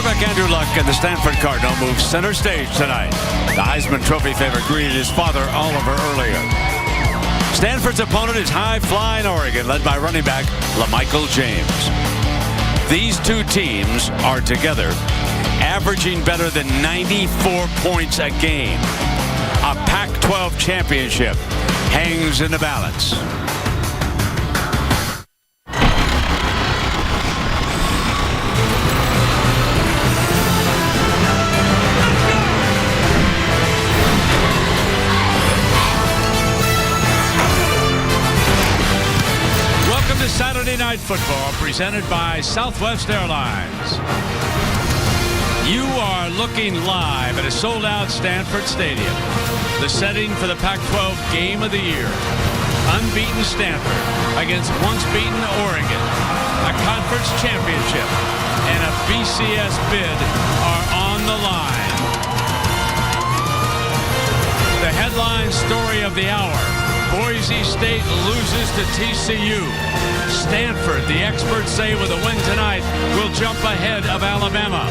Quarterback Andrew Luck and the Stanford Cardinal move center stage tonight. The Heisman Trophy favorite greeted his father Oliver earlier. Stanford's opponent is high-flying Oregon, led by running back LaMichael James. These two teams are together, averaging better than 94 points a game. A Pac-12 championship hangs in the balance. Saturday Night Football presented by Southwest Airlines. You are looking live at a sold-out Stanford Stadium. The setting for the Pac-12 Game of the Year. Unbeaten Stanford against once-beaten Oregon. A conference championship and a BCS bid are on the line. The headline story of the hour. Boise State loses to TCU. Stanford, the experts say with a win tonight, will jump ahead of Alabama.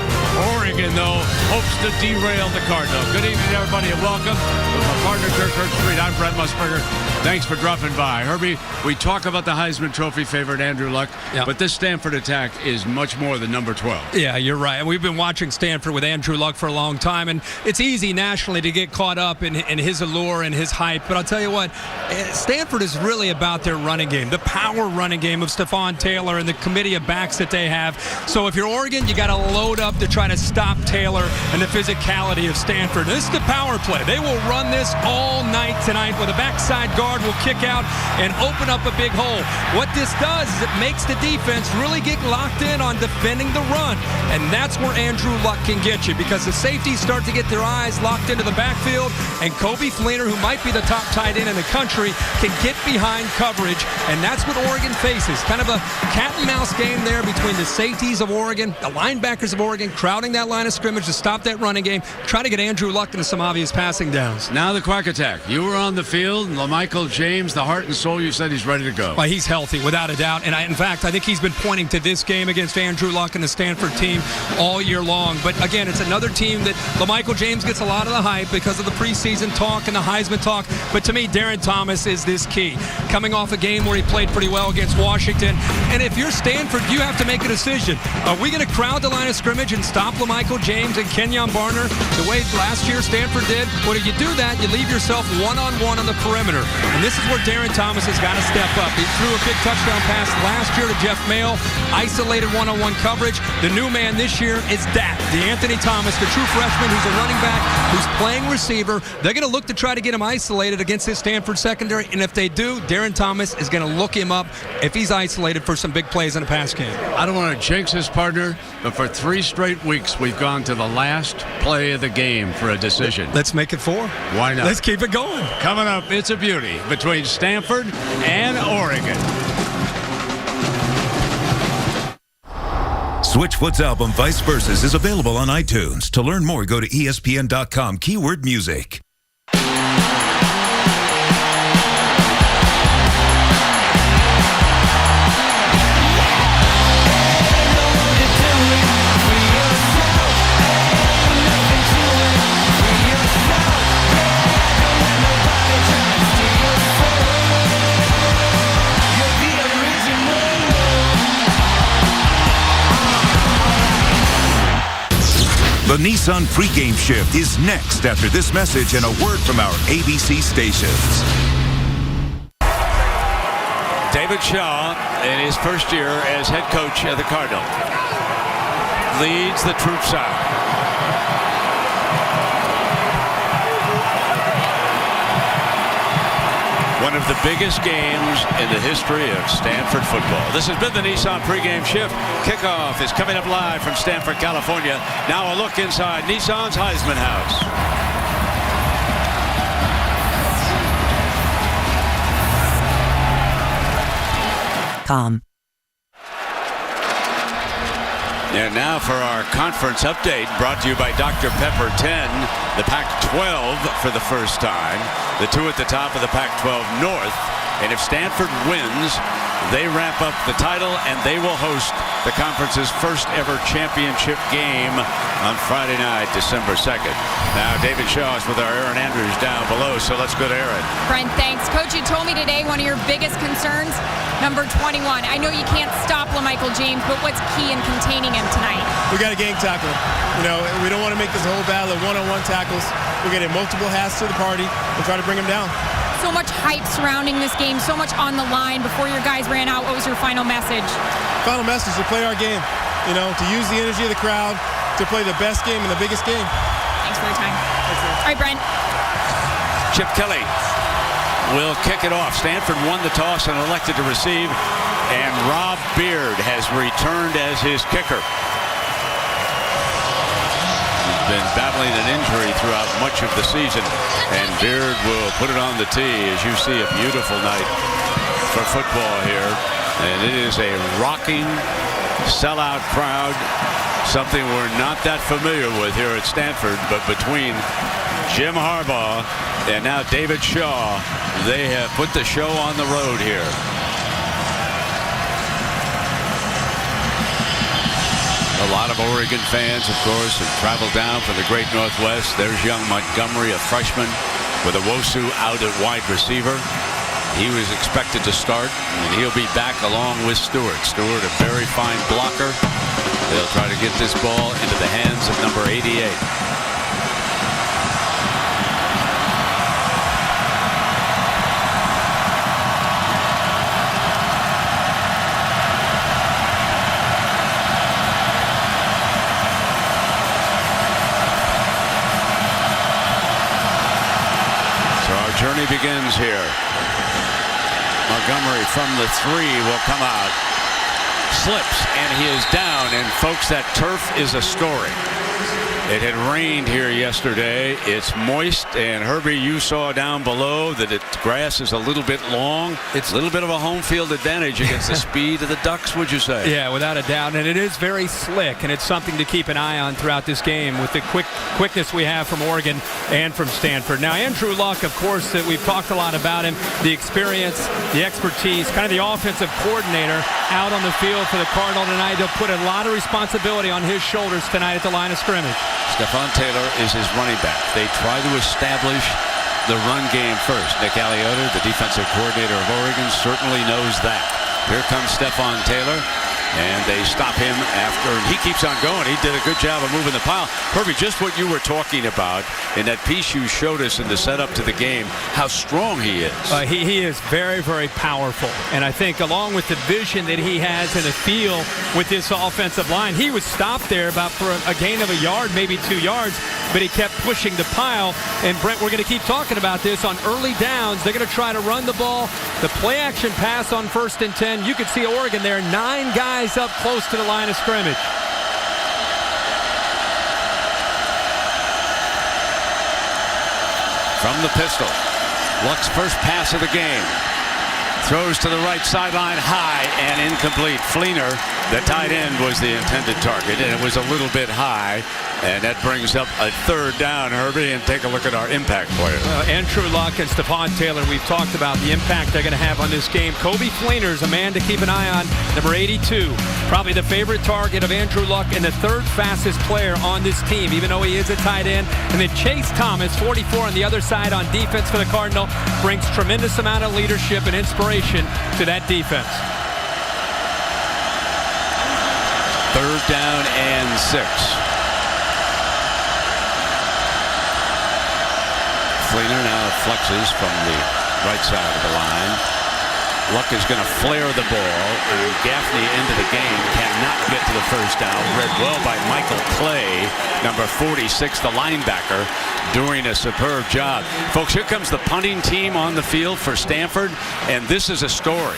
Oregon, though, hopes to derail the Cardinal. Good evening, everybody, and welcome. With my partner, Kirk Street, I'm Brett Musburger. Thanks for dropping by. Herbie, we talk about the Heisman Trophy favorite Andrew Luck, but this Stanford attack is much more than number 12. Yeah, you're right. And we've been watching Stanford with Andrew Luck for a long time, and it's easy nationally to get caught up in his allure and his hype. But I'll tell you what, Stanford is really about their running game, the power running game of Stephon Taylor and the committee of backs that they have. So if you're Oregon, you got to load up to try to stop Taylor and the physicality of Stanford. This is the power play. They will run this all night tonight with a backside guard will kick out and open up a big hole. What this does is it makes the defense really get locked in on defending the run. And that's where Andrew Luck can get you, because the safeties start to get their eyes locked into the backfield, and Kobe Fleener, who might be the top tight end in the country, can get behind coverage, and that's what Oregon faces. Kind of a cat and mouse game there between the safeties of Oregon, the linebackers of Oregon, crowding that line of scrimmage to stop that running game, try to get Andrew Luck into some obvious passing downs. Now the Quack Attack. You were on the field, LaMichael James, the heart and soul, you said he's ready to go. Well, he's healthy, without a doubt, and in fact, I think he's been pointing to this game against Andrew Luck and the Stanford team all year long. But again, it's another team that LaMichael James gets a lot of the hype because of the preseason talk and the Heisman talk, but to me, Darren Thomas is this key. Coming off a game where he played pretty well against Washington, and if you're Stanford, you have to make a decision. Are we going to crowd the line of scrimmage and stop LaMichael James and Kenyon Barner the way last year Stanford did? Or if you do that, you leave yourself one-on-one on the perimeter. And this is where Darren Thomas has got to step up. He threw a big touchdown pass last year to Jeff Mail, isolated one-on-one coverage. The new man this year is D'Anthony Thomas, the true freshman who's a running back, who's playing receiver. They're going to look to try to get him isolated against this Stanford secondary, and if they do, Darren Thomas is going to look him up if he's isolated for some big plays in a pass game. I don't want to jinx his partner, but for 3 straight weeks, we've gone to the last play of the game for a decision. Let's make it 4. Why not? Let's keep it going. Coming up, it's a beauty between Stanford and Oregon. Switchfoot's album Vice Versus is available on iTunes. To learn more, go to ESPN.com, keyword music. The Nissan pregame shift is next after this message and a word from our ABC stations. David Shaw, in his first year as head coach of the Cardinal, leads the troops out. One of the biggest games in the history of Stanford football. This has been the Nissan pregame shift. Kickoff is coming up live from Stanford, California. Now a look inside Nissan's Heisman House. And now for our conference update, brought to you by Dr. Pepper 10, the Pac-12 for the first time, the 2 at the top of the Pac-12 North. And if Stanford wins, They wrap up the title, and they will host the conference's first ever championship game on Friday night, December 2nd. Now, David Shaw is with our Aaron Andrews down below, so let's go to Aaron. Brent, thanks. Coach, you told me today one of your biggest concerns, number 21. I know you can't stop LaMichael James, but what's key in containing him tonight? We got to gang tackle him. You know, we don't want to make this a whole battle of one-on-one tackles. We're getting multiple hats to the party and try to bring him down. So much hype surrounding this game, so much on the line. Before your guys ran out, what was your final message? Final message, to play our game. You know, to use the energy of the crowd, to play the best game and the biggest game. Thanks for your time. All right, Brent. Chip Kelly will kick it off. Stanford won the toss and elected to receive, and Rob Beard has returned as his kicker. He's been battling an injury throughout much of the season, and Beard will put it on the tee. As you see, a beautiful night for football here, and it is a rocking sellout crowd, something we're not that familiar with here at Stanford. But between Jim Harbaugh and now David Shaw, they have put the show on the road here. A lot of Oregon fans, of course, have traveled down from the great Northwest. There's young Montgomery, a freshman, with Owosu out at wide receiver. He was expected to start, and he'll be back along with Stewart. Stewart, a very fine blocker. They'll try to get this ball into the hands of number 88. Journey begins here. Montgomery from the 3 will come out. Slips, and he is down. And folks, that turf is a story. It had rained here yesterday. It's moist, and Herbie, you saw down below that the grass is a little bit long. It's a little bit of a home field advantage against the speed of the Ducks, would you say? Yeah, without a doubt, and it is very slick, and it's something to keep an eye on throughout this game with the quickness we have from Oregon and from Stanford. Now, Andrew Luck, of course, that we've talked a lot about him, the experience, the expertise, kind of the offensive coordinator out on the field for the Cardinal tonight. They'll put a lot of responsibility on his shoulders tonight at the line of scrimmage. Stephon Taylor is his running back. They try to establish the run game first. Nick Aliotta, the defensive coordinator of Oregon, certainly knows that. Here comes Stephon Taylor, and they stop him after, and he keeps on going. He did a good job of moving the pile. Herbie, just what you were talking about in that piece you showed us in the setup to the game, how strong he is. He is very, very powerful. And I think along with the vision that he has in the field with this offensive line, he was stopped there about for a gain of a yard, maybe 2 yards, but he kept pushing the pile. And Brent, we're going to keep talking about this on early downs. They're going to try to run the ball. The play action pass on 1st and 10. You could see Oregon there, 9 guys up close to the line of scrimmage. From the pistol, Luck's first pass of the game. Throws to the right sideline, high and incomplete. Fleener, the tight end, was the intended target, and it was a little bit high. And that brings up a 3rd down, Herbie, and take a look at our impact players. Andrew Luck and Stephon Taylor, we've talked about the impact they're going to have on this game. Kobe Fleener's a man to keep an eye on, number 82. Probably the favorite target of Andrew Luck and the 3rd fastest player on this team, even though he is a tight end. And then Chase Thomas, 44 on the other side on defense for the Cardinal, brings tremendous amount of leadership and inspiration to that defense. 3rd down and 6. Fleener now flexes from the right side of the line. Luck is going to flare the ball, and Gaffney into the game cannot get to the 1st down. Read well by Michael Clay, number 46, the linebacker, doing a superb job. Folks, here comes the punting team on the field for Stanford, and this is a story.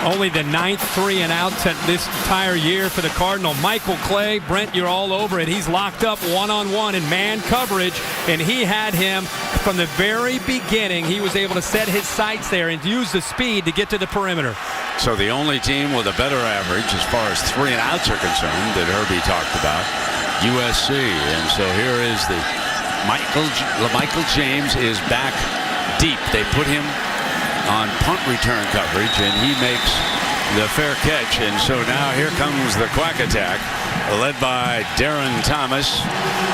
Only the 9th 3-and-out this entire year for the Cardinal. Michael Clay, Brent, you're all over it. He's locked up one-on-one in man coverage, and he had him from the very beginning. He was able to set his sights there and use the speed to get to the perimeter. So the only team with a better average as far as 3-and-outs are concerned that Herbie talked about, USC. And so here is the Michael James is back deep. They put him on punt return coverage, and he makes the fair catch. And so now here comes the quack attack, led by Darren Thomas.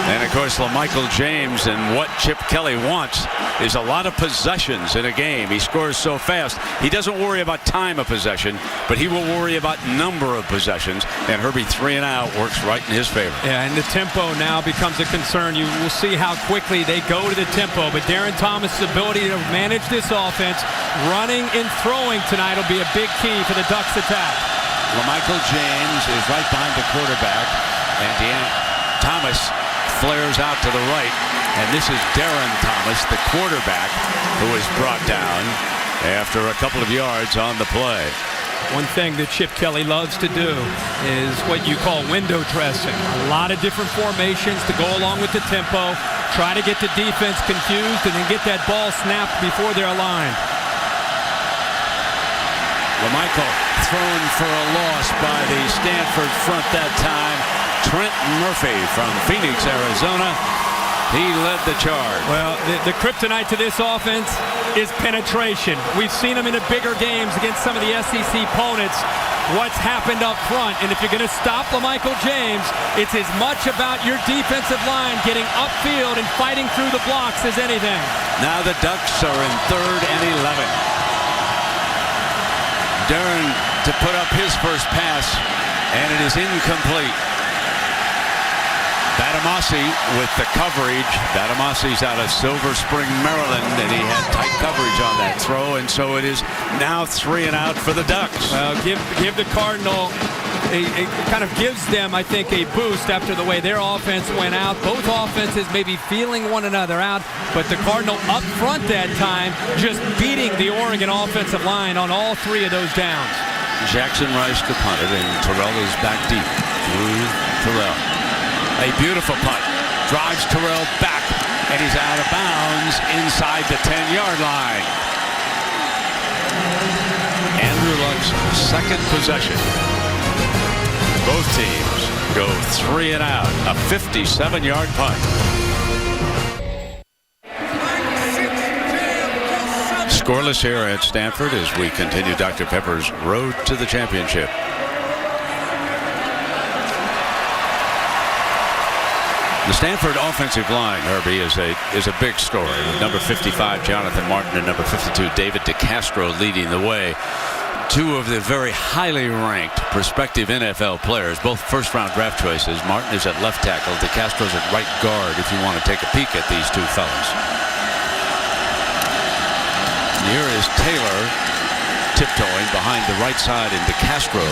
And of course, LaMichael James. And what Chip Kelly wants is a lot of possessions in a game. He scores so fast. He doesn't worry about time of possession, but he will worry about number of possessions. And Herbie 3 and out works right in his favor. Yeah, and the tempo now becomes a concern. You will see how quickly they go to the tempo. But Darren Thomas' ability to manage this offense, running and throwing tonight, will be a big key for the Ducks attack. LaMichael James is right behind the quarterback, and Thomas flares out to the right, and this is Darren Thomas, the quarterback, who is brought down after a couple of yards on the play. One thing that Chip Kelly loves to do is what you call window dressing. A lot of different formations to go along with the tempo, try to get the defense confused, and then get that ball snapped before they're aligned. LaMichael thrown for a loss by the Stanford front that time. Trent Murphy from Phoenix, Arizona. He led the charge. Well, the kryptonite to this offense is penetration. We've seen them in the bigger games against some of the SEC opponents. What's happened up front, and if you're going to stop LaMichael James, it's as much about your defensive line getting upfield and fighting through the blocks as anything. Now the Ducks are in 3rd and 11. Darren to put up his first pass, and it is incomplete. Batamasi with the coverage. Batamasi's out of Silver Spring, Maryland, and he had tight coverage on that throw, and so it is now 3 and out for the Ducks. Well, give the Cardinal it kind of gives them, I think, a boost after the way their offense went out. Both offenses maybe feeling one another out, but the Cardinal up front that time just beating the Oregon offensive line on all 3 of those downs. Jackson Rice to punt it, and Terrell is back deep. Through Terrell. A beautiful punt. Drives Terrell back, and he's out of bounds inside the 10-yard line. Andrew Luck's second possession. Both teams go 3 and out. A 57-yard punt. Scoreless here at Stanford as we continue Dr. Pepper's road to the championship. The Stanford offensive line, Herbie, is a big story. With number 55, Jonathan Martin, and number 52, David DeCastro, leading the way. 2 of the very highly ranked prospective NFL players, both first-round draft choices. Martin is at left tackle. DeCastro's at right guard if you want to take a peek at these 2 fellas. Here is Taylor tiptoeing behind the right side, and DeCastro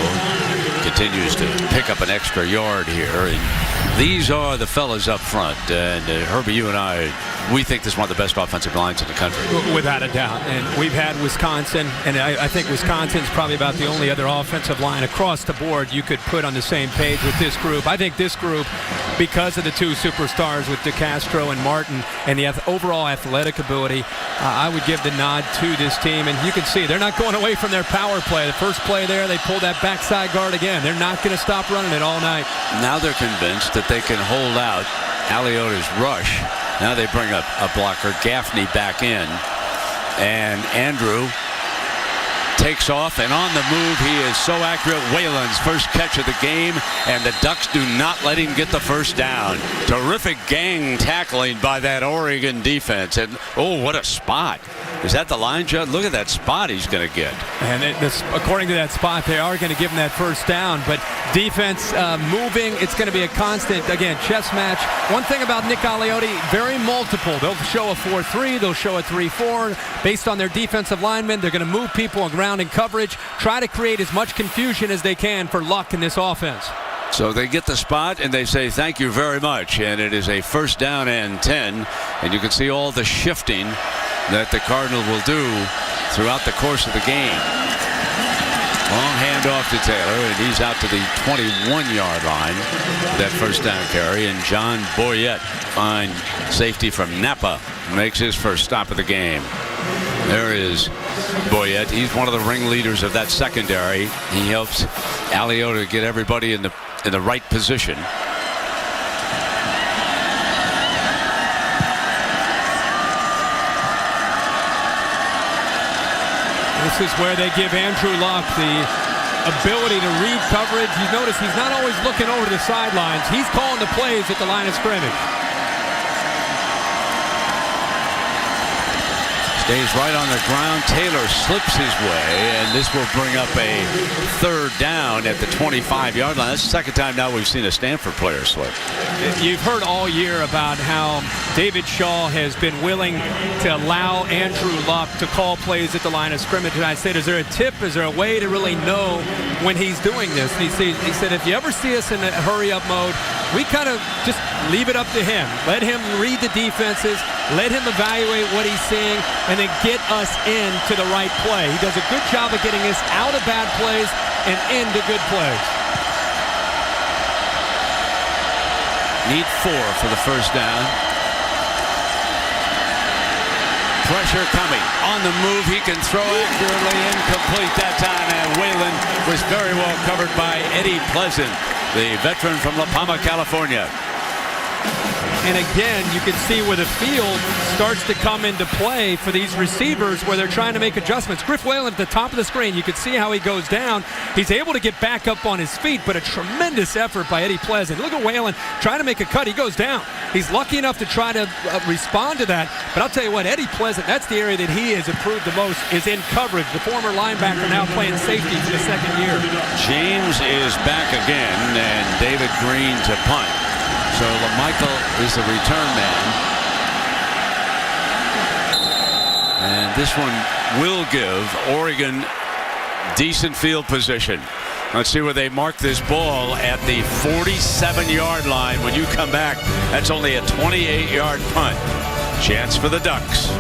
continues to pick up an extra yard here. And these are the fellas up front. And Herbie, you and I, we think this is one of the best offensive lines in the country. Without a doubt. And we've had Wisconsin, and I think Wisconsin's probably about the only other offensive line across the board you could put on the same page with this group. I think this group, because of the 2 superstars with DeCastro and Martin and the overall athletic ability, I would give the nod to this team. And you can see they're not going away from their power play. The first play there, they pulled that backside guard again. They're not going to stop running it all night. Now they're convinced that they can hold out Aliota's rush. Now they bring a blocker, Gaffney, back in. And Andrew takes off, and on the move, he is so accurate. Whalen's first catch of the game, and the Ducks do not let him get the first down. Terrific gang tackling by that Oregon defense. And, oh, what a spot. Is that the line, Judd? Look at that spot he's going to get. And according to that spot, they are going to give him that first down. But defense moving, it's going to be a constant, again, chess match. One thing about Nick Aliotti, very multiple. They'll show a 4-3, they'll show a 3-4. Based on their defensive linemen, they're going to move people around in coverage, try to create as much confusion as they can for Luck in this offense. So they get the spot, and they say thank you very much. And it is a first down and 10. And you can see all the shifting that the Cardinal will do throughout the course of the game. Long handoff to Taylor, and he's out to the 21-yard line. That first down carry, and John Boyette, fine safety from Napa, makes his first stop of the game. There is Boyette. He's one of the ringleaders of that secondary. He helps Aliota get everybody in the right position. This is where they give Andrew Luck the ability to read coverage. You notice he's not always looking over the sidelines. He's calling the plays at the line of scrimmage. Stays right on the ground. Taylor slips his way, and this will bring up a third down at the 25-yard line. That's the second time now we've seen a Stanford player slip. You've heard all year about how David Shaw has been willing to allow Andrew Luck to call plays at the line of scrimmage. And I said, is there a tip? Is there a way to really know when he's doing this? And he said, if you ever see us in a hurry-up mode, we kind of just leave it up to him. Let him read the defenses. Let him evaluate what he's seeing, and then get us into the right play. He does a good job of getting us out of bad plays and into good plays. Need 4 for the first down. Pressure coming. On the move, he can throw accurately, incomplete that time, and Whalen was very well covered by Eddie Pleasant, the veteran from La Palma, California. And again, you can see where the field starts to come into play for these receivers where they're trying to make adjustments. Griff Whalen at the top of the screen, you can see how he goes down. He's able to get back up on his feet, but a tremendous effort by Eddie Pleasant. Look at Whalen trying to make a cut. He goes down. He's lucky enough to try to respond to that. But I'll tell you what, Eddie Pleasant, that's the area that he has improved the most, is in coverage. The former linebacker now playing safety for the second year. James is back again, and David Green to punt. So LaMichael is the return man. And this one will give Oregon decent field position. Let's see where they mark this ball at the 47-yard line. When you come back, that's only a 28-yard punt. Chance for the Ducks.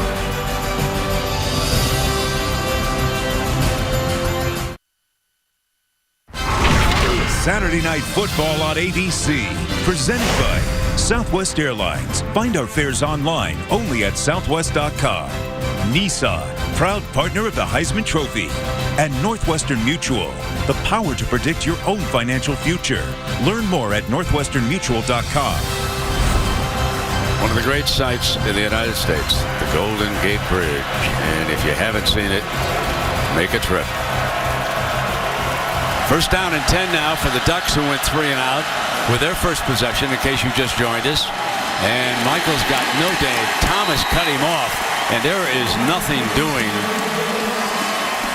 Saturday Night Football on ABC. Presented by Southwest Airlines. Find our fares online only at southwest.com. Nissan, proud partner of the Heisman Trophy. And Northwestern Mutual, the power to predict your own financial future. Learn more at northwesternmutual.com. One of the great sights in the United States, the Golden Gate Bridge. And if you haven't seen it, make a trip. First down and 10 now for the Ducks, who went 3 and out with their first possession, in case you just joined us. And Michael's got no day. Thomas cut him off, and there is nothing doing.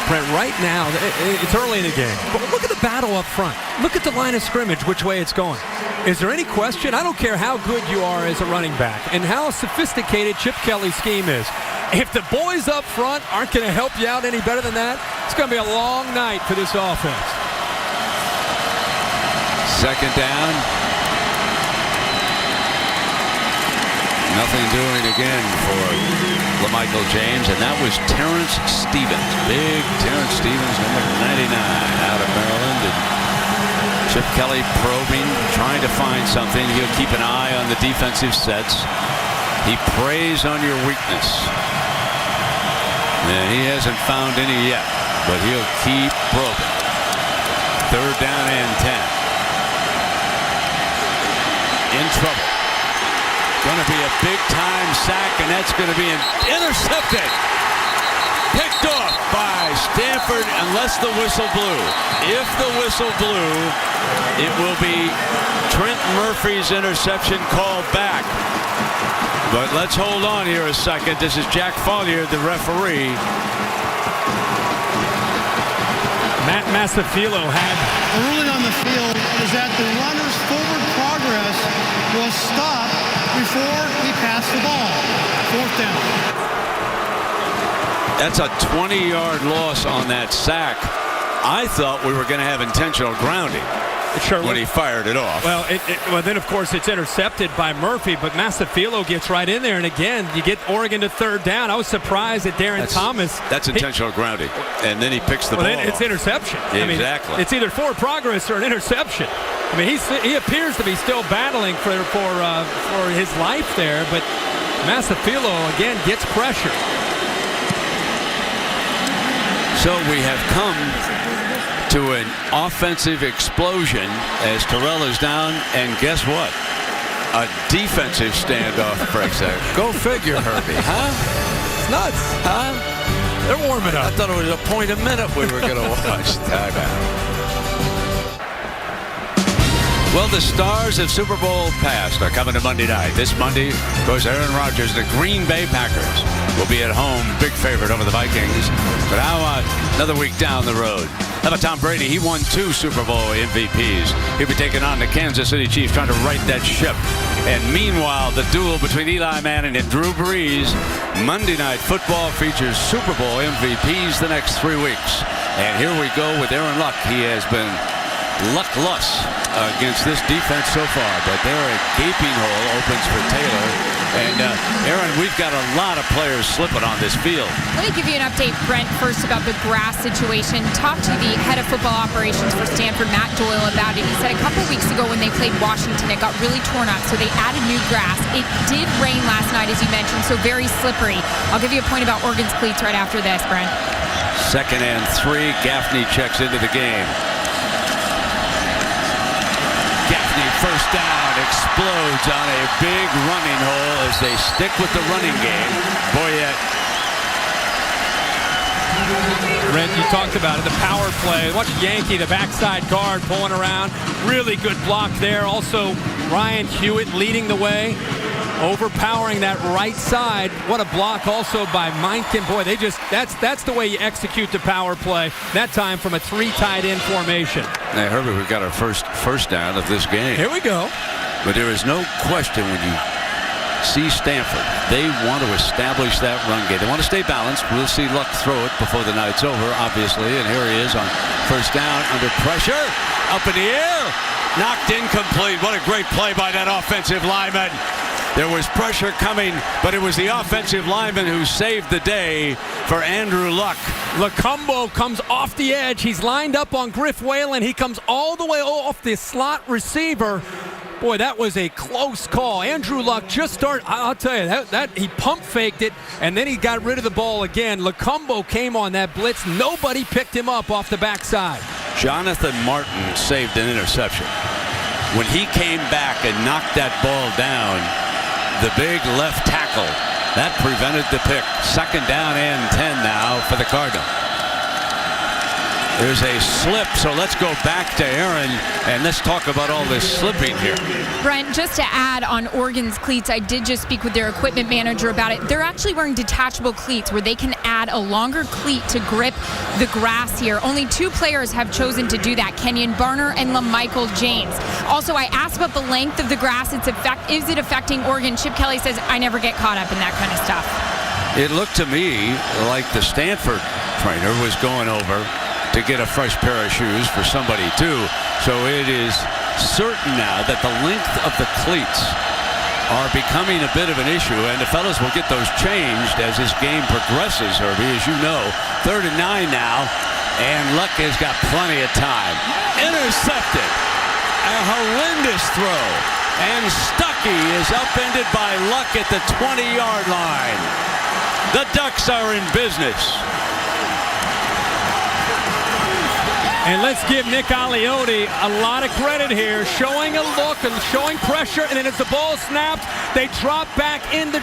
Brent, right now, it's early in the game, but look at the battle up front. Look at the line of scrimmage, which way it's going. Is there any question? I don't care how good you are as a running back and how sophisticated Chip Kelly's scheme is. If the boys up front aren't going to help you out any better than that, it's going to be a long night for this offense. Second down. Nothing doing again for LaMichael James, and that was Terrence Stevens. Big Terrence Stevens, number 99, out of Maryland. And Chip Kelly probing, trying to find something. He'll keep an eye on the defensive sets. He preys on your weakness. And he hasn't found any yet, but he'll keep probing. Third down and 10. In trouble. Going to be a big-time sack, and that's going to be intercepted. Picked off by Stanford, unless the whistle blew. If the whistle blew, it will be Trent Murphy's interception called back. But let's hold on here a second. This is Jack Follier, the referee. Matt Masafilo had The ruling on the field is that the runner's forward progress was stopped before he passed the ball. Fourth down. That's a 20-yard loss on that sack. I thought we were going to have intentional grounding. Sure, when he fired it off. Well, well, then, of course, it's intercepted by Murphy, but Masafilo gets right in there, and again, you get Oregon to third down. I was surprised that Thomas. That's intentional grounding, and then he picks the ball then it's off. Interception. Yeah, I mean, exactly. It's either forward progress or an interception. I mean, he appears to be still battling for his life there, but Masafilo, again, gets pressure. So we have come to an offensive explosion as Terrell is down, and guess what? A defensive standoff breaks out. Go figure, Herbie. Huh? It's nuts. Huh? They're warming up. I thought it was a point a minute we were going to watch. Timeout. Well, the stars of Super Bowl past are coming to Monday night. This Monday, of course, Aaron Rodgers, the Green Bay Packers, will be at home, big favorite over the Vikings. But how about another week down the road? How about Tom Brady? He won 2 Super Bowl MVPs. He'll be taking on the Kansas City Chiefs, trying to right that ship. And meanwhile, the duel between Eli Manning and Drew Brees. Monday Night Football features Super Bowl MVPs the next 3 weeks. And here we go with Aaron Luck. He has been luckless against this defense so far, but there a gaping hole opens for Taylor. And Aaron, we've got a lot of players slipping on this field. Let me give you an update, Brent, first about the grass situation. Talked to the head of football operations for Stanford, Matt Doyle, about it. He said a couple weeks ago when they played Washington, it got really torn up, so they added new grass. It did rain last night, as you mentioned, so very slippery. I'll give you a point about Oregon's cleats right after this, Brent. 2nd and 3, Gaffney checks into the game. Gaffney, first down, explodes on a big running hole as they stick with the running game. Boyette. Brent, you talked about it, the power play. Watch Yankee, the backside guard, pulling around. Really good block there. Also, Ryan Hewitt leading the way, overpowering that right side. What a block also by Meinken. Boy, they just, that's the way you execute the power play. That time from a 3 tight end formation. Hey, Herbert, we've got our first down of this game. Here we go. But there is no question when you see Stanford, they want to establish that run game. They want to stay balanced. We'll see Luck throw it before the night's over, obviously. And here he is on first down, under pressure, up in the air, knocked incomplete. What a great play by that offensive lineman. There was pressure coming, but it was the offensive lineman who saved the day for Andrew Luck. Lacumbo comes off the edge. He's lined up on Griff Whalen. He comes all the way off the slot receiver. Boy, that was a close call. Andrew Luck just started. I'll tell you, that he pump faked it, and then he got rid of the ball again. Lacumbo came on that blitz. Nobody picked him up off the backside. Jonathan Martin saved an interception. When he came back and knocked that ball down, the big left tackle, that prevented the pick. 2nd down and 10 now for the Cardinals. There's a slip, so let's go back to Aaron, and let's talk about all this slipping here. Brent, just to add on Oregon's cleats, I did just speak with their equipment manager about it. They're actually wearing detachable cleats where they can add a longer cleat to grip the grass here. Only 2 players have chosen to do that, Kenyon Barner and LaMichael James. Also, I asked about the length of the grass. Is it affecting Oregon? Chip Kelly says, I never get caught up in that kind of stuff. It looked to me like the Stanford trainer was going over to get a fresh pair of shoes for somebody too. So it is certain now that the length of the cleats are becoming a bit of an issue, and the fellas will get those changed as this game progresses, Herbie, as you know. 3rd and 9 now, and Luck has got plenty of time. Intercepted. A horrendous throw. And Stuckey is upended by Luck at the 20-yard line. The Ducks are in business. And let's give Nick Aliotti a lot of credit here, showing a look and showing pressure, and then as the ball snapped, they drop back into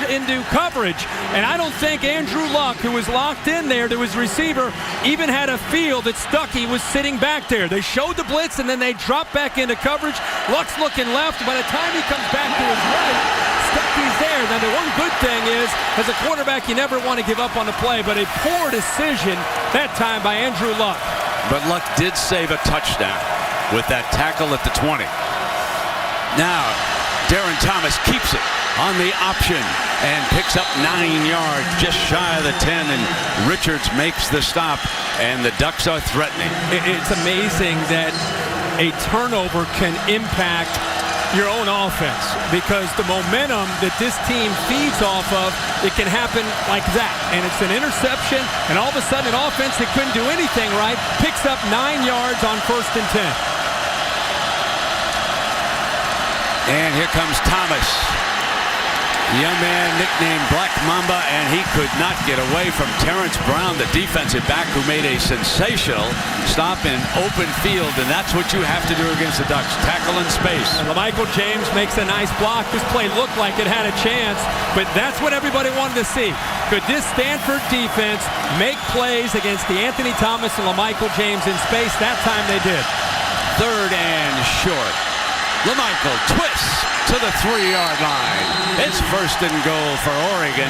coverage. And I don't think Andrew Luck, who was locked in there to his receiver, even had a feel that Stuckey was sitting back there. They showed the blitz, and then they dropped back into coverage. Luck's looking left. By the time he comes back to his right, Stuckey's there. Now, the one good thing is, as a quarterback, you never want to give up on the play, but a poor decision that time by Andrew Luck. But Luck did save a touchdown with that tackle at the 20. Now, Darren Thomas keeps it on the option and picks up 9 yards, just shy of the 10, and Richards makes the stop, and the Ducks are threatening. It's amazing that a turnover can impact your own offense, because the momentum that this team feeds off of, it can happen like that. And it's an interception, and all of a sudden an offense that couldn't do anything right picks up 9 yards on 1st and 10. And here comes Thomas. The young man nicknamed Black Mamba, and he could not get away from Terrence Brown, the defensive back, who made a sensational stop in open field, and that's what you have to do against the Ducks, tackle in space. And LaMichael James makes a nice block. This play looked like it had a chance, but that's what everybody wanted to see. Could this Stanford defense make plays against the Anthony Thomas and LaMichael James in space? That time they did. 3rd and short. LaMichael twists to the 3-yard line. It's 1st and goal for Oregon.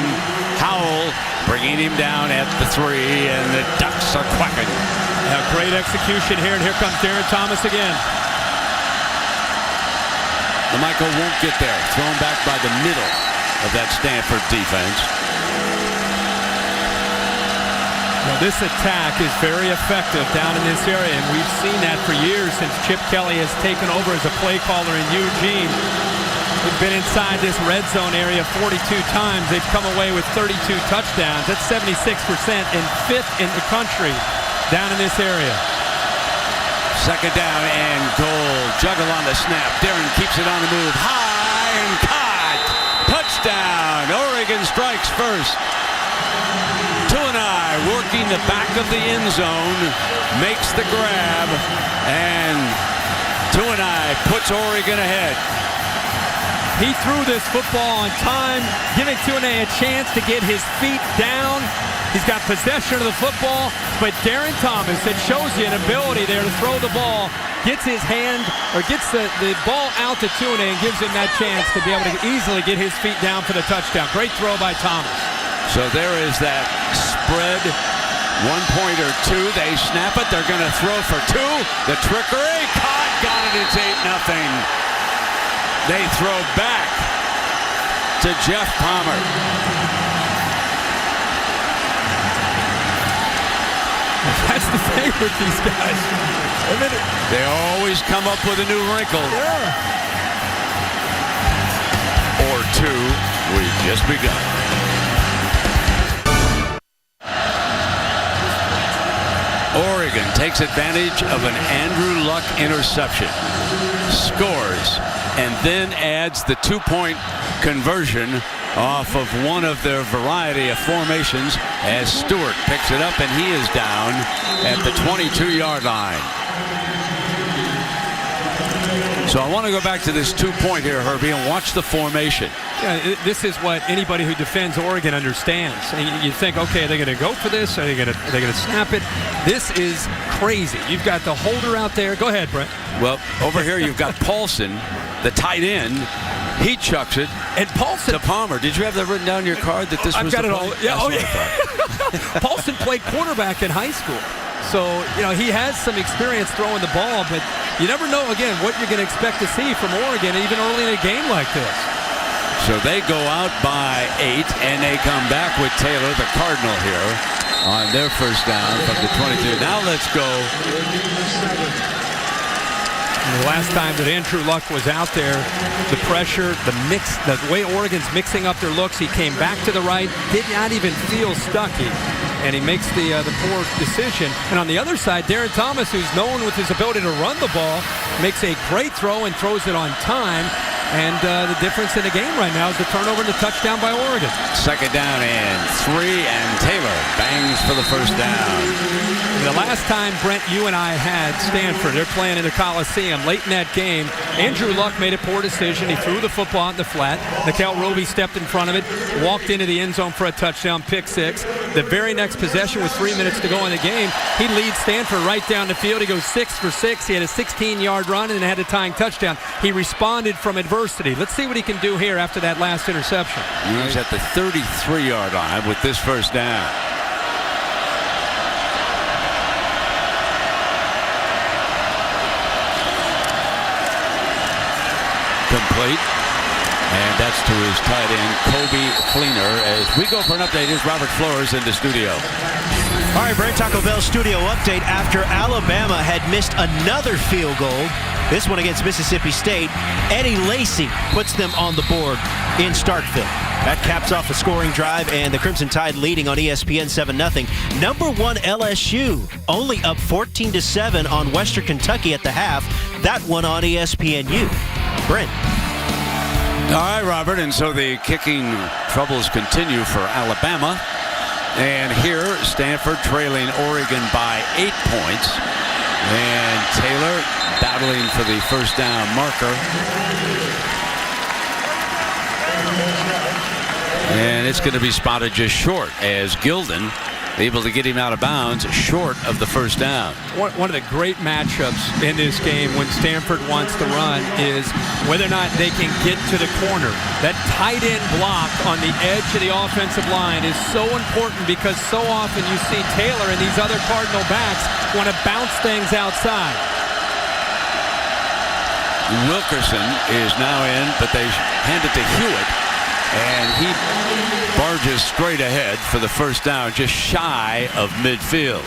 Howell bringing him down at the 3, and the Ducks are quacking. Great execution here, and here comes Darren Thomas again. LaMichael won't get there. Thrown back by the middle of that Stanford defense. Well, this attack is very effective down in this area, and we've seen that for years since Chip Kelly has taken over as a play caller in Eugene. They've been inside this red zone area 42 times. They've come away with 32 touchdowns. That's 76% and 5th in the country down in this area. 2nd down and goal. Juggle on the snap. Darren keeps it on the move. High and caught. Touchdown. Oregon strikes first. Tuanai working the back of the end zone. Makes the grab. And Tuanai puts Oregon ahead. He threw this football on time, giving Tuanai a chance to get his feet down. He's got possession of the football, but Darren Thomas, it shows you an ability there to throw the ball, gets his hand, or gets the ball out to Tuanai and gives him that chance to be able to easily get his feet down for the touchdown. Great throw by Thomas. So there is that spread. 1 point or 2. They snap it. They're going to throw for 2. The trickery. Caught. Got it. It's 8-0. They throw back to Jeff Palmer. That's the thing with these guys. They always come up with a new wrinkle. Yeah. Or 2. We've just begun. Oregon takes advantage of an Andrew Luck interception, scores, and then adds the 2-point conversion off of one of their variety of formations as Stewart picks it up, and he is down at the 22-yard line. So I want to go back to this 2-point here, Herbie, and watch the formation. Yeah, this is what anybody who defends Oregon understands. And you think, okay, are they going to go for this? Are they going to snap it? This is crazy. You've got the holder out there. Go ahead, Brent. Well, over here you've got Paulson, the tight end. He chucks it. And Paulson to Palmer. Did you have that written down in your card that this I've was got the it play? all. Yeah, oh yeah. Paulson played quarterback in high school. So, he has some experience throwing the ball, but you never know, again, what you're going to expect to see from Oregon, even early in a game like this. So they go out by 8, and they come back with Taylor, the Cardinal, here on their first down from the 22. Now let's go. And the last time that Andrew Luck was out there, the pressure, the mix, the way Oregon's mixing up their looks, he came back to the right, did not even feel stucky, and he makes the poor decision. And on the other side, Darren Thomas, who's known with his ability to run the ball, makes a great throw and throws it on time. And the difference in the game right now is the turnover and the touchdown by Oregon. 2nd down and 3, and Taylor bangs for the first down. The last time, Brent, you and I had Stanford, they're playing in the Coliseum. Late in that game, Andrew Luck made a poor decision. He threw the football out in the flat. Nickel Roby stepped in front of it, walked into the end zone for a touchdown, pick 6. The very next possession with 3 minutes to go in the game, he leads Stanford right down the field. He goes 6 for 6. He had a 16-yard run and had a tying touchdown. He responded from adversity. Let's see what he can do here after that last interception. He's at the 33-yard line with this first down. Complete. And that's to his tight end, Kobe Fleener. As we go for an update, here's Robert Flores in the studio. All right, Brent, Taco Bell studio update after Alabama had missed another field goal, this one against Mississippi State. Eddie Lacy puts them on the board in Starkville. That caps off a scoring drive, and the Crimson Tide leading on ESPN 7-0. Number 1 LSU only up 14-7 on Western Kentucky at the half. That one on ESPNU. Brent. All right, Robert, and so the kicking troubles continue for Alabama. And here, Stanford trailing Oregon by 8 points. And Taylor battling for the first down marker. And it's going to be spotted just short as Gilden able to get him out of bounds short of the first down. One of the great matchups in this game when Stanford wants to run is whether or not they can get to the corner. That tight end block on the edge of the offensive line is so important because so often you see Taylor and these other Cardinal backs want to bounce things outside. Wilkerson is now in, but they hand it to Hewitt, and he barges straight ahead for the first down, just shy of midfield.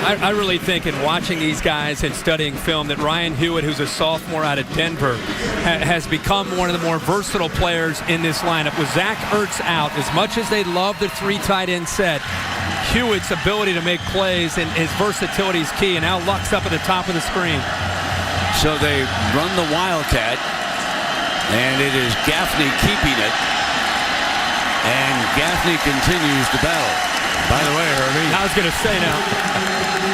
I really think in watching these guys and studying film that Ryan Hewitt, who's a sophomore out of Denver, has become one of the more versatile players in this lineup. With Zach Ertz out, as much as they love the 3 tight end set, Hewitt's ability to make plays and his versatility is key, and now Luck's up at the top of the screen. So they run the Wildcat, and it is Gaffney keeping it, and Gaffney continues to battle. By the way, Herbie, I was going to say now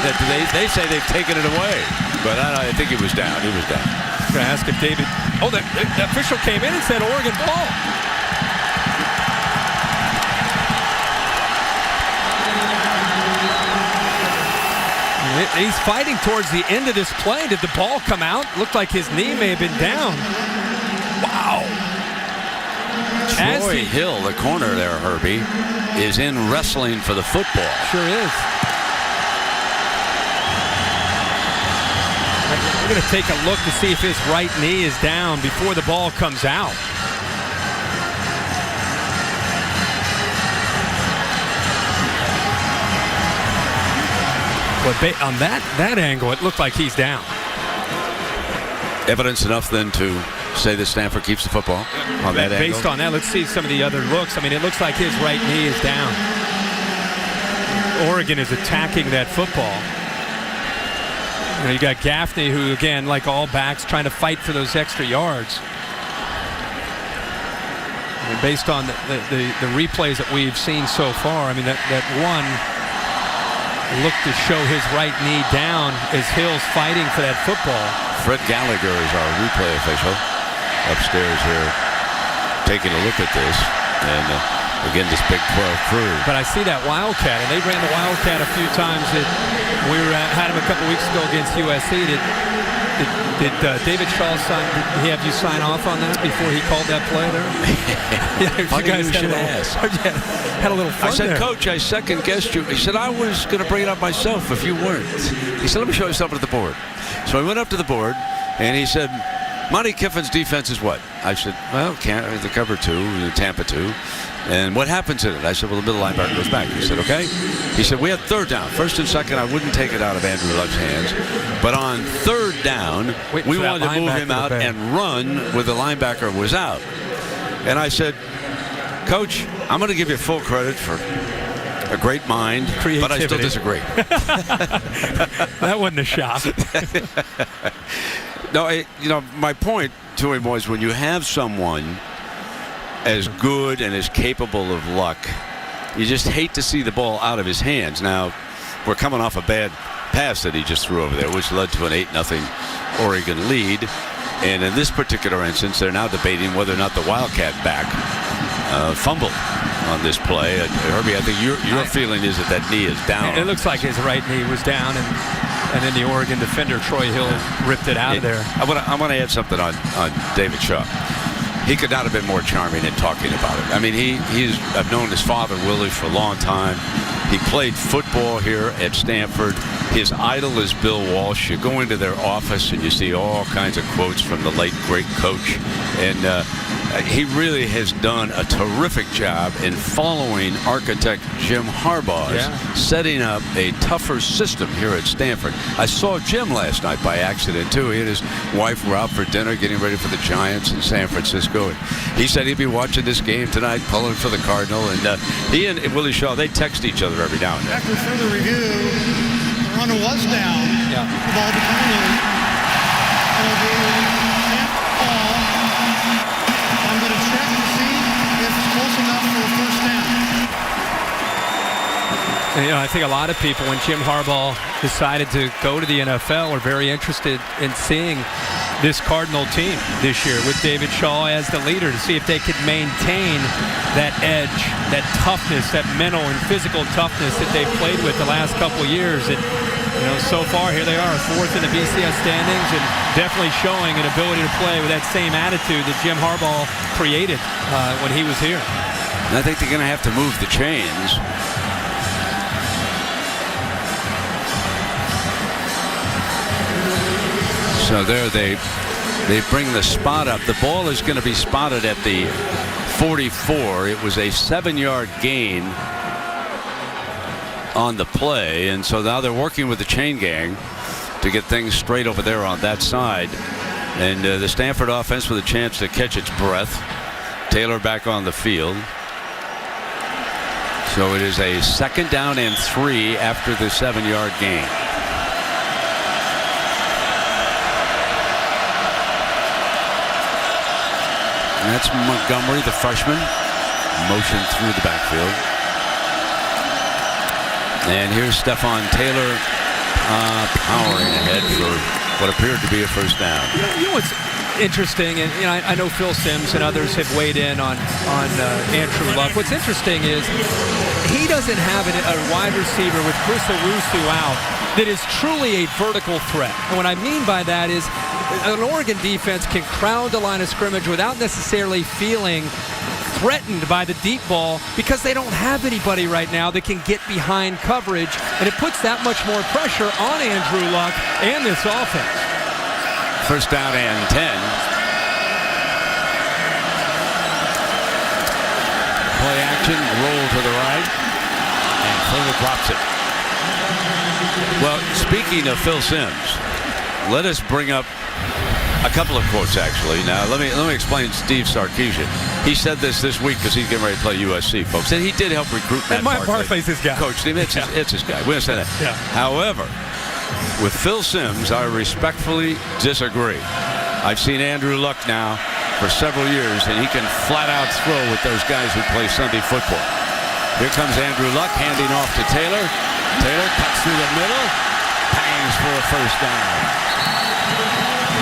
that they say they've taken it away, but I think he was down. He was down. I'm going to ask if David. Oh, the official came in and said Oregon ball. He's fighting towards the end of this play. Did the ball come out? Looked like his knee may have been down. Wow. Troy Hill, the corner there, Herbie, is in wrestling for the football. Sure is. We're going to take a look to see if his right knee is down before the ball comes out. But on that angle, it looked like he's down. Evidence enough then to say that Stanford keeps the football on that angle? Based on that, let's see some of the other looks. I mean, it looks like his right knee is down. Oregon is attacking that football. You got Gaffney, who, again, like all backs, trying to fight for those extra yards. I mean, based on the replays that we've seen so far, I mean, that one look to show his right knee down as Hill's fighting for that football. Fred Gallagher is our replay official upstairs here taking a look at this. And again, this Big 12 crew. But I see that Wildcat, and they ran the Wildcat a few times. We had him a couple weeks ago against USC. Did David Shaw did he have you sign off on that before he called that play there? Yeah, you guys should ask. Had a little fun. I said, there. Coach, I second guessed you. He said, I was going to bring it up myself if you weren't. He said, let me show you something at the board. So I went up to the board, and he said, Monty Kiffin's defense is what? I said, well, the cover 2, Tampa 2. And what happens in it? I said, well, the middle linebacker goes back. He said, okay. He said, we had third down. First and second, I wouldn't take it out of Andrew Luck's hands. But on third down, we wanted to move him out and run where the linebacker was out. And I said, Coach, I'm going to give you full credit for a great mind, but I still disagree. That wasn't a shot. No, my point to him was when you have someone as good and as capable of Luck, you just hate to see the ball out of his hands. Now, we're coming off a bad pass that he just threw over there, which led to an 8-0 Oregon lead. And in this particular instance, they're now debating whether or not the Wildcat back fumbled on this play. Herbie, I think your feeling is that knee is down. It looks like his right knee was down, and then the Oregon defender, Troy Hill, ripped it out of there. I want to add something on David Shaw. He could not have been more charming in talking about it. I mean, I've known his father, Willie, for a long time. He played football here at Stanford. His idol is Bill Walsh. You go into their office and you see all kinds of quotes from the late, great coach. And he really has done a terrific job in following architect Jim Harbaugh's setting up a tougher system here at Stanford. I saw Jim last night by accident, too. He and his wife were out for dinner getting ready for the Giants in San Francisco. And he said he'd be watching this game tonight, pulling for the Cardinal. And he and Willie Shaw, they text each other every now and then. After further review, the runner was down. Yeah. The ball became loose. It'll be Tampa ball. I'm going to check to see if it's close enough for a first down. And, I think a lot of people, when Jim Harbaugh decided to go to the NFL, are very interested in seeing this Cardinal team this year with David Shaw as the leader, to see if they could maintain that edge, that toughness, that mental and physical toughness that they've played with the last couple of years. And so far, here they are, 4th in the BCS standings, and definitely showing an ability to play with that same attitude that Jim Harbaugh created when he was here. And I think they're going to have to move the chains. So there they bring the spot up. The ball is going to be spotted at the 44. It was a 7-yard gain on the play, and so now they're working with the chain gang to get things straight over there on that side. And the Stanford offense with a chance to catch its breath. Taylor back on the field. So it is a 2nd down and 3 after the 7-yard gain. And that's Montgomery, the freshman, motion through the backfield. And here's Stephon Taylor powering ahead for what appeared to be a first down. You know what's interesting, and I know Phil Simms and others have weighed in on Andrew Luck. What's interesting is he doesn't have a wide receiver with Chris Owusu out that is truly a vertical threat. And what I mean by that is an Oregon defense can crowd the line of scrimmage without necessarily feeling threatened by the deep ball, because they don't have anybody right now that can get behind coverage, and it puts that much more pressure on Andrew Luck and this offense. First down and 10. Play action, roll to the right, and Fuller drops it. Well, speaking of Phil Simms, let us bring up a couple of quotes, actually. Now, let me explain Steve Sarkisian. He said this week because he's getting ready to play USC, folks. And he did help recruit Matt Barkley's his guy. Coach Steve, it's his guy. We understand that. Yeah. However, with Phil Simms, I respectfully disagree. I've seen Andrew Luck now for several years, and he can flat out throw with those guys who play Sunday football. Here comes Andrew Luck handing off to Taylor. Taylor cuts through the middle, pangs for a first down.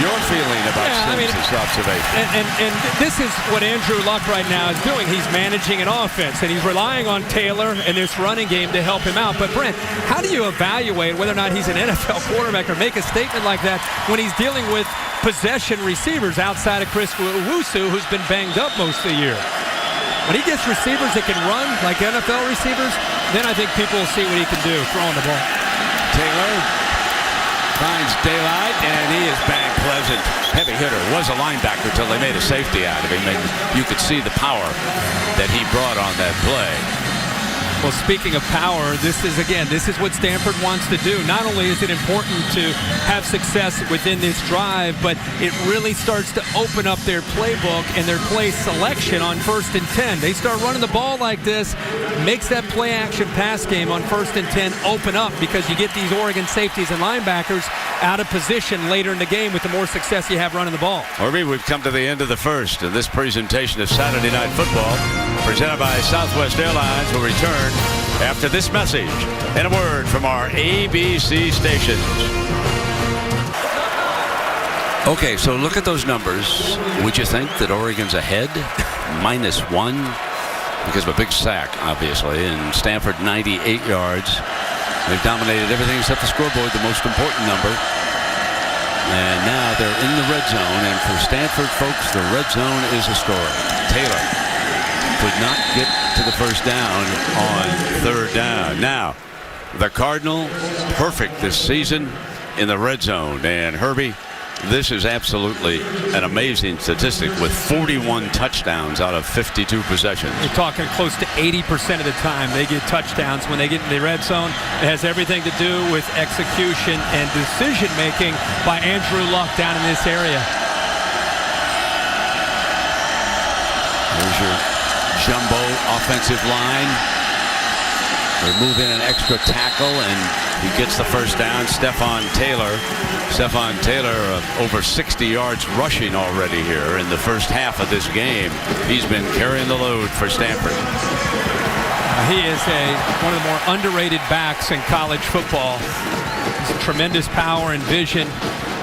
Your feeling about Simms' observation? And this is what Andrew Luck right now is doing. He's managing an offense, and he's relying on Taylor and this running game to help him out. But, Brent, how do you evaluate whether or not he's an NFL quarterback or make a statement like that when he's dealing with possession receivers outside of Chris Owusu, who's been banged up most of the year? When he gets receivers that can run like NFL receivers, then I think people will see what he can do throwing the ball. Taylor finds daylight, and he is bang pleasant. Heavy hitter. Was a linebacker until they made a safety out of him, and you could see the power that he brought on that play. Well, speaking of power, this is what Stanford wants to do. Not only is it important to have success within this drive, but it really starts to open up their playbook and their play selection on 1st and 10. They start running the ball like this, makes that play action pass game on 1st and 10 open up, because you get these Oregon safeties and linebackers out of position later in the game with the more success you have running the ball. Herbie, we've come to the end of the first, and this presentation of Saturday Night Football, presented by Southwest Airlines, will return after this message and a word from our ABC stations. Okay, so look at those numbers. Would you think that Oregon's ahead? -1 because of a big sack, obviously, and Stanford 98 yards. They've dominated everything except the scoreboard, the most important number. And now they're in the red zone, and for Stanford folks, the red zone is a story. Taylor could not get to the first down on 3rd down. Now, the Cardinal, perfect this season in the red zone. And Herbie, this is absolutely an amazing statistic with 41 touchdowns out of 52 possessions. You're talking close to 80% of the time they get touchdowns when they get in the red zone. It has everything to do with execution and decision-making by Andrew Luck down in this area. There's your jumbo offensive line. They move in an extra tackle, and he gets the first down. Stephon Taylor over 60 yards rushing already here in the first half of this game. He's been carrying the load for Stanford. He is one of the more underrated backs in college football. He's tremendous power and vision.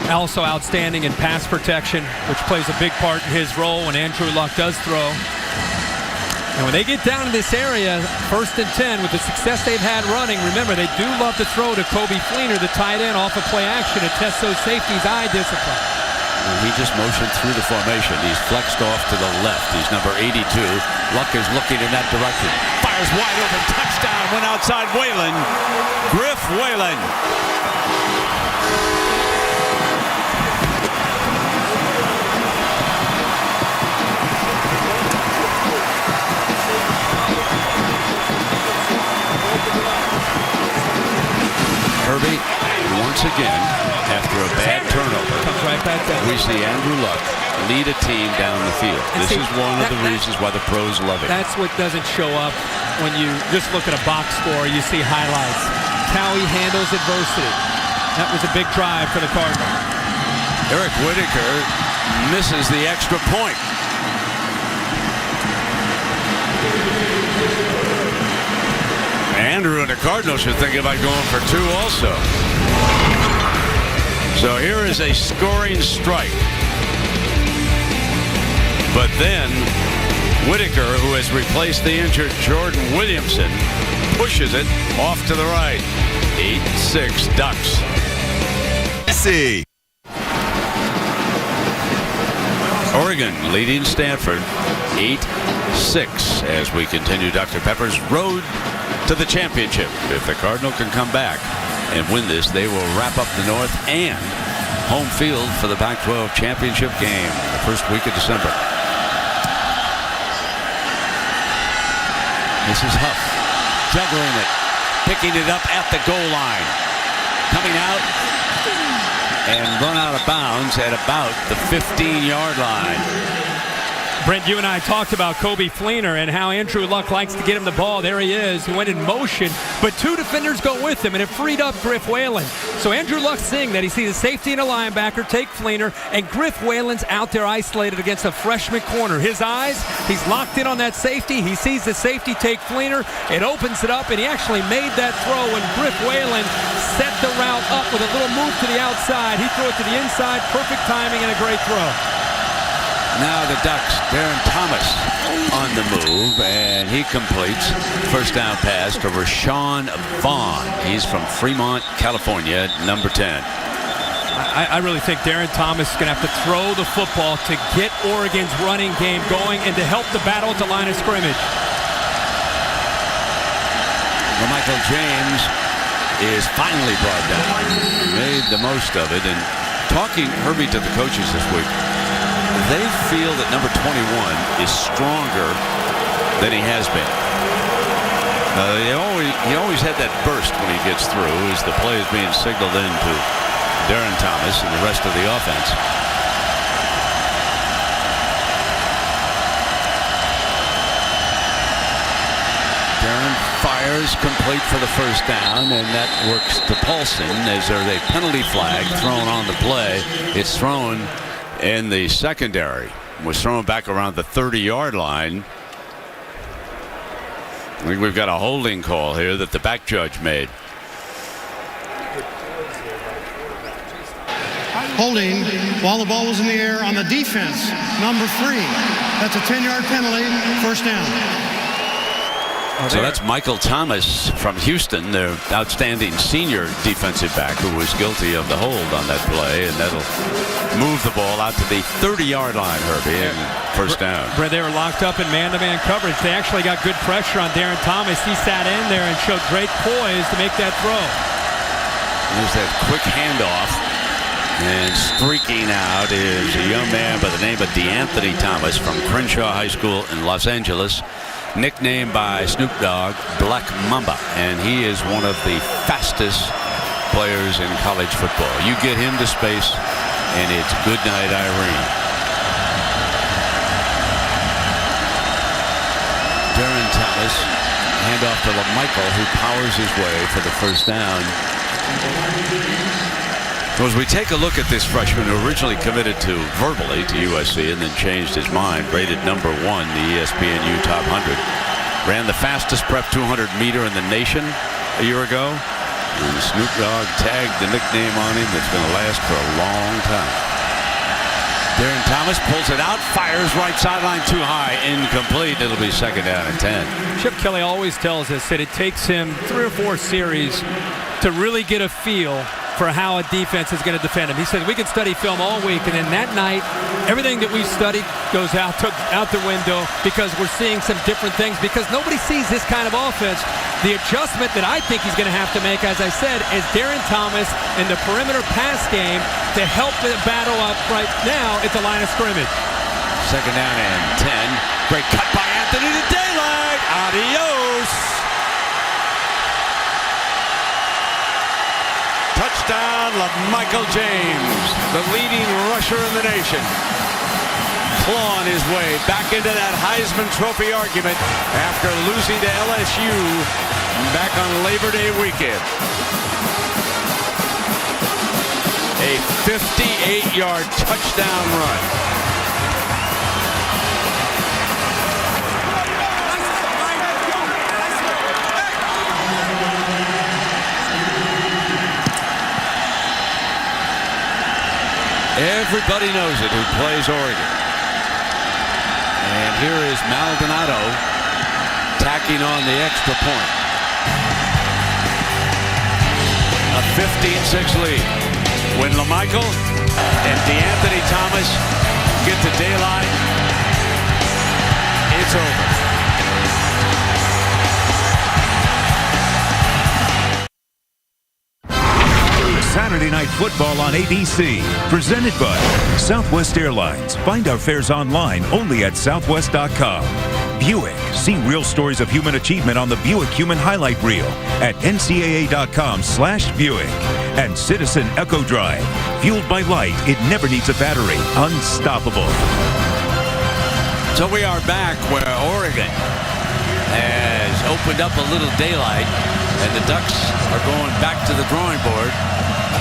Also outstanding in pass protection, which plays a big part in his role when Andrew Luck does throw. And when they get down in this area, 1st and 10, with the success they've had running, remember, they do love to throw to Kobe Fleener, the tight end, off of play action to test those safeties' eye discipline. He just motioned through the formation. He's flexed off to the left. He's number 82. Luck is looking in that direction. Fires wide open. Touchdown. Went outside Whalen. Griff Whalen. Herbie, once again, after a bad turnover, comes right back down. We see Andrew Luck lead a team down the field. This is one of the reasons why the pros love it. That's what doesn't show up when you just look at a box score. You see highlights. How he handles adversity. That was a big drive for the Cardinals. Eric Whitaker misses the extra point. Andrew and the Cardinals should think about going for 2 also. So here is a scoring strike. But then Whitaker, who has replaced the injured Jordan Williamson, pushes it off to the right. 8-6 Ducks. See. Oregon leading Stanford 8-6 as we continue Dr. Pepper's road to the championship. If the Cardinal can come back and win this, they will wrap up the North and home field for the Pac-12 championship game the first week of December. This is Huff juggling it, picking it up at the goal line, coming out and run out of bounds at about the 15-yard line. Brent, you and I talked about Kobe Fleener and how Andrew Luck likes to get him the ball. There he is. He went in motion, but 2 defenders go with him, and it freed up Griff Whalen. So Andrew Luck seeing that he sees a safety and a linebacker take Fleener, and Griff Whalen's out there isolated against a freshman corner. His eyes, he's locked in on that safety. He sees the safety take Fleener. It opens it up, and he actually made that throw when Griff Whalen set the route up with a little move to the outside. He threw it to the inside. Perfect timing and a great throw. Now the Ducks, Darren Thomas on the move, and he completes first down pass to Rashawn Vaughn. He's from Fremont, California, number 10. I really think Darren Thomas is going to have to throw the football to get Oregon's running game going and to help the battle at the line of scrimmage. Michael James is finally brought down. Made the most of it. And talking, Herbie, to the coaches this week, they feel that number 21 is stronger than he has been. He always had that burst when he gets through as the play is being signaled in to Darren Thomas and the rest of the offense. Darren fires complete for the first down, and that works to Paulson as there's a penalty flag thrown on the play. It's thrown in the secondary. Was thrown back around the 30-yard line. I think we've got a holding call here that the back judge made. Holding while the ball was in the air on the defense, number 3. That's a 10-yard penalty, first down. So that's Michael Thomas from Houston, their outstanding senior defensive back, who was guilty of the hold on that play, and that'll move the ball out to the 30-yard line, Herbie, and first down. Brett, they were locked up in man-to-man coverage. They actually got good pressure on Darren Thomas. He sat in there and showed great poise to make that throw. There's that quick handoff, and streaking out is a young man by the name of DeAnthony Thomas from Crenshaw High School in Los Angeles, nicknamed by Snoop Dogg Black Mamba, and he is one of the fastest players in college football. You get him to space and it's good night, Irene. Darren Thomas, handoff to LaMichael, who powers his way for the first down. So as we take a look at this freshman who originally committed to verbally to USC and then changed his mind, rated number 1, the ESPNU Top 100, ran the fastest prep 200 meter in the nation a year ago, And Snoop Dogg tagged the nickname on him that's going to last for a long time. Darren Thomas pulls it out, fires right sideline too high, incomplete. It'll be second down and 10. Chip Kelly always tells us that it takes him 3 or 4 series to really get a feel for how a defense is going to defend him. He said we can study film all week, and then that night, everything that we've studied goes out the window because we're seeing some different things because nobody sees this kind of offense. The adjustment that I think he's going to have to make, as I said, is Darren Thomas in the perimeter pass game to help the battle up right now at the line of scrimmage. Second down and 10. Great cut by Anthony to daylight. Adios. Touchdown, LaMichael James, the leading rusher in the nation. Clawing his way back into that Heisman Trophy argument after losing to LSU back on Labor Day weekend. A 58-yard touchdown run. Everybody knows it who plays Oregon. And here is Maldonado tacking on the extra point. A 15-6 lead. When LaMichael and DeAnthony Thomas get to daylight, it's over. Saturday Night Football on ABC, presented by Southwest Airlines. Find our fares online only at southwest.com. Buick, see real stories of human achievement on the Buick Human Highlight Reel at ncaa.com/Buick. And Citizen Echo Drive, fueled by light, it never needs a battery. Unstoppable. So we are back where Oregon has opened up a little daylight, and the Ducks are going back to the drawing board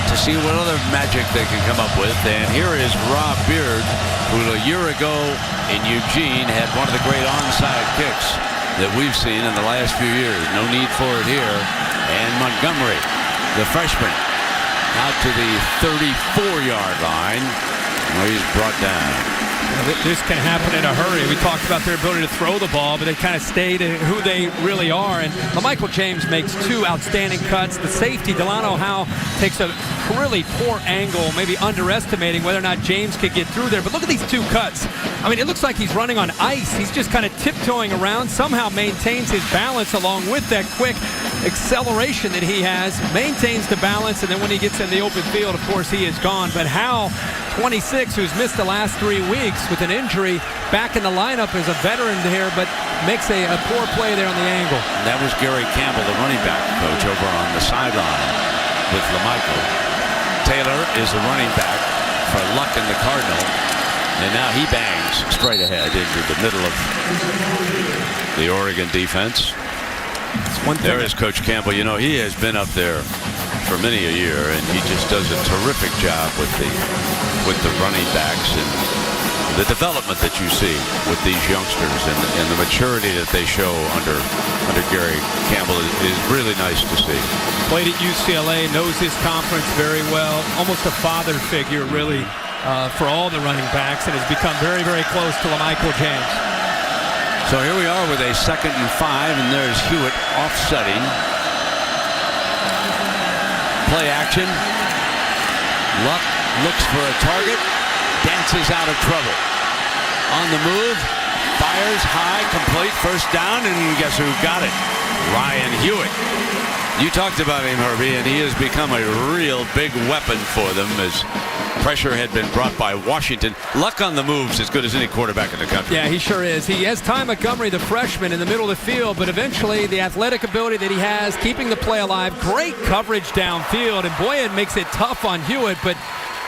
to see what other magic they can come up with. And here is Rob Beard, who a year ago in Eugene had one of the great onside kicks that we've seen in the last few years. No need for it here. And Montgomery, the freshman, out to the 34-yard line. Well, he's brought down. This can happen in a hurry. We talked about their ability to throw the ball, but they kind of stay to who they really are. And LaMichael James makes 2 outstanding cuts. The safety, Delano Howe, takes a really poor angle, maybe underestimating whether or not James could get through there. But look at these 2 cuts. I mean, it looks like he's running on ice. He's just kind of tiptoeing around, somehow maintains his balance along with that quick acceleration that he has, maintains the balance, and then when he gets in the open field, of course, he is gone. But Howe, 26, who's missed the last 3 weeks with an injury, back in the lineup as a veteran here, but makes a poor play there on the angle. And that was Gary Campbell, the running back coach, over on the sideline with LaMichael. Taylor is the running back for Luck and the Cardinal, and now he bangs straight ahead into the middle of the Oregon defense. There is Coach Campbell. You know, he has been up there for many a year, and he just does a terrific job with the running backs and the development that you see with these youngsters and the maturity that they show under Gary Campbell is really nice to see. Played at UCLA, knows his conference very well, almost a father figure really for all the running backs, and has become very, very close to LaMichael James. So here we are with a 2nd and 5, and there's Hewitt offsetting. Play action. Luck looks for a target, dances out of trouble. On the move, fires high, complete, first down, and guess who got it? Ryan Hewitt. You talked about him, Herbie, and he has become a real big weapon for them as pressure had been brought by Washington. Luck on the move's as good as any quarterback in the country. Yeah, he sure is. He has Ty Montgomery, the freshman, in the middle of the field, but eventually the athletic ability that he has, keeping the play alive, great coverage downfield, and boy, it makes it tough on Hewitt, but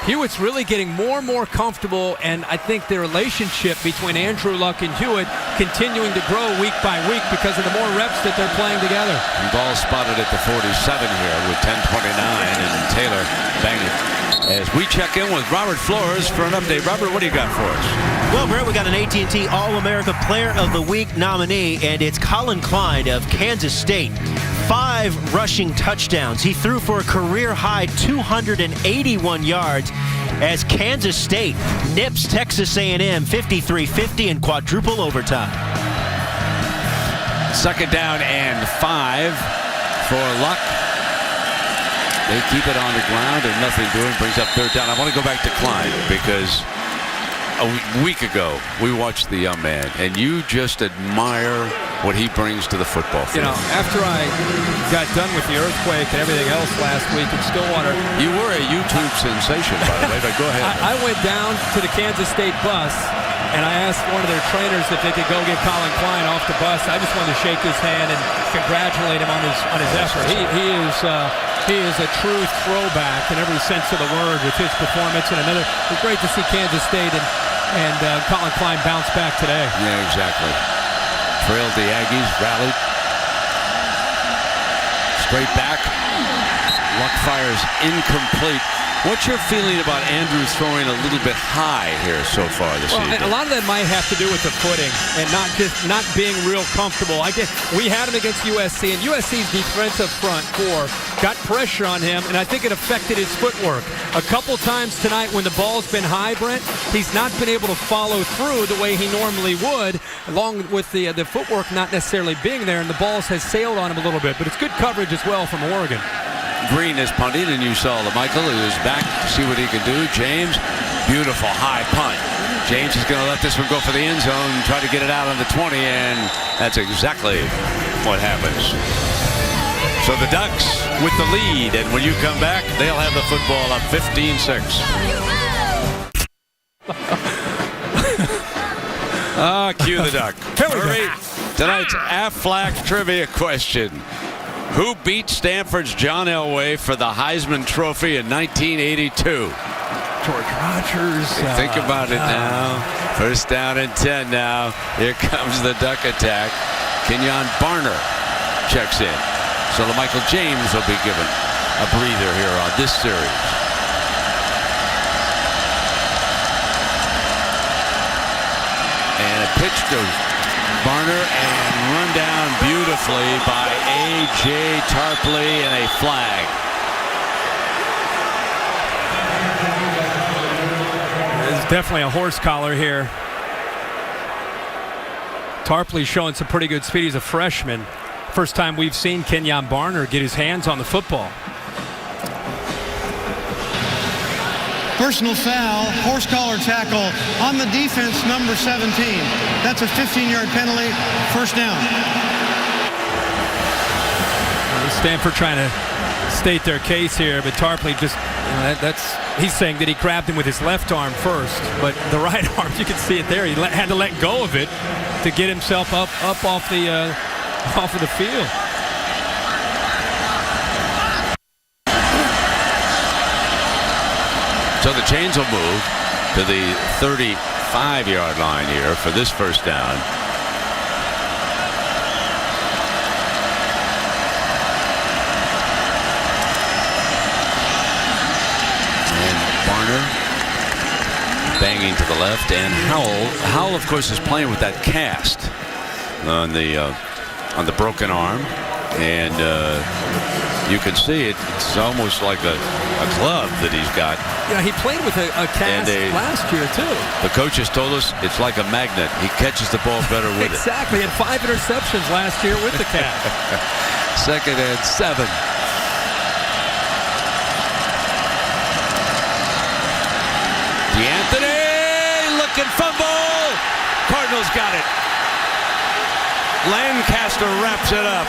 Hewitt's really getting more and more comfortable, and I think the relationship between Andrew Luck and Hewitt continuing to grow week by week because of the more reps that they're playing together. Ball spotted at the 47 here with 10:29, and Taylor banging. As we check in with Robert Flores for an update. Robert, what do you got for us? Well, Brett, we got an AT&T All-America Player of the Week nominee, and it's Colin Klein of Kansas State. 5 rushing touchdowns. He threw for a career-high 281 yards as Kansas State nips Texas A&M 53-50 in quadruple overtime. 2nd down and 5 for Luck. They keep it on the ground and nothing doing. Brings up 3rd down. I want to go back to Klein because a week ago we watched the young man, and you just admire what he brings to the football field. You know, after I got done with the earthquake and everything else last week in Stillwater, You were a YouTube sensation, by the way, but go ahead. I went down to the Kansas State bus and I asked one of their trainers if they could go get Colin Klein off the bus. I just wanted to shake his hand and congratulate him on his effort. He is a true throwback in every sense of the word with his performance. And it was great to see Kansas State and Colin Klein bounce back today. Yeah, exactly. Trailed the Aggies, rallied. Straight back. Luck fires incomplete. What's your feeling about Andrew throwing a little bit high here so far this season? A lot of that might have to do with the footing and not being real comfortable. We had him against USC, and USC's defensive front 4 got pressure on him, and I think it affected his footwork. A couple times tonight when the ball's been high, Brent, he's not been able to follow through the way he normally would, along with the footwork not necessarily being there, and the balls has sailed on him a little bit. But it's good coverage as well from Oregon. Green is punting, and you saw LaMichael, who is back to see what he can do. James, beautiful high punt. James is going to let this one go for the end zone and try to get it out on the 20, and that's exactly what happens. So the Ducks with the lead, and when you come back, they'll have the football up 15-6. Cue the Duck. Hurry. Tonight's Aflac trivia question. Who beat Stanford's John Elway for the Heisman Trophy in 1982? George Rogers. Think about it now. 1st down and 10 now. Here comes the Duck attack. Kenyon Barner checks in. So LaMichael James will be given a breather here on this series. And a pitch to Barner and run down beautifully by A.J. Tarpley and a flag. There's definitely a horse collar here. Tarpley's showing some pretty good speed. He's a freshman. First time we've seen Kenyon Barner get his hands on the football. Personal foul, horse collar tackle on the defense, number 17. That's a 15-yard penalty, 1st down. Stanford trying to state their case here, but Tarpley just, he's saying that he grabbed him with his left arm first, but the right arm, you can see it there. He had to let go of it to get himself up off of the field. So the chains will move to the 35-yard line here for this 1st down. And Barner banging to the left, and Howell, of course, is playing with that cast on the broken arm, and you can see it. It's almost like a glove that he's got. Yeah, he played with a cast last year, too. The coaches told us it's like a magnet. He catches the ball better with exactly. He had 5 interceptions last year with the cast. 2nd and 7. DeAnthony looking fumble. Cardinals got it. Lancaster wraps it up.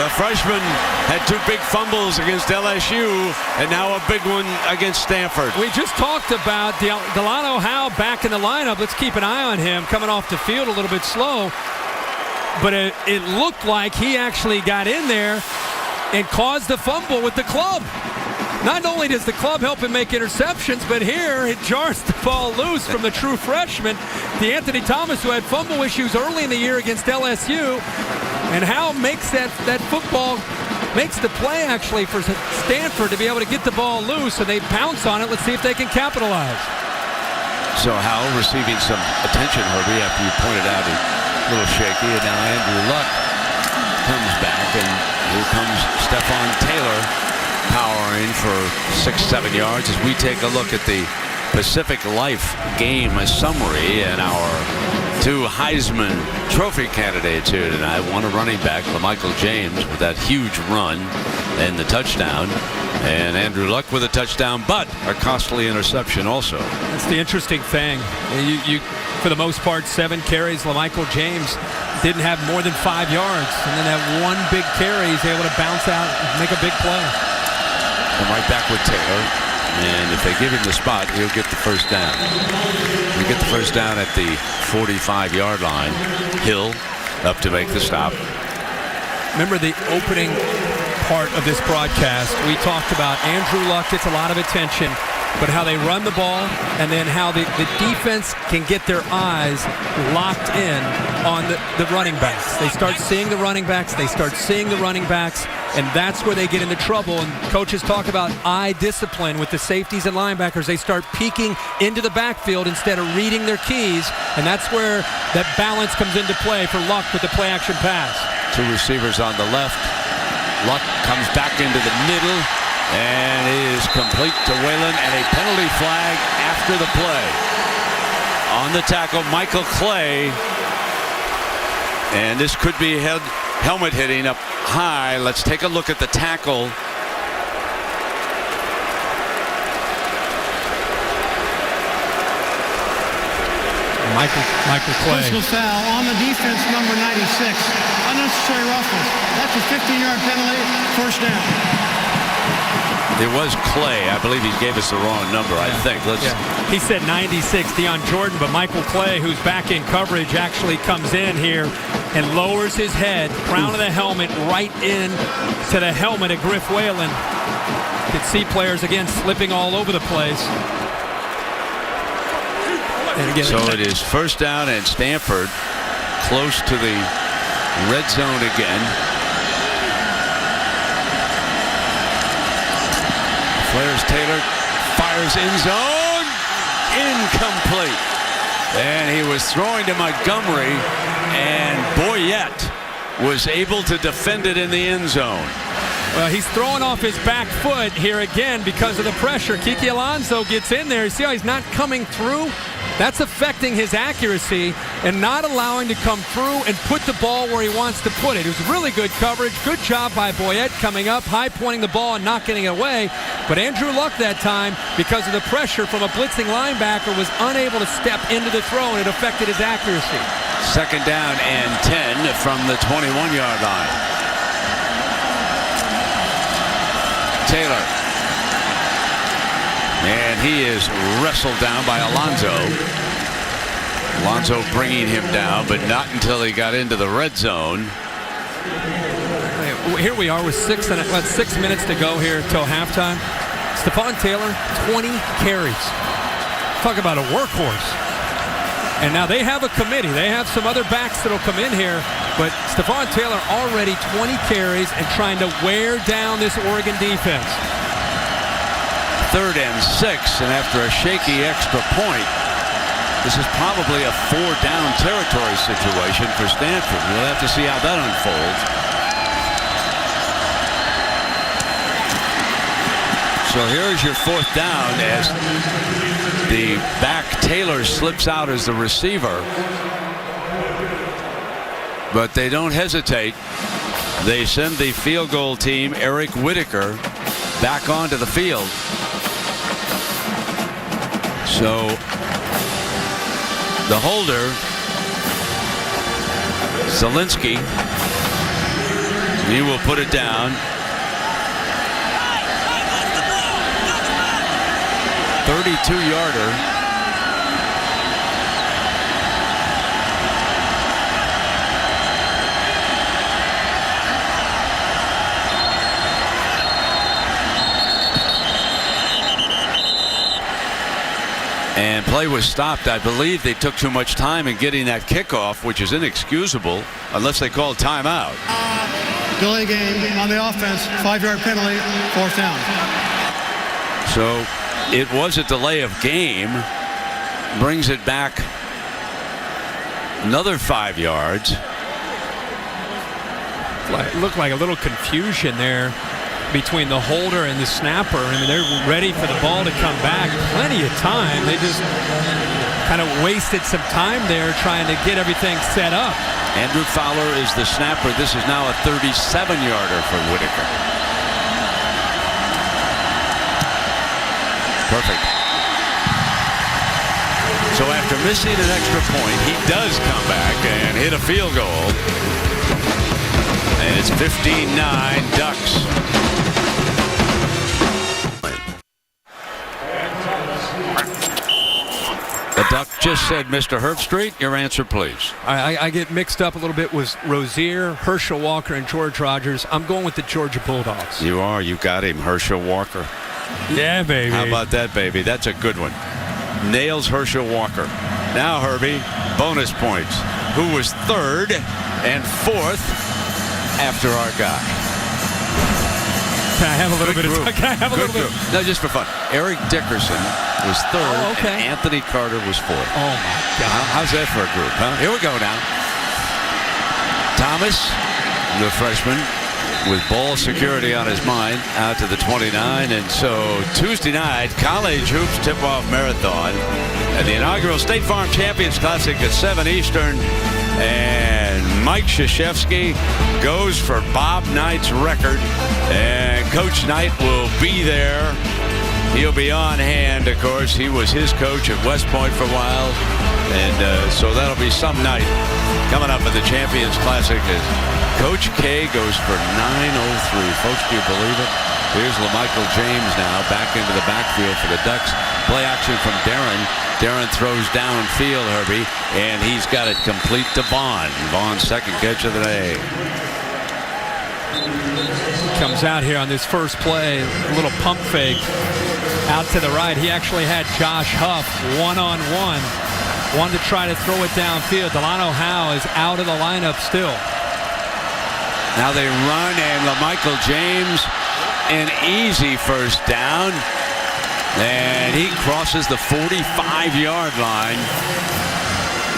The freshman had 2 big fumbles against LSU, and now a big one against Stanford. We just talked about Delano Howe back in the lineup. Let's keep an eye on him coming off the field a little bit slow. But it looked like he actually got in there and caused the fumble with the club. Not only does the club help him make interceptions, but here it jars the ball loose from the true freshman, DeAnthony Thomas, who had fumble issues early in the year against LSU. And Howe makes that football, makes the play actually for Stanford to be able to get the ball loose, and they pounce on it. Let's see if they can capitalize. So Howe receiving some attention, Herbie, after you pointed out a little shaky, and now Andrew Luck comes back, and here comes Stephon Taylor powering for 6-7 yards as we take a look at the Pacific Life game summary and our two Heisman Trophy candidates here tonight. One a running back, LaMichael James, with that huge run and the touchdown, and Andrew Luck with a touchdown, but a costly interception also. That's the interesting thing. You for the most part, 7 carries. LaMichael James didn't have more than 5 yards, and then that one big carry, he's able to bounce out and make a big play. Come right back with Taylor, and if they give him the spot, he'll get the first down. He'll get the first down at the 45-yard line. Hill up to make the stop. Remember the opening part of this broadcast, we talked about Andrew Luck gets a lot of attention, but how they run the ball and then how the defense can get their eyes locked in on the running backs. They start seeing the running backs, and that's where they get into trouble. And coaches talk about eye discipline with the safeties and linebackers. They start peeking into the backfield instead of reading their keys, and that's where that balance comes into play for Luck with the play-action pass. 2 receivers on the left. Luck comes back into the middle and is complete to Whalen, and a penalty flag after the play. On the tackle, Michael Clay, and this could be helmet hitting up high. Let's take a look at the tackle. Michael Clay. Personal foul on the defense, number 96. Unnecessary roughness. That's a 15-yard penalty. First down. It was Clay. I believe he gave us the wrong number, I think. He said 96, Deion Jordan, but Michael Clay, who's back in coverage, actually comes in here and lowers his head, crown of the helmet, right in to the helmet of Griff Whalen. You could see players, again, slipping all over the place. And again, so it is first down, and Stanford close to the red zone again. Flares Taylor, fires end zone, incomplete. And he was throwing to Montgomery, and Boyette was able to defend it in the end zone. Well, he's throwing off his back foot here again because of the pressure. Kiki Alonso gets in there. You see how he's not coming through? That's affecting his accuracy and not allowing to come through and put the ball where he wants to put it. It was really good coverage. Good job by Boyette coming up, high pointing the ball and not getting it away. But Andrew Luck that time, because of the pressure from a blitzing linebacker, was unable to step into the throw, and it affected his accuracy. Second down and 10 from the 21-yard line. Taylor. And he is wrestled down by Alonso. Alonso bringing him down, but not until he got into the red zone. Here we are with 6 minutes to go here till halftime. Stephon Taylor, 20 carries. Talk about a workhorse. And now they have a committee. They have some other backs that'll come in here, but Stephon Taylor already 20 carries and trying to wear down this Oregon defense. 3rd and 6, and after a shaky extra point, this is probably a 4-down territory situation for Stanford. We'll have to see how that unfolds. So here's your 4th down as the back Taylor slips out as the receiver. But they don't hesitate. They send the field goal team, Eric Whitaker, back onto the field. So the holder, Zielinski, he will put it down. 32-yarder. And play was stopped. I believe they took too much time in getting that kickoff, which is inexcusable unless they call timeout. Delay game on the offense, 5-yard penalty, 4th down. So it was a delay of game, brings it back another 5 yards. looked like a little confusion there between the holder and the snapper. I mean, they're ready for the ball to come back. Plenty of time. They just kind of wasted some time there trying to get everything set up. Andrew Fowler is the snapper. This is now a 37-yarder for Whitaker. Perfect. So after missing an extra point, he does come back and hit a field goal. And it's 15-9 Ducks. The Duck just said, Mr. Herbstreit, your answer, please. I get mixed up a little bit with Rozier, Herschel Walker, and George Rogers. I'm going with the Georgia Bulldogs. You are. You got him, Herschel Walker. Yeah, baby. How about that, baby? That's a good one. Nails Herschel Walker. Now, Herbie, bonus points. Who was third and fourth after our guy? Can I have a little bit of time? Can I have a little bit? No, just for fun. Eric Dickerson was third, and Anthony Carter was fourth. Oh, my God. How's that for a group, huh? Here we go now. Thomas, the freshman, with ball security on his mind, out to the 29. And so Tuesday night, college hoops tip-off marathon at the inaugural State Farm Champions Classic at 7 Eastern. And Mike Krzyzewski goes for Bob Knight's record. And Coach Knight will be there. He'll be on hand, of course. He was his coach at West Point for a while. And so that'll be some night coming up at the Champions Classic. Coach K goes for 9:03. Folks, do you believe it? Here's LaMichael James now back into the backfield for the Ducks. Play action from Darren. Darren throws downfield, Herbie, and he's got it complete to Vaughn. Vaughn's second catch of the day. Comes out here on this first play, a little pump fake out to the right. He actually had Josh Huff one-on-one. Wanted to try to throw it downfield. Delano Howe is out of the lineup still. Now they run, and LaMichael James, an easy first down. And he crosses the 45-yard line.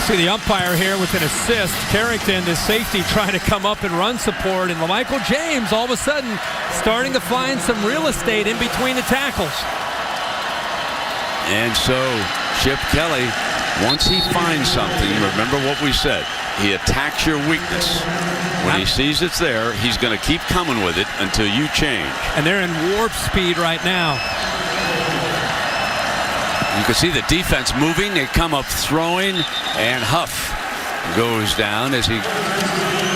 See the umpire here with an assist. Carrington, the safety, trying to come up and run support. And LaMichael James, all of a sudden, starting to find some real estate in between the tackles. And so Chip Kelly, once he finds something, remember what we said, he attacks your weakness. When he sees it's there, he's going to keep coming with it until you change. And they're in warp speed right now. You can see the defense moving. They come up throwing, and Huff goes down as he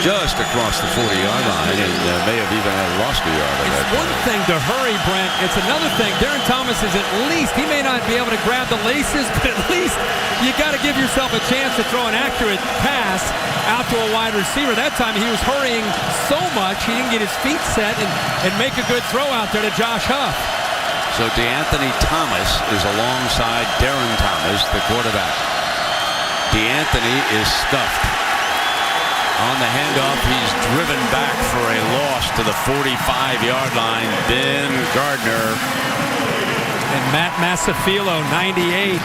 just across the 40-yard line, and may have even lost a yard of that. It's one thing to hurry, Brent. It's another thing. Darren Thomas is at least, he may not be able to grab the laces, but at least you got to give yourself a chance to throw an accurate pass out to a wide receiver. That time he was hurrying so much, he didn't get his feet set and make a good throw out there to Josh Huff. So DeAnthony Thomas is alongside Darren Thomas, the quarterback. DeAnthony is stuffed. On the handoff, he's driven back for a loss to the 45-yard line. Ben Gardner. And Matt Masafilo, 98.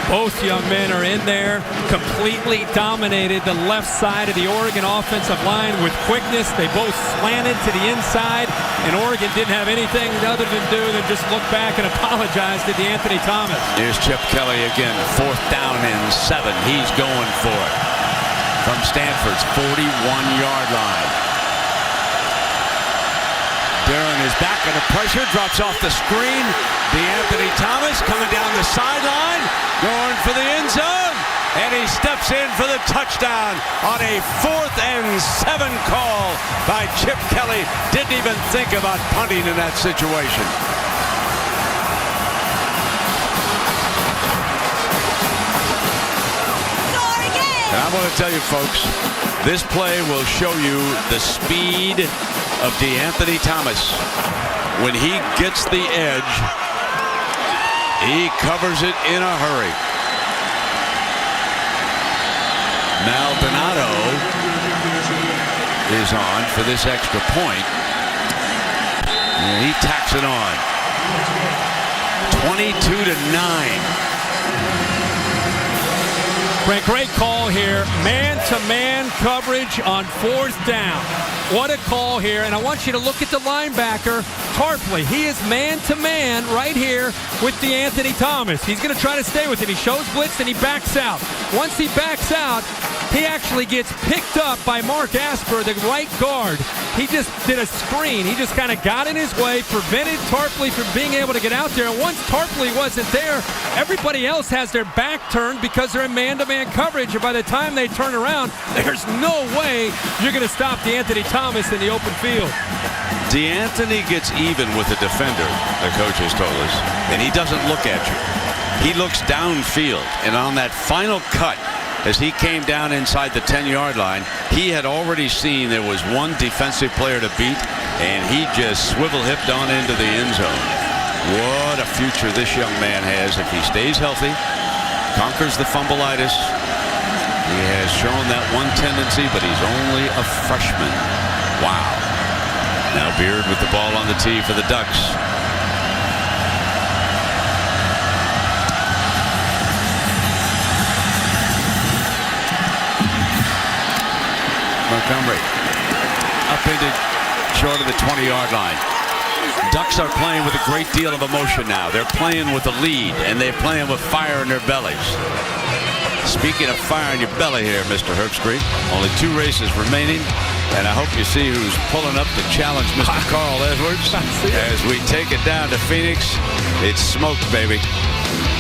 Both young men are in there, completely dominated the left side of the Oregon offensive line with quickness. They both slanted to the inside, and Oregon didn't have anything other than just look back and apologize to DeAnthony Thomas. Here's Chip Kelly again, 4th down and 7. He's going for it from Stanford's 41-yard line. Darren is back under pressure, drops off the screen. DeAnthony Thomas coming down the sideline, going for the end zone, and he steps in for the touchdown on a 4th and 7 call by Chip Kelly. Didn't even think about punting in that situation. And I'm going to tell you, folks, this play will show you the speed of DeAnthony Thomas. When he gets the edge, he covers it in a hurry. Maldonado is on for this extra point. And he tacks it on. 22-9. Great call here. Man-to-man coverage on 4th down. What a call here. And I want you to look at the linebacker, Tarpley. He is man-to-man right here with DeAnthony Thomas. He's going to try to stay with him. He shows blitz and he backs out. Once he backs out, he actually gets picked up by Mark Asper, the right guard. He just did a screen. He just kind of got in his way, prevented Tarpley from being able to get out there. And once Tarpley wasn't there, everybody else has their back turned because they're in man-to-man coverage. And by the time they turn around, there's no way you're going to stop DeAnthony Thomas in the open field. DeAnthony gets even with the defender, the coach has told us, and he doesn't look at you. He looks downfield, and on that final cut, as he came down inside the 10-yard line, he had already seen there was one defensive player to beat, and he just swivel-hipped on into the end zone. What a future this young man has if he stays healthy, conquers the fumbleitis. He has shown that one tendency, but he's only a freshman. Wow. Now Beard with the ball on the tee for the Ducks. Montgomery up into short of the 20-yard line. Ducks are playing with a great deal of emotion now. They're playing with a lead, and they're playing with fire in their bellies. Speaking of fire in your belly here, Mr. Herbstreit, only 2 races remaining, and I hope you see who's pulling up to challenge Mr. Carl Edwards. As we take it down to Phoenix, it's smoke, baby.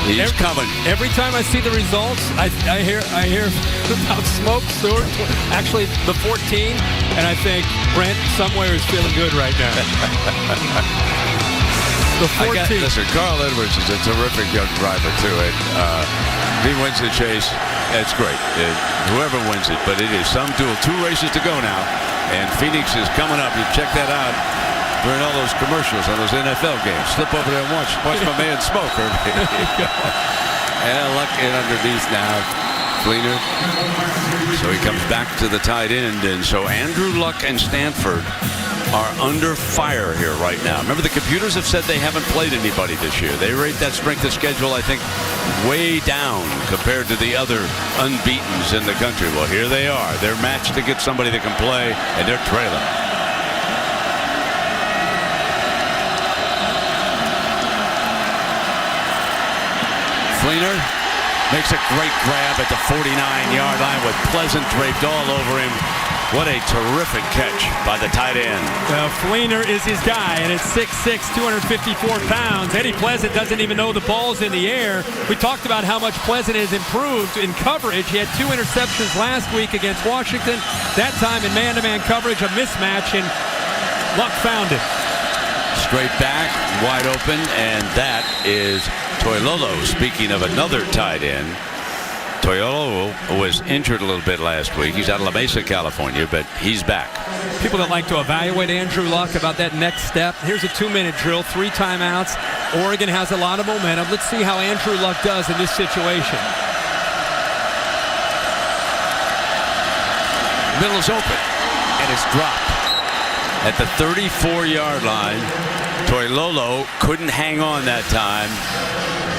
He's coming. Every time I see the results, I hear about smoke, Stewart. Actually, the 14, and I think Brent somewhere is feeling good right now. The 14. Listen, Carl Edwards is a terrific young driver too. And if he wins the chase, that's great. Whoever wins it, but it is some duel. 2 races to go now, and Phoenix is coming up. You check that out during all those commercials on those NFL games. Slip over there and watch my man smoke. And Luck in underneath now. Fleener. So he comes back to the tight end, and so Andrew Luck and Stanford are under fire here right now. Remember, the computers have said they haven't played anybody this year. They rate that strength of schedule, I think, way down compared to the other unbeatens in the country. Well, here they are. They're matched to get somebody that can play, and they're trailing. Fleener makes a great grab at the 49-yard line with Pleasant draped all over him. What a terrific catch by the tight end. Fleener is his guy, and it's 6'6", 254 pounds. Eddie Pleasant doesn't even know the ball's in the air. We talked about how much Pleasant has improved in coverage. He had 2 interceptions last week against Washington. That time in man-to-man coverage, a mismatch, and Luck found it. Straight back, wide open, and that is Toilolo. Speaking of another tight end, Toilolo was injured a little bit last week. He's out of La Mesa, California, but he's back. People that like to evaluate Andrew Luck about that next step. Here's a 2-minute drill, 3 timeouts. Oregon has a lot of momentum. Let's see how Andrew Luck does in this situation. Middle's open, and it's dropped. At the 34-yard line, Toilolo couldn't hang on that time.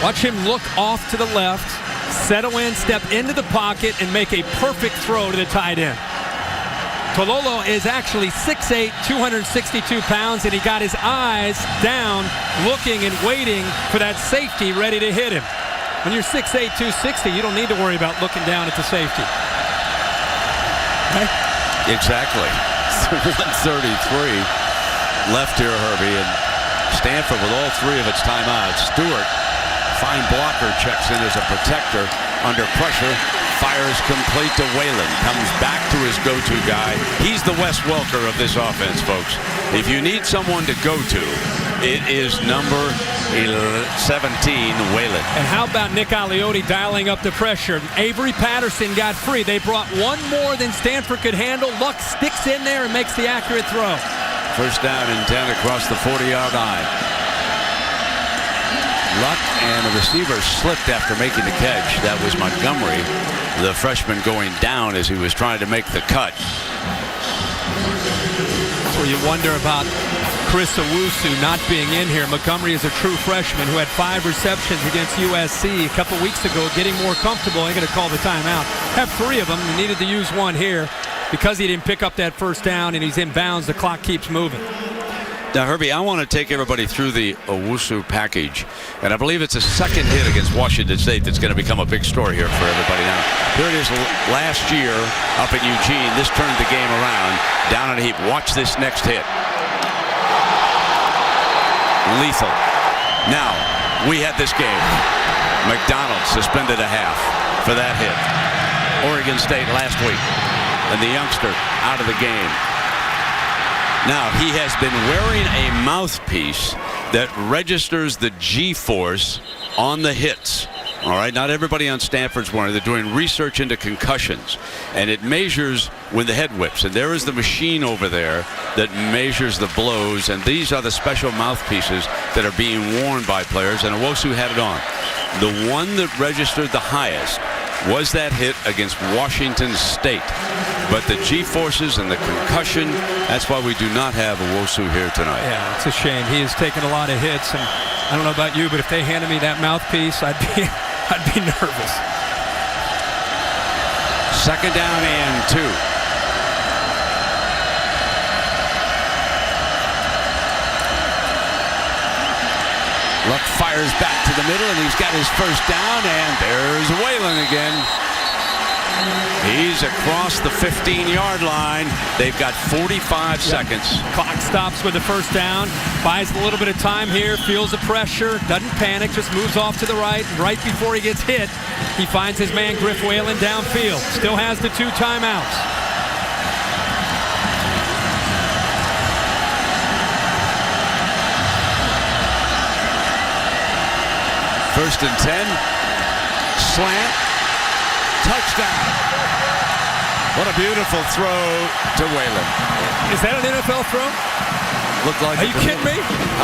Watch him look off to the left, settle in, step into the pocket, and make a perfect throw to the tight end. Toilolo is actually 6'8", 262 pounds, and he got his eyes down, looking and waiting for that safety ready to hit him. When you're 6'8", 260, you don't need to worry about looking down at the safety. Right? Exactly. 133 left here, Herbie, and Stanford with all 3 of its timeouts. Stewart, fine blocker, checks in as a protector under pressure, fires complete to Whalen, comes back to his go-to guy. He's the Wes Welker of this offense, folks. If you need someone to go to, it is number 17, Whalen. And how about Nick Aliotti dialing up the pressure? Avery Patterson got free. They brought 1 more than Stanford could handle. Luck sticks in there and makes the accurate throw. First down and 10 across the 40-yard line. Luck and the receiver slipped after making the catch. That was Montgomery, the freshman, going down as he was trying to make the cut. That's where you wonder about Chris Owusu not being in here. Montgomery is a true freshman who had 5 receptions against USC a couple weeks ago, getting more comfortable. Ain't going to call the timeout. Have 3 of them. He needed to use 1 here. Because he didn't pick up that first down and he's in bounds, the clock keeps moving. Now, Herbie, I want to take everybody through the Owusu package. And I believe it's a second hit against Washington State that's going to become a big story here for everybody now. Here it is last year up at Eugene. This turned the game around. Down in a heap. Watch this next hit. Lethal. Now, we had this game. McDonald suspended a half for that hit. Oregon State last week. And the youngster out of the game. Now, he has been wearing a mouthpiece that registers the G-force on the hits. All right, not everybody on Stanford's wearing it. They're doing research into concussions, and it measures when the head whips. And there is the machine over there that measures the blows, and these are the special mouthpieces that are being worn by players, and Owusu had it on. The one that registered the highest was that hit against Washington State. But the G-forces and the concussion, that's why we do not have Owusu here tonight. Yeah, it's a shame. He has taken a lot of hits, and I don't know about you, but if they handed me that mouthpiece, I'd be nervous. Second down and 2. Luck fires back to the middle, and he's got his first down, and there's Whalen again. He's across the 15-yard line. They've got 45 seconds. Clock stops with the first down. Buys a little bit of time here. Feels the pressure. Doesn't panic. Just moves off to the right. Right before he gets hit, he finds his man Griff Whalen downfield. Still has the 2 timeouts. First and 10. Slant. Touchdown. What a beautiful throw to Whalen. Is that an NFL throw? Looked like Are you kidding me?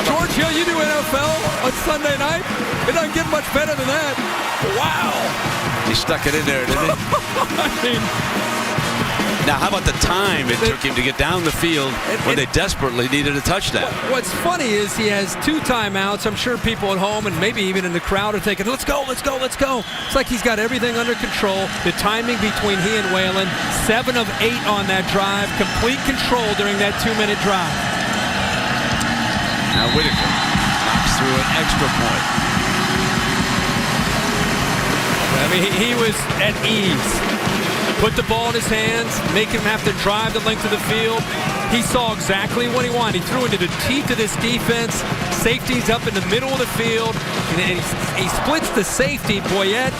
George Hill, you do NFL on Sunday night? It doesn't get much better than that. Wow. He stuck it in there, didn't he? I mean, now, how about the time it took him to get down the field when they desperately needed a touchdown? What's funny is he has 2 timeouts. I'm sure people at home and maybe even in the crowd are thinking, let's go, let's go, let's go. It's like he's got everything under control. The timing between he and Whalen, 7 of 8 on that drive, complete control during that 2-minute drive. Now Whitaker knocks through an extra point. I mean, he was at ease. Put the ball in his hands, make him have to drive the length of the field. He saw exactly what he wanted. He threw into the teeth of this defense. Safety's up in the middle of the field. And he splits the safety, Boyette,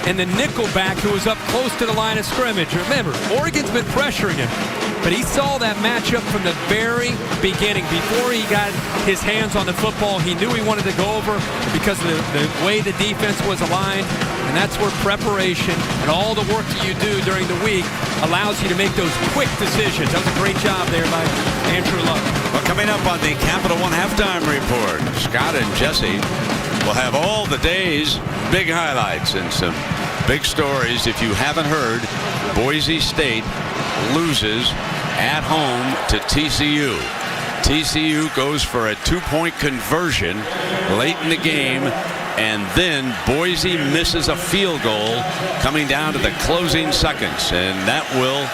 and the nickelback who was up close to the line of scrimmage. Remember, Oregon's been pressuring him. But he saw that matchup from the very beginning. Before he got his hands on the football, he knew he wanted to go over because of the way the defense was aligned. And that's where preparation and all the work that you do during the week allows you to make those quick decisions. That was a great job there by Andrew Luck. Well, coming up on the Capital One Halftime Report, Scott and Jesse will have all the day's big highlights and some big stories. If you haven't heard, Boise State loses at home to TCU. TCU goes for a 2-point conversion late in the game, and then Boise misses a field goal coming down to the closing seconds, and that will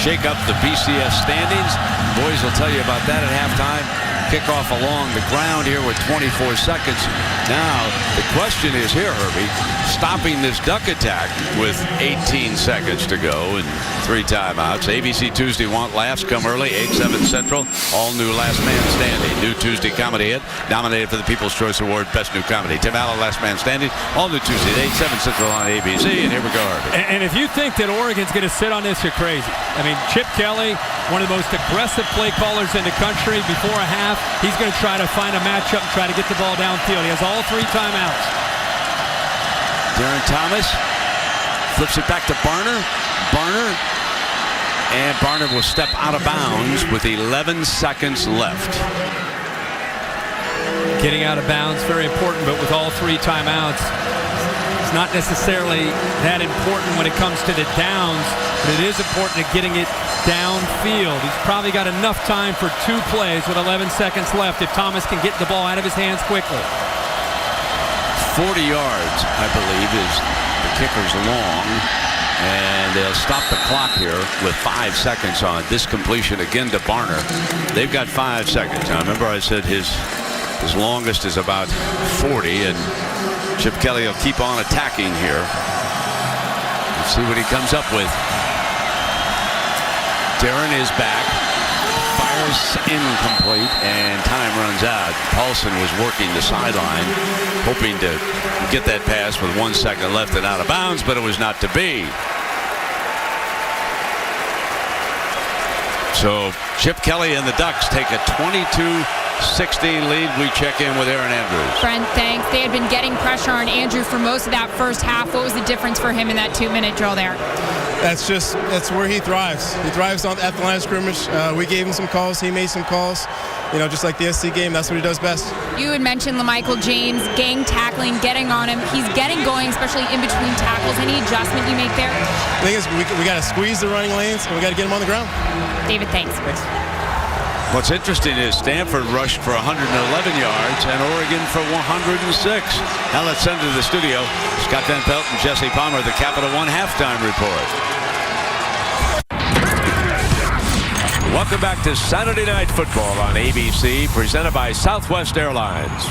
shake up the BCS standings. Boys will tell you about that at halftime. Kickoff along the ground here with 24 seconds. Now, the question is here, Herbie, stopping this duck attack with 18 seconds to go and 3 timeouts. ABC Tuesday Want Laughs come early, 8/7 Central. All new Last Man Standing. New Tuesday comedy hit, nominated for the People's Choice Award, Best New Comedy. Tim Allen, Last Man Standing. All new Tuesday at 8/7 Central on ABC. And here we go, Herbie. And if you think that Oregon's going to sit on this, you're crazy. I mean, Chip Kelly, one of the most aggressive play callers in the country. Before a half, he's going to try to find a matchup and try to get the ball downfield. He has all 3 timeouts. Darren Thomas flips it back to Barner. And Barner will step out of bounds with 11 seconds left. Getting out of bounds, very important, but with all 3 timeouts, It's not necessarily that important when it comes to the downs, but it is important at getting it downfield. He's probably got enough time for 2 plays with 11 seconds left if Thomas can get the ball out of his hands quickly. 40 yards, I believe, is the kicker's long. And they'll stop the clock here with 5 seconds on this completion again to Barner. They've got 5 seconds. Now, remember I said his longest is about 40, and Chip Kelly will keep on attacking here. Let's see what he comes up with. Darren is back. Fires incomplete, and time runs out. Paulson was working the sideline, hoping to get that pass with 1 second left and out of bounds, but it was not to be. So Chip Kelly and the Ducks take a 22-16 lead. We check in with Aaron Andrews. Brent, thanks. They had been getting pressure on Andrew for most of that first half. What was the difference for him in that 2-minute drill there? That's where he thrives. He thrives at the line of scrimmage. We gave him some calls. He made some calls. You know, just like the SC game, that's what he does best. You had mentioned LaMichael James, gang tackling, getting on him. He's getting going, especially in between tackles. Any adjustment you make there? The thing is, we got to squeeze the running lanes, and we got to get him on the ground. David, thanks. What's interesting is Stanford rushed for 111 yards and Oregon for 106. Now let's send to the studio Scott Van Pelt and Jesse Palmer, the Capital One halftime report. Welcome back to Saturday Night Football on ABC, presented by Southwest Airlines.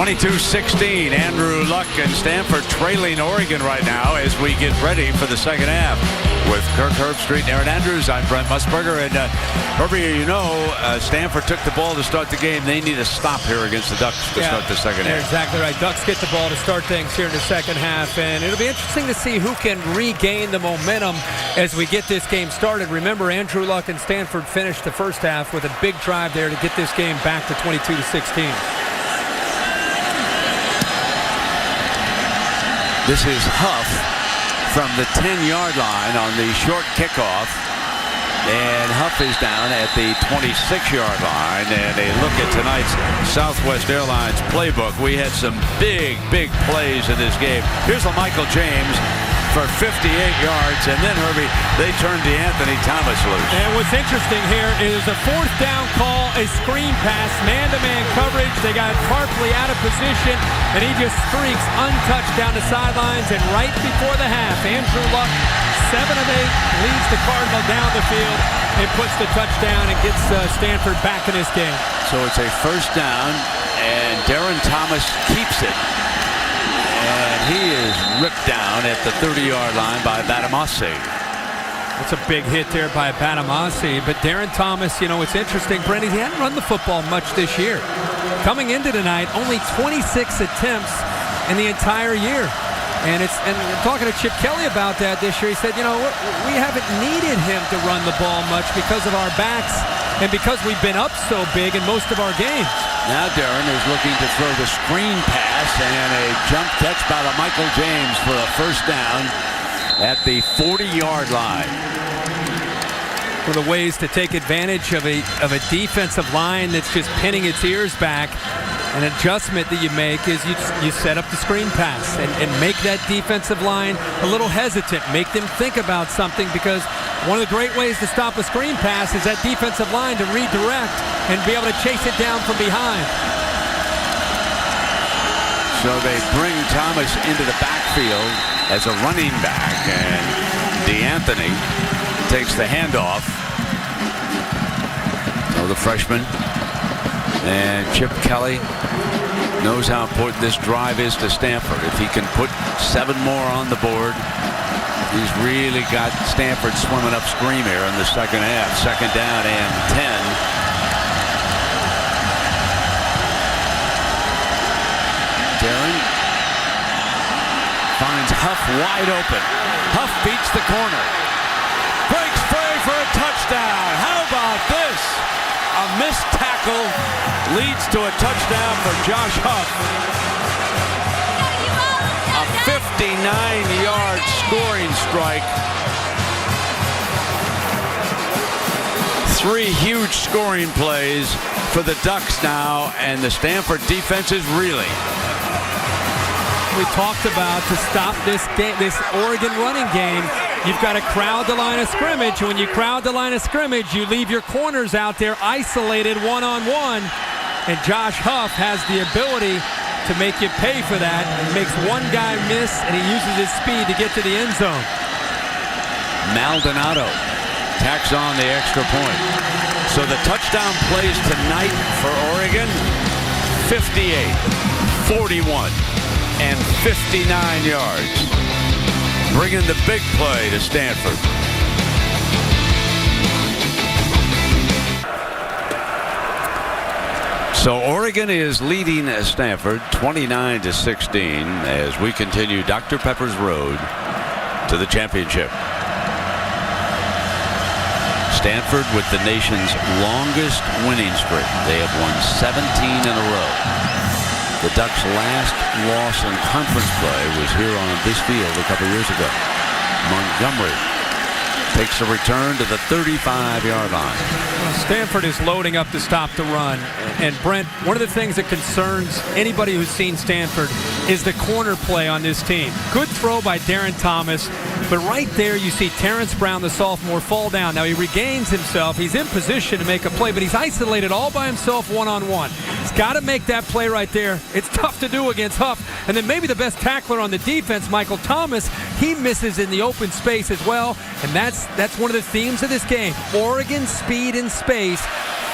22-16. Andrew Luck and Stanford trailing Oregon right now as we get ready for the second half. With Kirk Herbstreit and Aaron Andrews, I'm Brent Musburger. And Herbie, you know, Stanford took the ball to start the game. They need a stop here against the Ducks to start the second half. Exactly right. Ducks get the ball to start things here in the second half. And it'll be interesting to see who can regain the momentum as we get this game started. Remember, Andrew Luck and Stanford finished the first half with a big drive there to get this game back to 22-16. This is Huff from the 10-yard line on the short kickoff. And Huff is down at the 26-yard line. And a look at tonight's Southwest Airlines playbook. We had some big plays in this game. Here's LaMichael James for 58 yards. And then, Herbie, they turned Anthony Thomas loose. And what's interesting here is a fourth down call, a screen pass, man-to-man coverage. They got Harpley out of position, and he just streaks untouched down the sidelines. And right before the half, Andrew Luck, 7 of 8, leads the Cardinal down the field and puts the touchdown and gets Stanford back in this game. So it's a first down, and Darren Thomas keeps it. And he is ripped down at the 30-yard line by Batamasi. That's a big hit there by Batamasi. But Darren Thomas, you know, it's interesting, Brendan, he hadn't run the football much this year. Coming into tonight, only 26 attempts in the entire year. And talking to Chip Kelly about that this year, he said, you know, we haven't needed him to run the ball much because of our backs and because we've been up so big in most of our games. Now Darren is looking to throw the screen pass, and a jump catch by LaMichael James for a first down at the 40-yard line. One of the ways to take advantage of a defensive line that's just pinning its ears back, an adjustment that you make is you set up the screen pass and make that defensive line a little hesitant, make them think about something, because one of the great ways to stop a screen pass is that defensive line to redirect and be able to chase it down from behind. So they bring Thomas into the backfield as a running back, and DeAnthony takes the handoff. So the freshman. And Chip Kelly knows how important this drive is to Stanford. If he can put 7 more on the board, he's really got Stanford swimming upstream here in the second half. Second down and 10. Darren finds Huff wide open. Huff beats the corner. Breaks free for a touchdown. How about this? A missed tackle leads to a touchdown for Josh Huff. A 59-yard scoring strike. 3 huge scoring plays for the Ducks now, and the Stanford defense is reeling. We talked about to stop this game, this Oregon running game, you've got to crowd the line of scrimmage. When you crowd the line of scrimmage, you leave your corners out there isolated one-on-one, and Josh Huff has the ability to make you pay for that. He makes one guy miss, and he uses his speed to get to the end zone. Maldonado tacks on the extra point. So the touchdown plays tonight for Oregon, 58, 41, and 59 yards. Bringing the big play to Stanford. So Oregon is leading Stanford 29-16 as we continue Dr. Pepper's road to the championship. Stanford with the nation's longest winning streak. They have won 17 in a row. The Ducks' last loss in conference play was here on this field a couple years ago. Montgomery takes a return to the 35-yard line. Well, Stanford is loading up to stop the run. And Brent, one of the things that concerns anybody who's seen Stanford is the corner play on this team. Good throw by Darren Thomas, but right there you see Terrence Brown, the sophomore, fall down. Now he regains himself. He's in position to make a play, but he's isolated all by himself one-on-one. He's got to make that play right there. It's tough to do against Huff. And then maybe the best tackler on the defense, Michael Thomas, he misses in the open space as well. And that's one of the themes of this game. Oregon speed in space.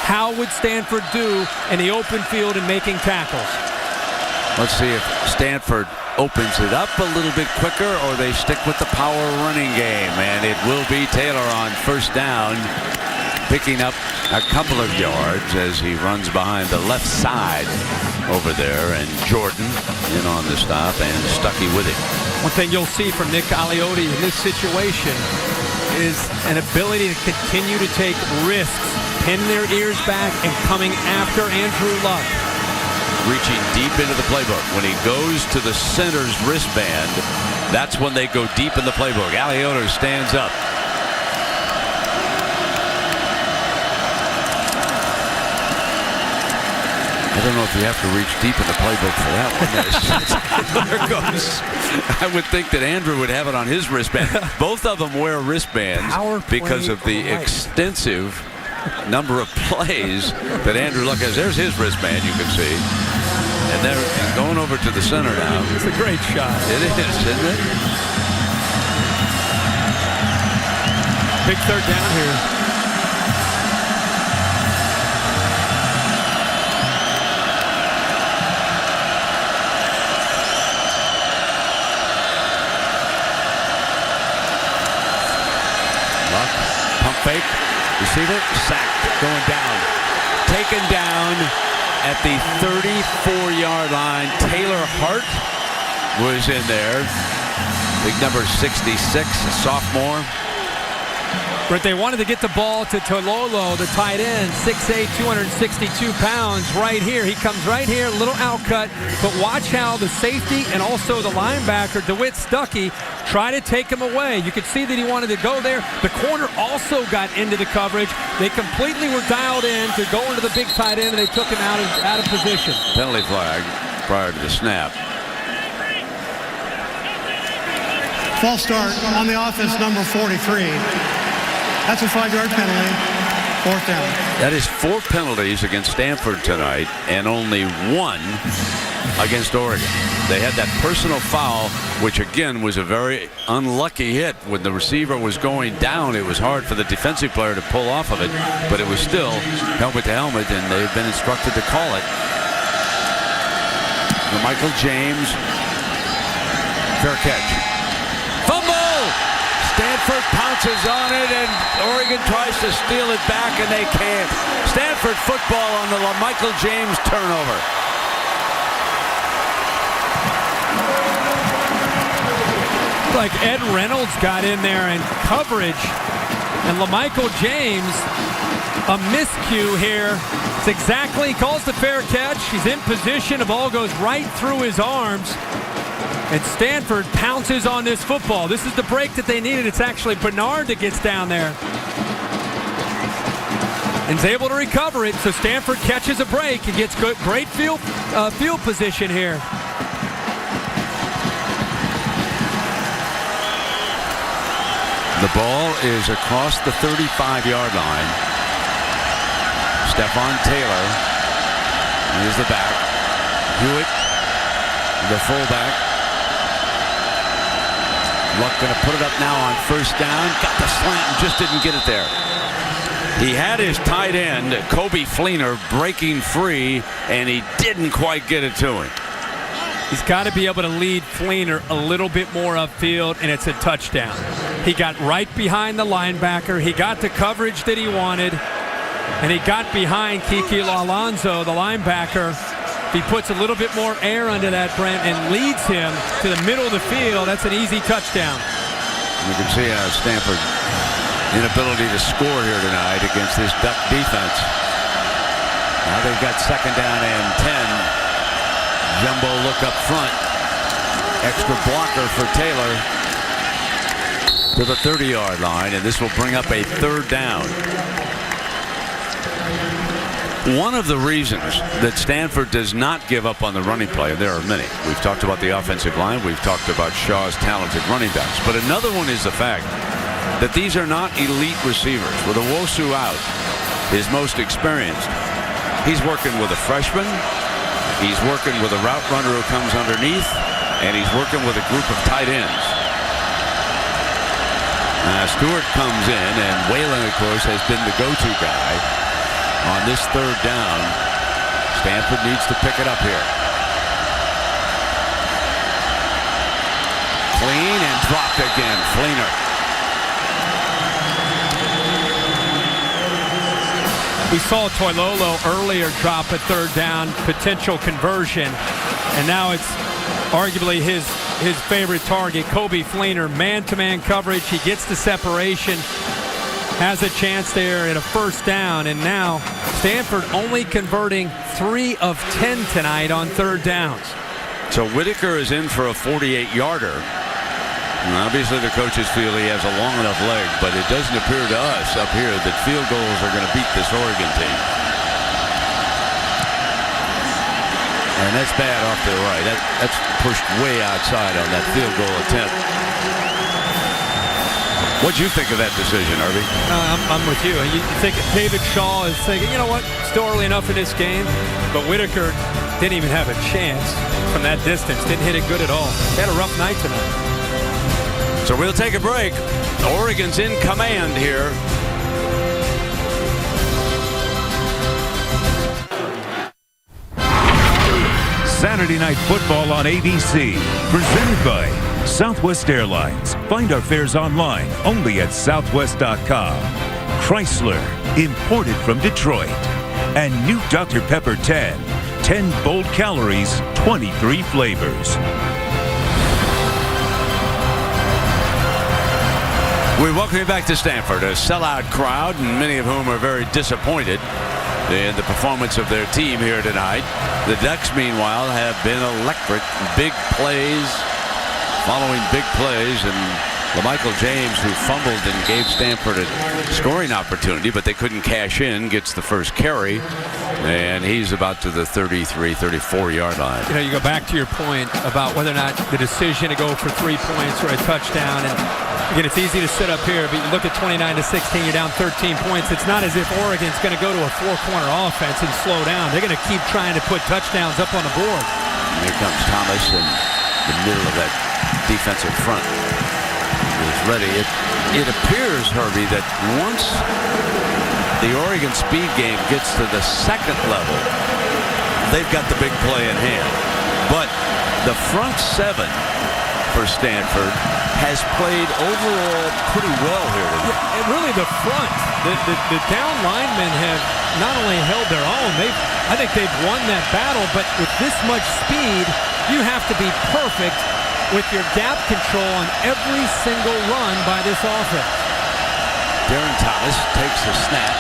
How would Stanford do in the open field and making tackles? Let's see if Stanford opens it up a little bit quicker or they stick with the power running game. And it will be Taylor on first down, picking up a couple of yards as he runs behind the left side over there. And Jordan in on the stop and Stuckey with him. One thing you'll see from Nick Aliotti in this situation is an ability to continue to take risks, pin their ears back, and coming after Andrew Luck. Reaching deep into the playbook. When he goes to the center's wristband, that's when they go deep in the playbook. Aliotti stands up. I don't know if you have to reach deep in the playbook for that one. There goes. I would think that Andrew would have it on his wristband. Both of them wear wristbands because of the extensive number of plays that Andrew Luck has. There's his wristband, you can see. And they're going over to the center now. It's a great shot. It is, isn't it? Big third down here. Fake, receiver, sacked, going down. Taken down at the 34-yard line. Taylor Hart was in there. Big number 66, a sophomore. But they wanted to get the ball to Tololo, the tight end, 6'8", 262 pounds, right here. He comes right here, little outcut. But watch how the safety and also the linebacker, DeWitt Stuckey, try to take him away. You could see that he wanted to go there. The corner also got into the coverage. They completely were dialed in to go into the big tight end, and they took him out of position. Penalty flag prior to the snap. False start on the offense, number 43. That's a 5-yard penalty. Fourth down. That is 4 penalties against Stanford tonight and only 1 against Oregon. They had that personal foul, which again was a very unlucky hit. When the receiver was going down, it was hard for the defensive player to pull off of it, but it was still helmet to helmet, and they've been instructed to call it. Michael James, fair catch. Fumble! Stanford pounces on it, and Oregon tries to steal it back, and they can't. Stanford football on the Michael James turnover. Looked like Ed Reynolds got in there in coverage. And LaMichael James, a miscue here. It's exactly, calls the fair catch. He's in position. The ball goes right through his arms. And Stanford pounces on this football. This is the break that they needed. It's actually Bernard that gets down there and is able to recover it. So Stanford catches a break and gets great field position here. The ball is across the 35-yard line. Stephon Taylor is the back. Hewitt, the fullback. Luck going to put it up now on first down. Got the slant and just didn't get it there. He had his tight end, Kobe Fleener, breaking free, and he didn't quite get it to him. He's got to be able to lead Fleener a little bit more upfield, and it's a touchdown. He got right behind the linebacker. He got the coverage that he wanted, and he got behind Kiki Alonso, the linebacker. He puts a little bit more air under that, Brent, and leads him to the middle of the field. That's an easy touchdown. You can see how Stanford inability to score here tonight against this Duck defense. Now they've got second down and 10. Jumbo look up front. Extra blocker for Taylor to the 30-yard line, and this will bring up a third down. One of the reasons that Stanford does not give up on the running play, there are many. We've talked about the offensive line. We've talked about Shaw's talented running backs. But another one is the fact that these are not elite receivers. With Owosu out, his most experienced, he's working with a freshman. He's working with a route runner who comes underneath, and he's working with a group of tight ends. Stewart comes in, and Whalen, of course, has been the go-to guy on this third down. Stanford needs to pick it up here. Clean and dropped again. Fleener. We saw Toilolo earlier drop a third down, potential conversion, and now it's arguably his favorite target, Kobe Fleener, man-to-man coverage. He gets the separation, has a chance there at a first down, and now Stanford only converting 3 of 10 tonight on third downs. So Whitaker is in for a 48-yarder. Obviously, the coaches feel he has a long enough leg, but it doesn't appear to us up here that field goals are going to beat this Oregon team. And that's bad off to the right. That's pushed way outside on that field goal attempt. What'd you think of that decision, Irving? I'm with you. You think David Shaw is thinking, you know what, still early enough in this game, but Whitaker didn't even have a chance from that distance. Didn't hit it good at all. He had a rough night tonight. So we'll take a break. Oregon's in command here. Saturday Night Football on ABC, presented by Southwest Airlines. Find our fares online only at southwest.com. Chrysler, imported from Detroit. And new Dr. Pepper 10. 10 bold calories, 23 flavors. We welcome you back to Stanford, a sellout crowd, and many of whom are very disappointed in the performance of their team here tonight. The Ducks, meanwhile, have been electric. Big plays, following big plays, and LaMichael James, who fumbled and gave Stanford a scoring opportunity, but they couldn't cash in, gets the first carry, and he's about to the 33, 34-yard line. You know, you go back to your point about whether or not the decision to go for 3 points or a touchdown, and again, it's easy to sit up here, but you look at 29-16, you're down 13 points. It's not as if Oregon's going to go to a 4-corner offense and slow down. They're going to keep trying to put touchdowns up on the board. And here comes Thomas in the middle of that defensive front. He's ready. It appears, Herbie, that once the Oregon speed game gets to the second level, they've got the big play in hand. But the front seven for Stanford has played overall pretty well here today. Yeah, and really the front, the down linemen have not only held their own, I think they've won that battle, but with this much speed, you have to be perfect with your gap control on every single run by this offense. Darren Thomas takes the snap.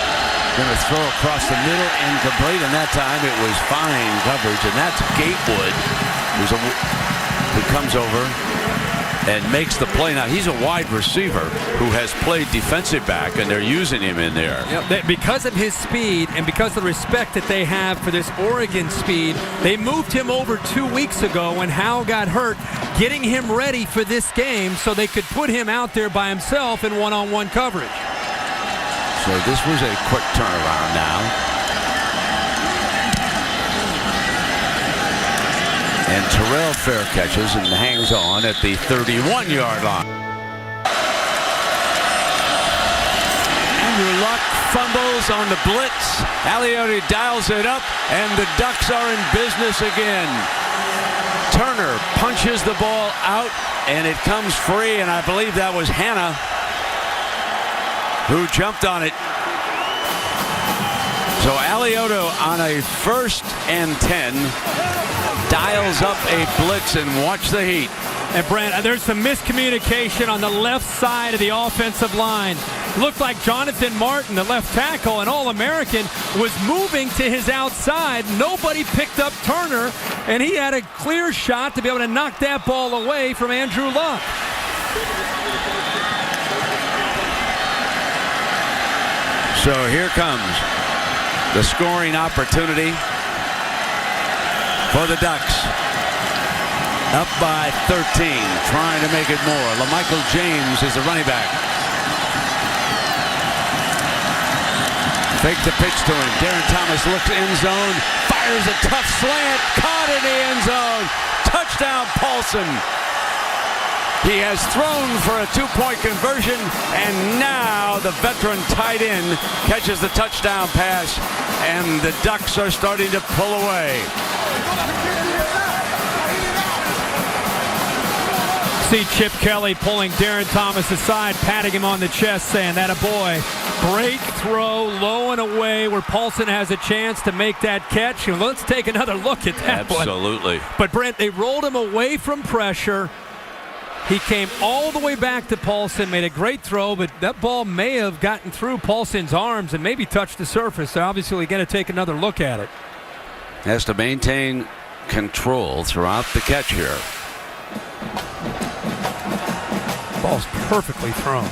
Going to throw across the middle, incomplete, and that time it was fine coverage, and that's Gatewood who comes over and makes the play. Now, he's a wide receiver who has played defensive back, and they're using him in there. Because of his speed and because of the respect that they have for this Oregon speed, they moved him over 2 weeks ago when Howe got hurt, getting him ready for this game so they could put him out there by himself in one-on-one coverage. So this was a quick turnaround now. And Terrell fair catches and hangs on at the 31-yard line. Andrew Luck fumbles on the blitz. Aliotti dials it up, and the Ducks are in business again. Turner punches the ball out, and it comes free, and I believe that was Hannah who jumped on it. So Aliotti on a 1st and 10 dials up a blitz, and watch the heat. And Brent, there's some miscommunication on the left side of the offensive line. Looked like Jonathan Martin, the left tackle, an All-American, was moving to his outside. Nobody picked up Turner, and he had a clear shot to be able to knock that ball away from Andrew Luck. So here comes the scoring opportunity for the Ducks. Up by 13, trying to make it more. LaMichael James is the running back. Fake the pitch to him. Darren Thomas looks end zone, fires a tough slant, caught in the end zone. Touchdown, Paulson. He has thrown for a 2-point conversion, and now the veteran tight end catches the touchdown pass, and the Ducks are starting to pull away. See Chip Kelly pulling Darren Thomas aside, patting him on the chest, saying, "That a boy." Great throw, low and away, where Paulson has a chance to make that catch. And let's take another look at that one. Absolutely. But Brent, they rolled him away from pressure. He came all the way back to Paulson, made a great throw, but that ball may have gotten through Paulson's arms and maybe touched the surface. They're obviously going to take another look at it. Has to maintain control throughout the catch here. Ball's perfectly thrown.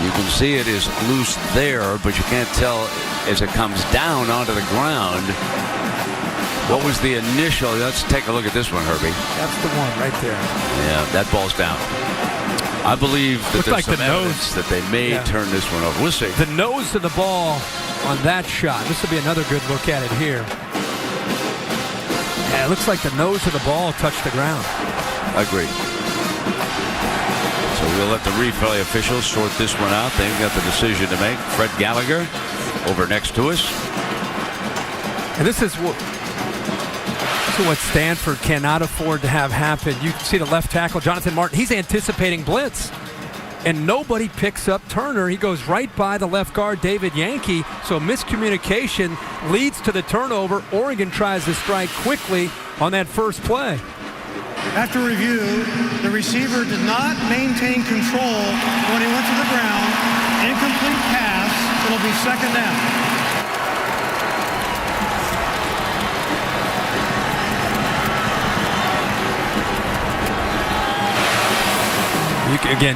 You can see it is loose there, but you can't tell as it comes down onto the ground. What was the initial? Let's take a look at this one, Herbie. That's the one right there. Yeah, that ball's down. I believe that Looks there's like some the evidence that they may turn this one over. We'll see. The nose of the ball on that shot. This will be another good look at it here. Yeah, it looks like the nose of the ball touched the ground. Agreed. So we'll let the replay officials sort this one out. They've got the decision to make. Fred Gallagher over next to us. And this is what Stanford cannot afford to have happen. You can see the left tackle, Jonathan Martin. He's anticipating blitz, and nobody picks up Turner. He goes right by the left guard, David Yankee. So miscommunication leads to the turnover. Oregon tries to strike quickly on that first play. After review, the receiver did not maintain control when he went to the ground. Incomplete pass. It'll be 2nd down.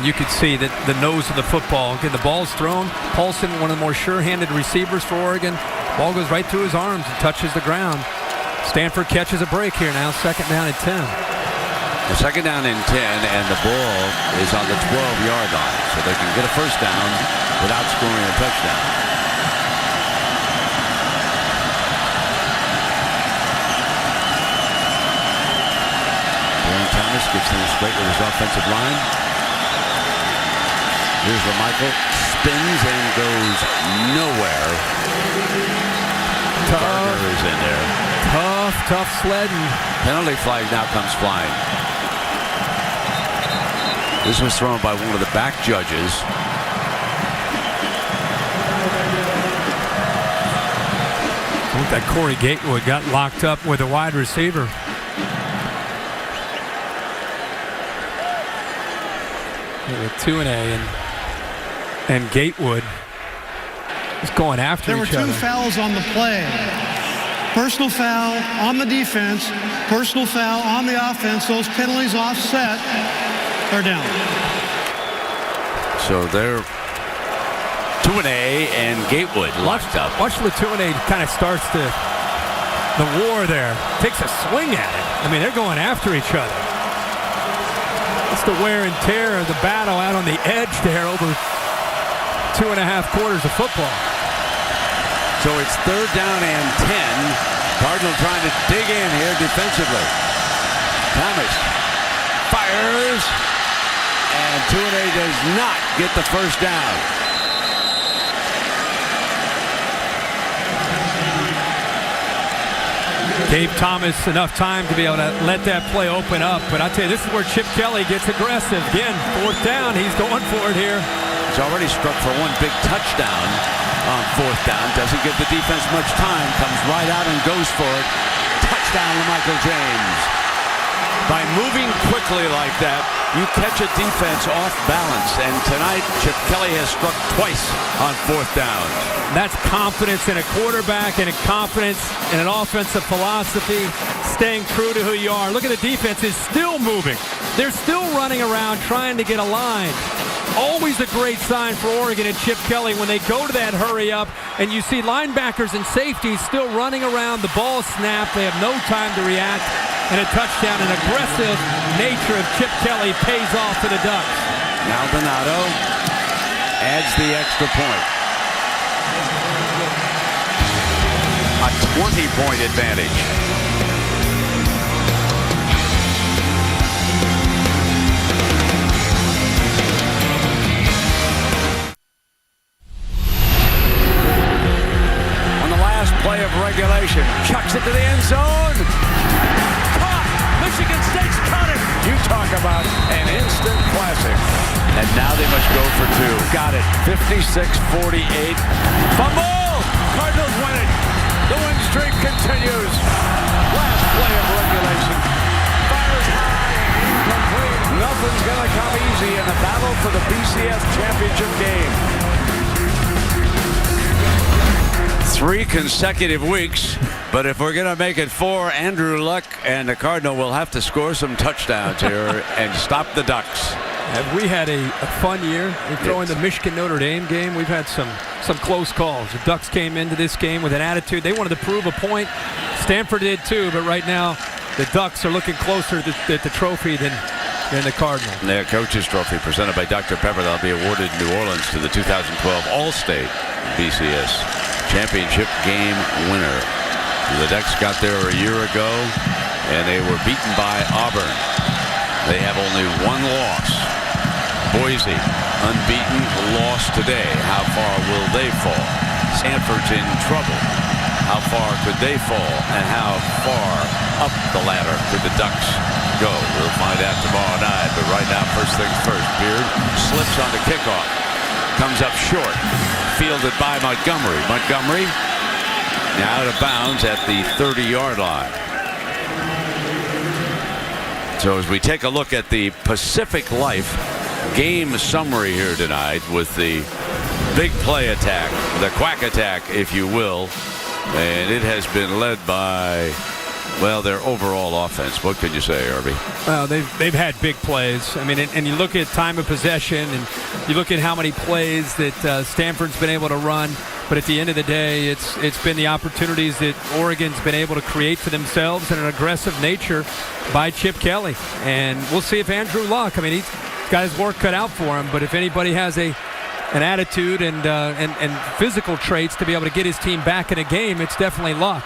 You could see that the nose of the football. Again, the ball's thrown. Paulson, one of the more sure-handed receivers for Oregon. Ball goes right through his arms and touches the ground. Stanford catches a break here now. 2nd down and 10. The 2nd down and 10, and the ball is on the 12-yard line, so they can get a first down without scoring a touchdown. Darren Thomas gets things straight with his offensive line. Here's LaMichael, spins and goes nowhere. Gardner is in there. Tough sledding. Penalty flag now comes flying. This was thrown by one of the back judges. I think that Corey Gatewood got locked up with a wide receiver. With 2A and Gatewood is going after There were each other. 2 fouls on the play. Personal foul on the defense, personal foul on the offense. Those penalties offset are down. So they're 2A and Gatewood locked up. Watch the 2A kind of starts the war there. Takes a swing at it. I mean, they're going after each other. It's the wear and tear of the battle out on the edge there over 2.5 quarters of football. So it's 3rd down and 10. Cardinal trying to dig in here defensively. Thomas fires, and 2A does not get the first down. Gave Thomas enough time to be able to let that play open up. But I tell you, this is where Chip Kelly gets aggressive. Again, 4th down. He's going for it here. He's already struck for 1 big touchdown on 4th down. Doesn't give the defense much time. Comes right out and goes for it. Touchdown to Michael James. By moving quickly like that, you catch a defense off balance. And tonight, Chip Kelly has struck twice on 4th down. That's confidence in a quarterback and a confidence in an offensive philosophy, staying true to who you are. Look at the defense is still moving. They're still running around trying to get a line. Always a great sign for Oregon and Chip Kelly when they go to that hurry up and you see linebackers and safeties still running around. The ball snapped. They have no time to react. And a touchdown. An aggressive nature of Chip Kelly pays off for the Ducks. Maldonado adds the extra point. A 20-point advantage. On the last play of regulation, chucks it to the end zone. Caught! Michigan State's caught it! You talk about an instant classic. And now they must go for 2. Got it. 56-48. Fumble! Cardinals win it. The win streak continues. Last play of regulation. Fires high and incomplete. Nothing's going to come easy in the battle for the BCS championship game. 3 consecutive weeks, but if we're going to make it 4, Andrew Luck and the Cardinal will have to score some touchdowns here and stop the Ducks. Have we had a fun year? We throw in the Michigan-Notre Dame game. We've had some close calls. The Ducks came into this game with an attitude. They wanted to prove a point. Stanford did too, but right now the Ducks are looking closer at the trophy than the Cardinals. Their coach's trophy presented by Dr. Pepper. That'll be awarded in New Orleans to the 2012 All-State BCS championship game winner. The Ducks got there a year ago, and they were beaten by Auburn. They have only 1 loss. Boise, unbeaten, lost today. How far will they fall? Stanford's in trouble. How far could they fall? And how far up the ladder could the Ducks go? We'll find out tomorrow night. But right now, first things first. Beard slips on the kickoff. Comes up short. Fielded by Montgomery. Montgomery now out of bounds at the 30-yard line. So as we take a look at the Pacific Life game summary here tonight with the big play attack, the quack attack, if you will, and it has been led by, well, their overall offense. What can you say, Irby? Well, they've had big plays. I mean, and you look at time of possession, and you look at how many plays that Stanford's been able to run. But at the end of the day, it's been the opportunities that Oregon's been able to create for themselves in an aggressive nature by Chip Kelly. And we'll see if Andrew Luck, I mean, he's got his work cut out for him. But if anybody has an attitude and physical traits to be able to get his team back in a game, it's definitely Luck.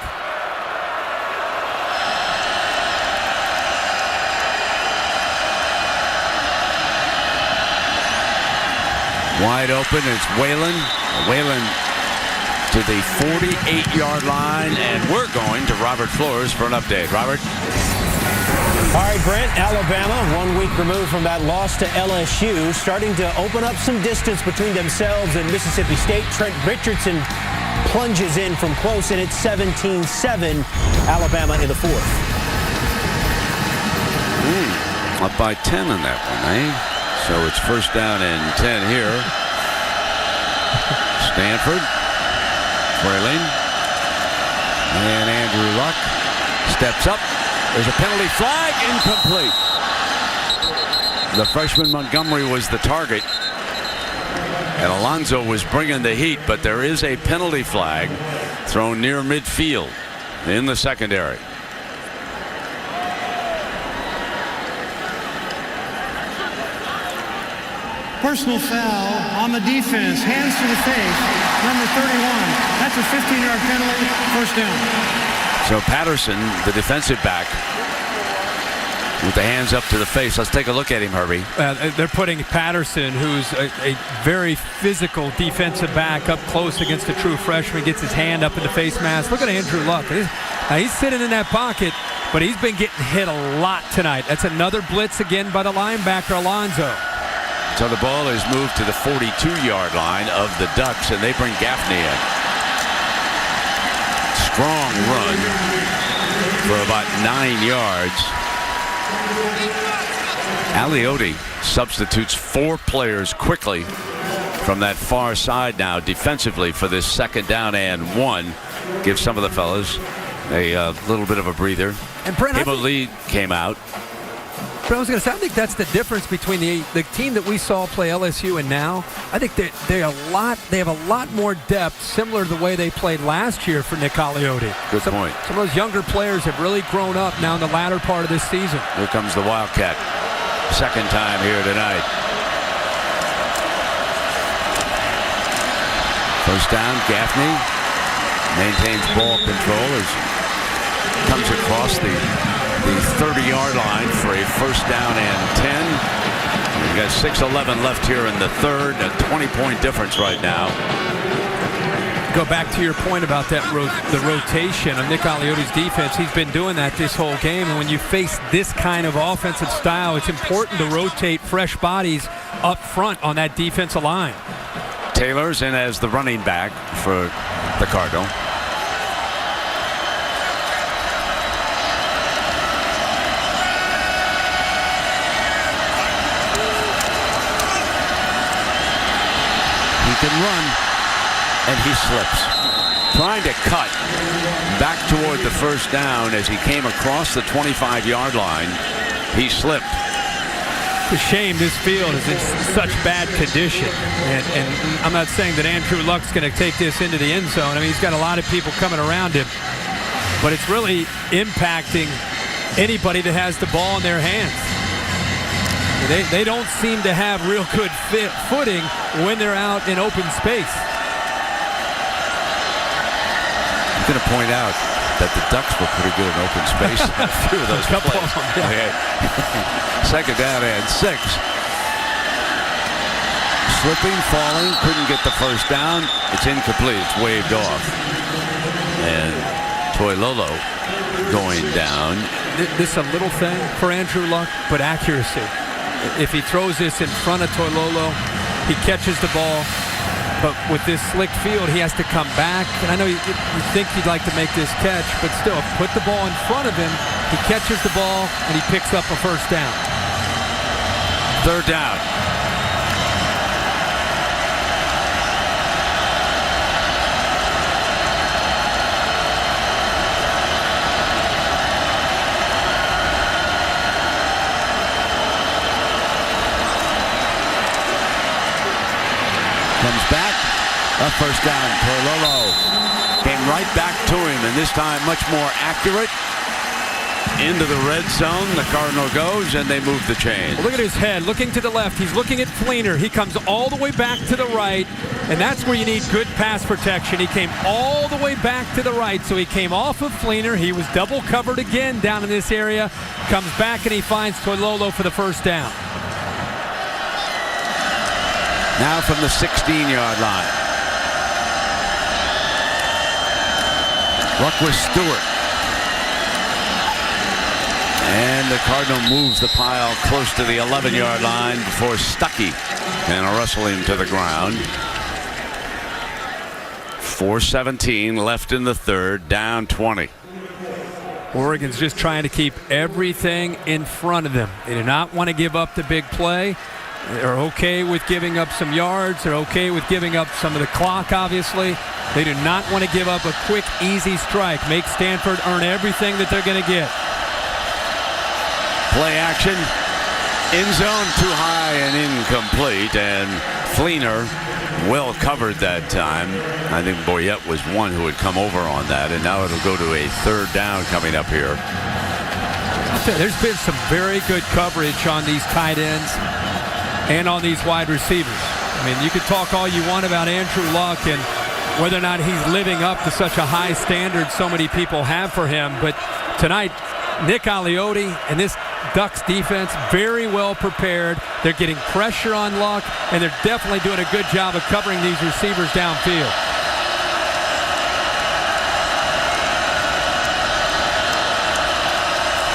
Wide open, it's Whalen. Whalen to the 48-yard line, and we're going to Robert Flores for an update. Robert? All right, Brent, Alabama, 1 week removed from that loss to LSU, starting to open up some distance between themselves and Mississippi State. Trent Richardson plunges in from close, and it's 17-7, Alabama in the 4th. Up by 10 in that one, eh? So it's first down and 10 here. Stanford trailing. And Andrew Luck steps up. There's a penalty flag, incomplete. The freshman Montgomery was the target. And Alonso was bringing the heat, but there is a penalty flag thrown near midfield in the secondary. Personal foul on the defense. Hands to the face. Number 31. That's a 15-yard penalty. First down. So Patterson, the defensive back, with the hands up to the face. Let's take a look at him, Herbie. They're putting Patterson, who's a very physical defensive back, up close against a true freshman, gets his hand up in the face mask. Look at Andrew Luck. He's sitting in that pocket, but he's been getting hit a lot tonight. That's another blitz again by the linebacker, Alonso. So the ball is moved to the 42-yard line of the Ducks, and they bring Gaffney in. Strong run for about 9 yards. Aliotti substitutes 4 players quickly from that far side now defensively for this second down and 1. Gives some of the fellas a little bit of a breather. And Brent, Cable Lee came out. But I was going to say, I think that's the difference between the team that we saw play LSU and now. I think they have a lot more depth, similar to the way they played last year for Nick Aliotti. Good point. Some of those younger players have really grown up now in the latter part of this season. Here comes the Wildcat. Second time here tonight. First down, Gaffney maintains ball control as comes across the 30-yard line for a first down and 10. We got 6:11 left here in the third. A 20-point difference right now. Go back to your point about that the rotation of Nick Aliotti's defense. He's been doing that this whole game. And when you face this kind of offensive style, it's important to rotate fresh bodies up front on that defensive line. Taylor's in as the running back for the Cardinal. Can run, and he slips. Trying to cut back toward the first down as he came across the 25-yard line. He slipped. It's a shame this field is in such bad condition. And I'm not saying that Andrew Luck's going to take this into the end zone. I mean, he's got a lot of people coming around him. But it's really impacting anybody that has the ball in their hands. They don't seem to have real good footing when they're out in open space. I'm going to point out that the Ducks were pretty good in open space. A few of those couple plays. of them, yeah. Second down and 6. Slipping, falling, couldn't get the first down. It's incomplete. It's waved off. And Toilolo going down. This is a little thing for Andrew Luck, but accuracy. If he throws this in front of Toilolo, he catches the ball. But with this slick field, he has to come back. And I know you think he'd like to make this catch, but still, put the ball in front of him. He catches the ball, and he picks up a first down. Third down. Comes back, a first down. Toilolo came right back to him, and this time much more accurate. Into the red zone, the Cardinal goes, and they move the chain. Well, look at his head, looking to the left. He's looking at Fleener. He comes all the way back to the right, and that's where you need good pass protection. He came all the way back to the right, so he came off of Fleener. He was double covered again down in this area. Comes back, and he finds Toilolo for the first down. Now from the 16-yard line. Luck with Stewart. And the Cardinal moves the pile close to the 11-yard line before Stuckey can wrestle him to the ground. 4:17 left in the third, down 20. Oregon's just trying to keep everything in front of them. They do not want to give up the big play. They're okay with giving up some yards. They're okay with giving up some of the clock, obviously. They do not want to give up a quick, easy strike. Make Stanford earn everything that they're going to get. Play action. End zone too high and incomplete. And Fleener well covered that time. I think Boyette was one who had come over on that. And now it'll go to a third down coming up here. There's been some very good coverage on these tight ends and on these wide receivers. I mean, you could talk all you want about Andrew Luck and whether or not he's living up to such a high standard so many people have for him. But tonight, Nick Aliotti and this Ducks defense very well prepared. They're getting pressure on Luck, and they're definitely doing a good job of covering these receivers downfield.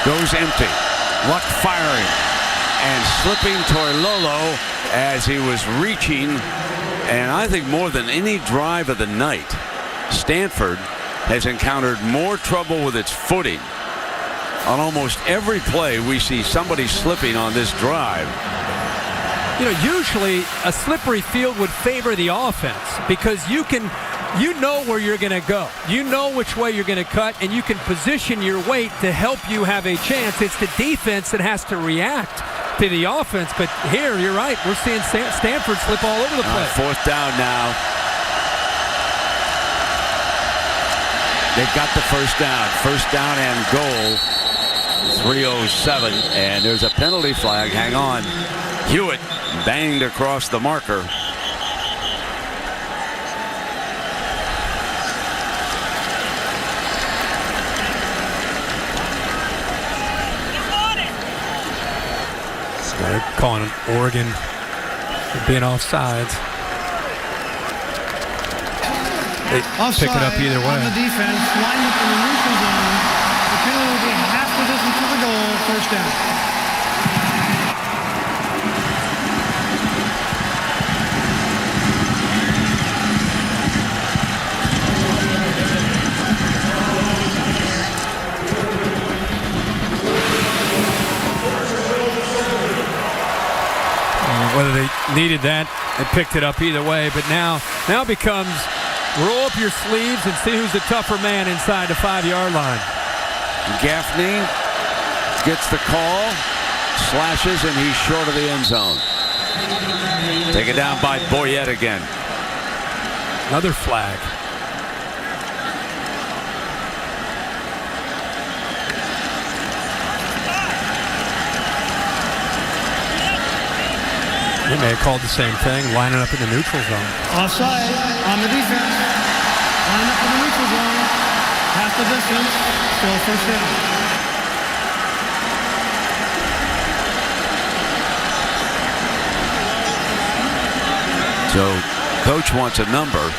Goes empty. Luck firing and slipping Toilolo as he was reaching. And I think more than any drive of the night, Stanford has encountered more trouble with its footing. On almost every play, we see somebody slipping on this drive. You know, usually a slippery field would favor the offense because you know where you're going to go. You know which way you're going to cut, and you can position your weight to help you have a chance. It's the defense that has to react to the offense. But here, you're right. We're seeing Stanford slip all over the place. Fourth down now. They've got the first down. First down and goal. 3:07. And there's a penalty flag. Hang on. Hewitt banged across the marker. They're calling Oregon for being offsides. They pick it up either way. On the defense, line up in the neutral zone. The penalty will be half the distance to the goal, first down. Whether they needed that, they picked it up either way. But now becomes roll up your sleeves and see who's the tougher man inside the 5-yard line. Gaffney gets the call, slashes, and he's short of the end zone. Taken down by Boyette again. Another flag. They may have called the same thing, lining up in the neutral zone. Offside on the defense. Line up in the neutral zone. Half the distance. Still first down. So coach wants a number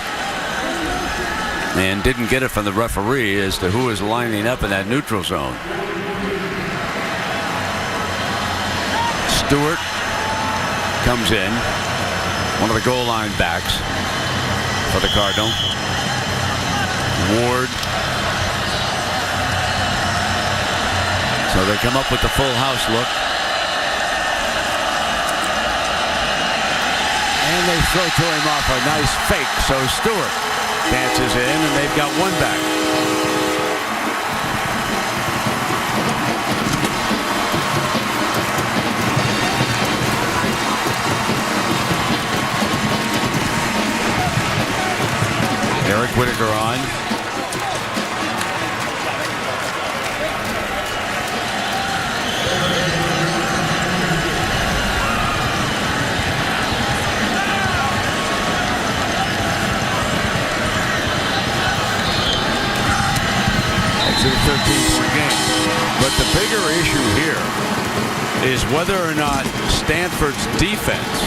and didn't get it from the referee as to who is lining up in that neutral zone. Stewart comes in, one of the goal line backs for the Cardinal. Ward. So they come up with the full house look. And they throw to him off a nice fake. So Stewart dances in, and they've got one back. Eric Whitaker on. It's a 13-point game. But the bigger issue here is whether or not Stanford's defense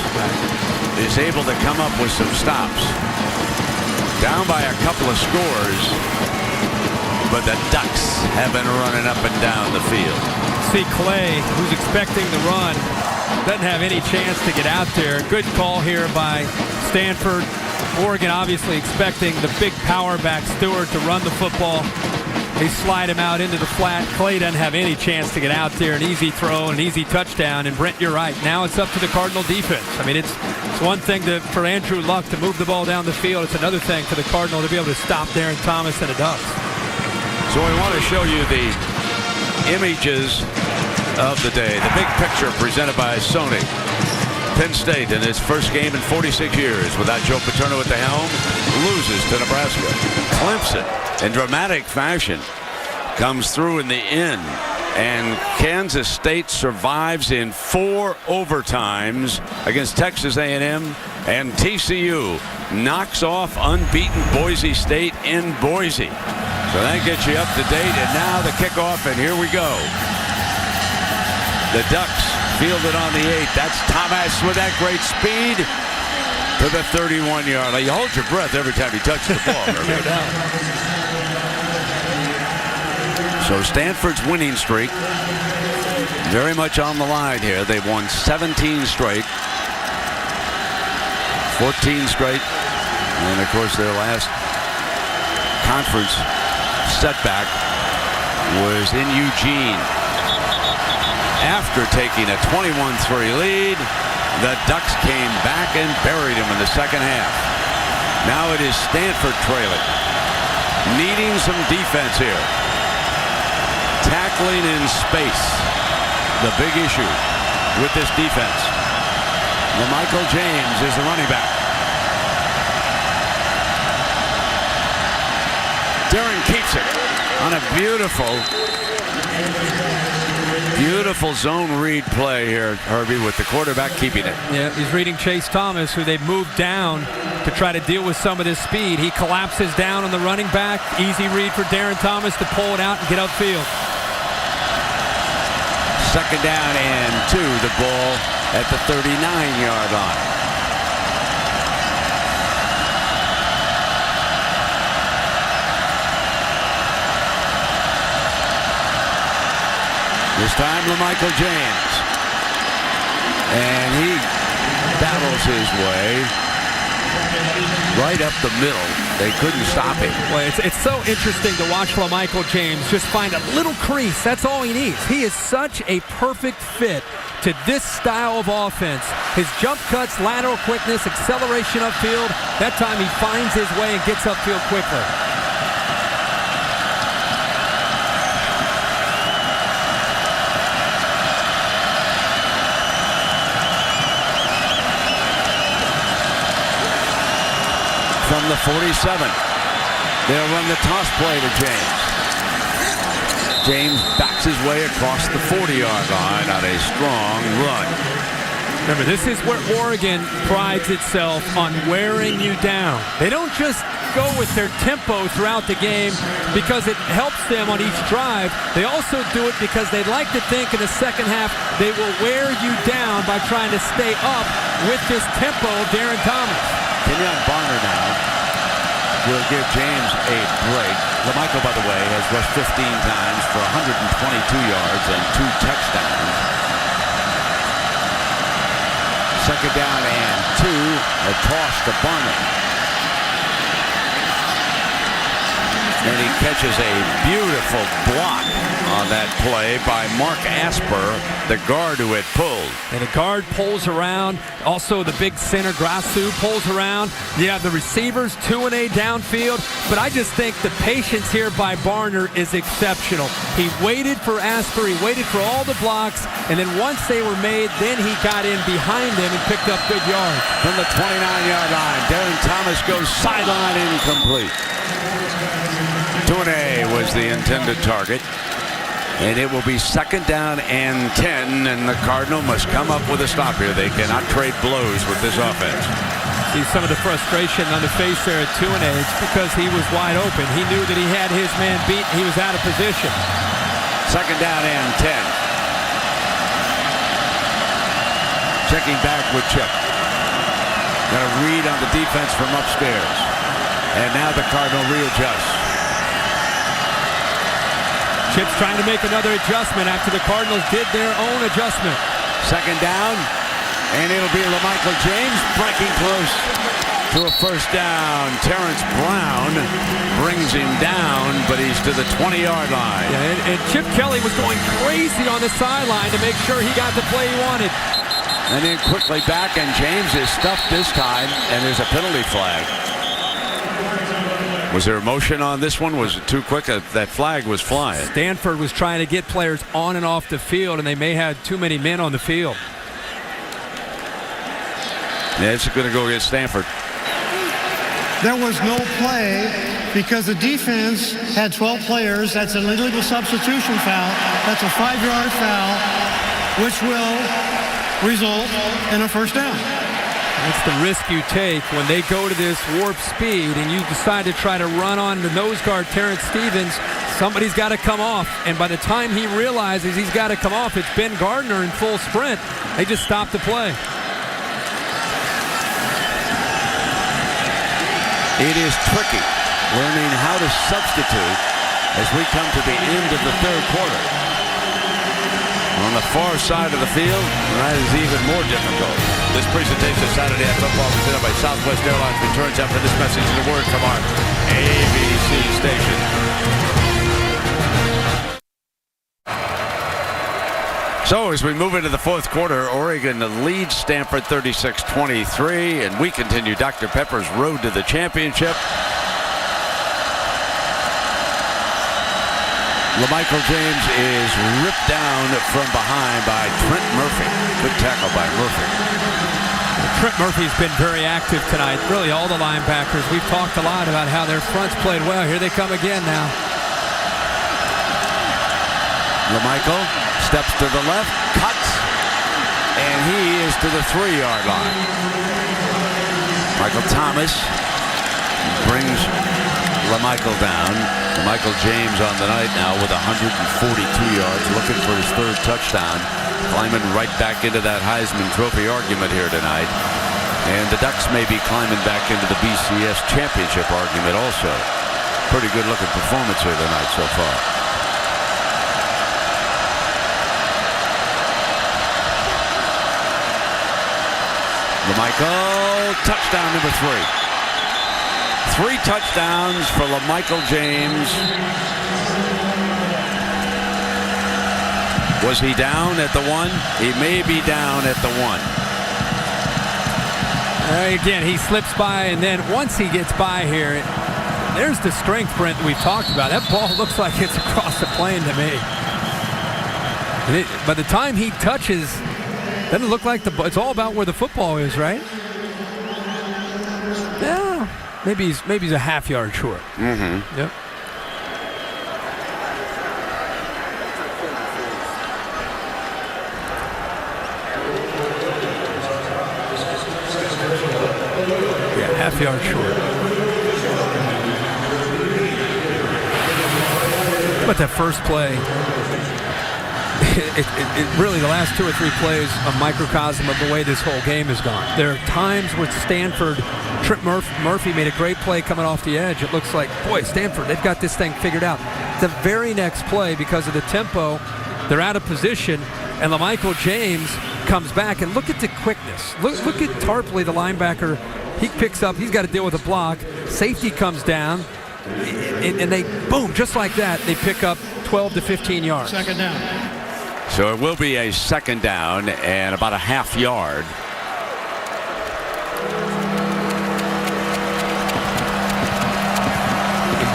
is able to come up with some stops. Down by a couple of scores, but the Ducks have been running up and down the field. See Clay, who's expecting the run, doesn't have any chance to get out there. Good call here by Stanford. Oregon obviously expecting the big power back Stewart to run the football. They slide him out into the flat. Clay doesn't have any chance to get out there. An easy throw, an easy touchdown. And Brent, you're right. Now it's up to the Cardinal defense. I mean, it's one thing for Andrew Luck to move the ball down the field. It's another thing for the Cardinal to be able to stop Darren Thomas and the Ducks. So we want to show you the images of the day. The big picture presented by Sony. Penn State in its first game in 46 years without Joe Paterno at the helm loses to Nebraska. Clemson in dramatic fashion comes through in the end, and Kansas State survives in 4 overtimes against Texas A&M, and TCU knocks off unbeaten Boise State in Boise. So that gets you up to date, and now the kickoff, and here we go. The Ducks fielded on the 8. That's Thomas with that great speed to the 31-yard line. You hold your breath every time you touch the ball. No doubt. So Stanford's winning streak very much on the line here. They've won 17 straight, 14 straight, and of course their last conference setback was in Eugene. After taking a 21-3 lead, the Ducks came back and buried him in the second half. Now it is Stanford trailing, needing some defense here. Tackling in space, the big issue with this defense. Michael James is the running back. Darren keeps it on a beautiful zone read play here, Herbie, with the quarterback keeping it. Yeah, he's reading Chase Thomas, who they've moved down to try to deal with some of this speed. He collapses down on the running back. Easy read for Darren Thomas to pull it out and get upfield. Second down and 2, the ball at the 39-yard line. This time, LaMichael James. And he battles his way right up the middle. They couldn't stop him. Well, it's so interesting to watch LaMichael James just find a little crease. That's all he needs. He is such a perfect fit to this style of offense. His jump cuts, lateral quickness, acceleration upfield. That time he finds his way and gets upfield quickly. From the 47, they'll run the toss play to James. James backs his way across the 40-yard line on a strong run. Remember, this is where Oregon prides itself on wearing you down. They don't just go with their tempo throughout the game because it helps them on each drive. They also do it because they'd like to think in the second half they will wear you down by trying to stay up with this tempo of Darren Thomas. Kenyon Barner now will give James a break. LaMichael, by the way, has rushed 15 times for 122 yards and 2 touchdowns. Second down and 2, a toss to Barner. And he catches a beautiful block on that play by Mark Asper, the guard who had pulled. And the guard pulls around. Also, the big center, Grassu, pulls around. You have the receivers 2-A downfield. But I just think the patience here by Barner is exceptional. He waited for Asper. He waited for all the blocks. And then once they were made, then he got in behind them and picked up good yards. From the 29-yard line, Darren Thomas goes sideline incomplete. 2-A was the intended target. And it will be second down and 10, and the Cardinal must come up with a stop here. They cannot trade blows with this offense. See some of the frustration on the face there at 2-A. It's because he was wide open. He knew that he had his man beat. He was out of position. Second down and 10. Checking back with Chip. Got a read on the defense from upstairs. And now the Cardinal readjusts. Chip's trying to make another adjustment after the Cardinals did their own adjustment. Second down, and it'll be LaMichael James breaking close. to a first down. Terrence Brown brings him down, but he's to the 20-yard line. Yeah, and Chip Kelly was going crazy on the sideline to make sure he got the play he wanted. And then quickly back, and James is stuffed this time, and there's a penalty flag. Was there a motion on this one? Was it too quick? That flag was flying. Stanford was trying to get players on and off the field, and they may have too many men on the field. Yeah, it's going to go against Stanford. There was no play because the defense had 12 players. That's an illegal substitution foul. That's a 5-yard foul, which will result in a first down. That's the risk you take when they go to this warp speed and you decide to try to run on the nose guard, Terrence Stevens. Somebody's got to come off. And by the time he realizes he's got to come off, it's Ben Gardner in full sprint. They just stop the play. It is tricky learning how to substitute as we come to the end of the third quarter. On the far side of the field, that is even more difficult. This presentation of Saturday Night Football presented by Southwest Airlines returns after this message and a word from our ABC station. So as we move into the fourth quarter, Oregon leads Stanford 36-23, and we continue Dr. Pepper's road to the championship. LaMichael James is ripped down from behind by Trent Murphy. Good tackle by Murphy. Trent Murphy's been very active tonight. Really, all the linebackers. We've talked a lot about how their fronts played well. Here they come again now. LaMichael steps to the left, cuts, and he is to the 3-yard line. Michael Thomas brings LaMichael down. LaMichael James on the night now with 142 yards, looking for his third touchdown. Climbing right back into that Heisman Trophy argument here tonight. And the Ducks may be climbing back into the BCS championship argument also. Pretty good looking performance here tonight so far. LaMichael, touchdown number 3. 3 touchdowns for LaMichael James. Was he down at the 1? He may be down at the 1. Again, he slips by, and then once he gets by here, there's the strength, Brent, that we've talked about. That ball looks like it's across the plane to me. By the time he touches, doesn't look like it's all about where the football is, right? Yeah, maybe he's a half yard short. Mm-hmm. Yep. Yeah, half yard short. But that first play. It really, the last 2 or 3 plays, a microcosm of the way this whole game has gone. There are times where Stanford, Trent Murphy made a great play coming off the edge. It looks like, boy, Stanford, they've got this thing figured out. The very next play, because of the tempo, they're out of position, and LaMichael James comes back, and look at the quickness. Look at Tarpley, the linebacker. He picks up, he's got to deal with a block. Safety comes down, and they, boom, just like that, they pick up 12 to 15 yards. Second down. So it will be a second down and about a half yard.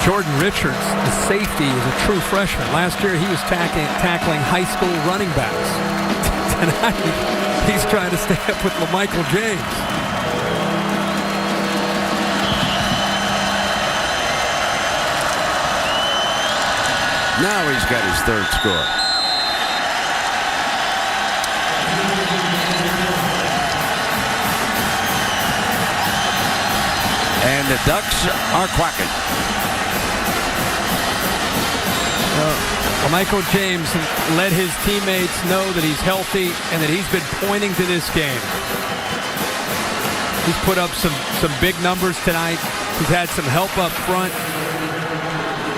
Jordan Richards, the safety, is a true freshman. Last year he was tackling high school running backs. Tonight he's trying to stay up with LaMichael James. Now he's got his third score. And the Ducks are quacking. Michael James let his teammates know that he's healthy and that he's been pointing to this game. He's put up some big numbers tonight. He's had some help up front,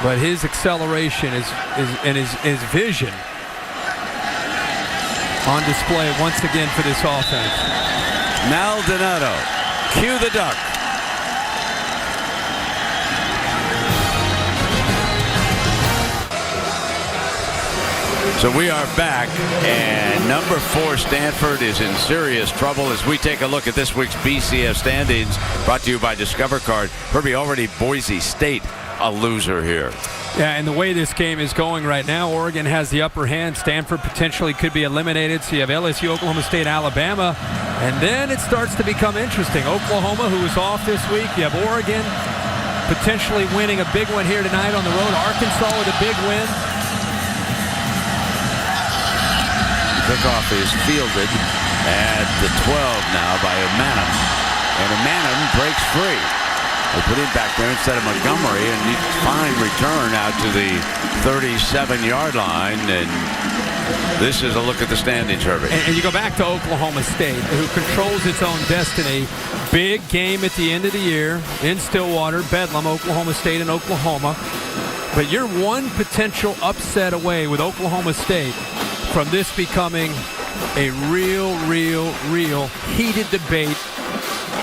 but his acceleration and his vision on display once again for this offense. Maldonado, cue the Duck. So we are back, and number 4 Stanford is in serious trouble as we take a look at this week's BCF standings, brought to you by Discover Card. Herbie, already Boise State a loser here. Yeah, and the way this game is going right now, Oregon has the upper hand. Stanford potentially could be eliminated. So you have LSU, Oklahoma State, Alabama. And then it starts to become interesting. Oklahoma, who is off this week. You have Oregon potentially winning a big one here tonight on the road. Arkansas with a big win. Kickoff is fielded at the 12 now by O'Manum. And O'Manum breaks free. They put him back there instead of Montgomery, and he fine return out to the 37-yard line. And this is a look at the standings, Herbie. And you go back to Oklahoma State, who controls its own destiny. Big game at the end of the year in Stillwater, Bedlam, Oklahoma State and Oklahoma. But you're one potential upset away with Oklahoma State from this becoming a real heated debate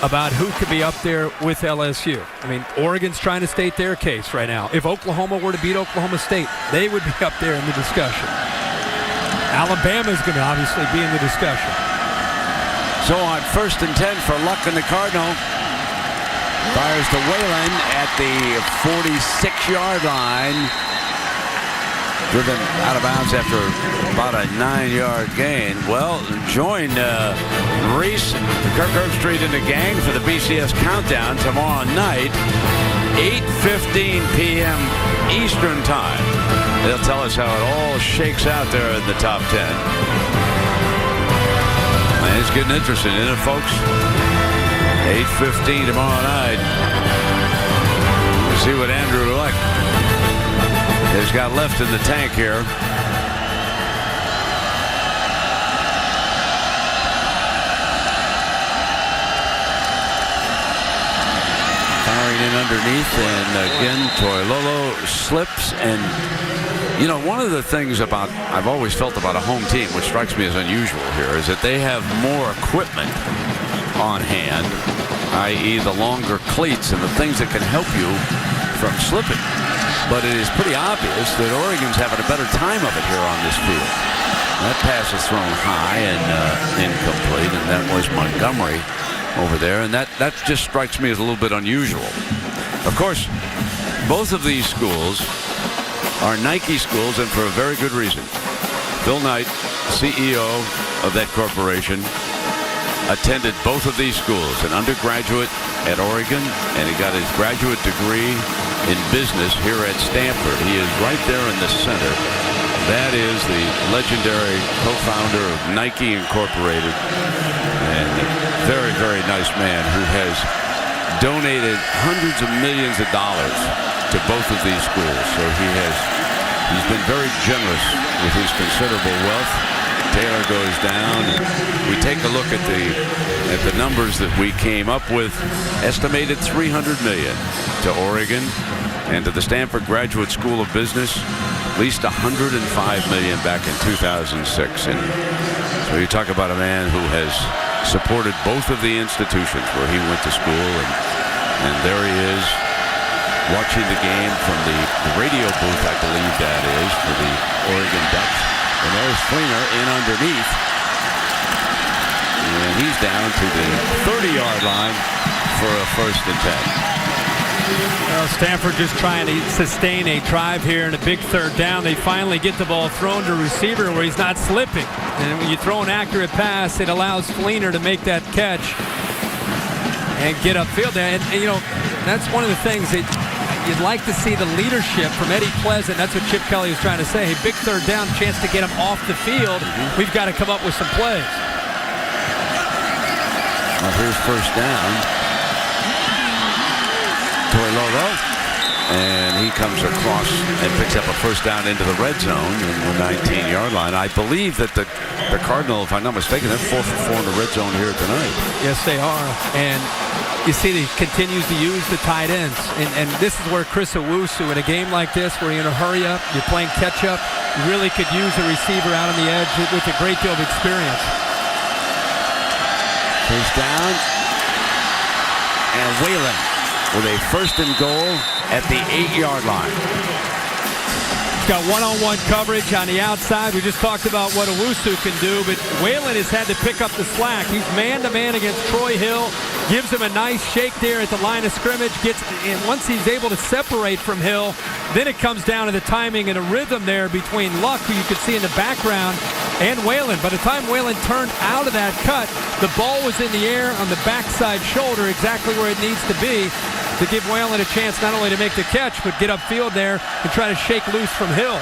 about who could be up there with LSU. I mean, Oregon's trying to state their case right now. If Oklahoma were to beat Oklahoma State, they would be up there in the discussion. Alabama's going to obviously be in the discussion. So on 1st and 10 for Luck and the Cardinal. Fires to Whalen at the 46-yard line. Driven out of bounds after about a 9-yard gain. Well, join Reese, Kirk Herbstreit, and the gang for the BCS Countdown tomorrow night, 8:15 p.m. Eastern Time. They'll tell us how it all shakes out there in the top 10. And it's getting interesting, isn't it, folks? 8:15 tomorrow night. We'll see what Andrew Luck has got left in the tank here. Firing in underneath, and again Toilolo slips. And you know, one of the things I've always felt about a home team, which strikes me as unusual here, is that they have more equipment on hand, i.e. the longer cleats and the things that can help you from slipping. But it is pretty obvious that Oregon's having a better time of it here on this field. That pass is thrown high and incomplete, and that was Montgomery over there, and that just strikes me as a little bit unusual. Of course, both of these schools are Nike schools, and for a very good reason. Phil Knight, CEO of that corporation, attended both of these schools, an undergraduate at Oregon, and he got his graduate degree in business here at Stanford. He is right there in the center. That is the legendary co-founder of Nike Incorporated, and a very nice man who has donated hundreds of millions of dollars to both of these schools. So he's been very generous with his considerable wealth. Taylor goes down. We take a look at the numbers that we came up with. Estimated $300 million to Oregon, and to the Stanford Graduate School of Business, at least $105 million back in 2006. And so you talk about a man who has supported both of the institutions where he went to school, and there he is watching the game from the radio booth, I believe that is, for the Oregon Ducks. And there's Fleener in underneath. And he's down to the 30-yard line for a 1st and 10. Well, Stanford just trying to sustain a drive here in a big 3rd down. They finally get the ball thrown to a receiver where he's not slipping. And when you throw an accurate pass, it allows Fleener to make that catch and get upfield. And you know, that's one of the things that you'd like to see, the leadership from Eddie Pleasant. That's what Chip Kelly was trying to say. Hey, big 3rd down, chance to get him off the field. We've got to come up with some plays. Well, here's 1st down. Toilolo, and he comes across and picks up a 1st down into the red zone in the 19-yard line. I believe that the Cardinal, if I'm not mistaken, they're 4 for 4 in the red zone here tonight. Yes, they are. And you see he continues to use the tight ends. And this is where Chris Owusu, in a game like this where you're going to hurry up, you're playing catch-up, you really could use a receiver out on the edge with a great deal of experience. 1st down, and Whalen with a 1st and goal at the 8-yard line. He's got one-on-one coverage on the outside. We just talked about what Owusu can do, but Whalen has had to pick up the slack. He's man-to-man against Troy Hill, gives him a nice shake there at the line of scrimmage, and once he's able to separate from Hill, then it comes down to the timing and a rhythm there between Luck, who you could see in the background, and Whalen. By the time Whalen turned out of that cut, the ball was in the air on the backside shoulder, exactly where it needs to be, to give Whalen a chance not only to make the catch, but get upfield there and try to shake loose from Hill.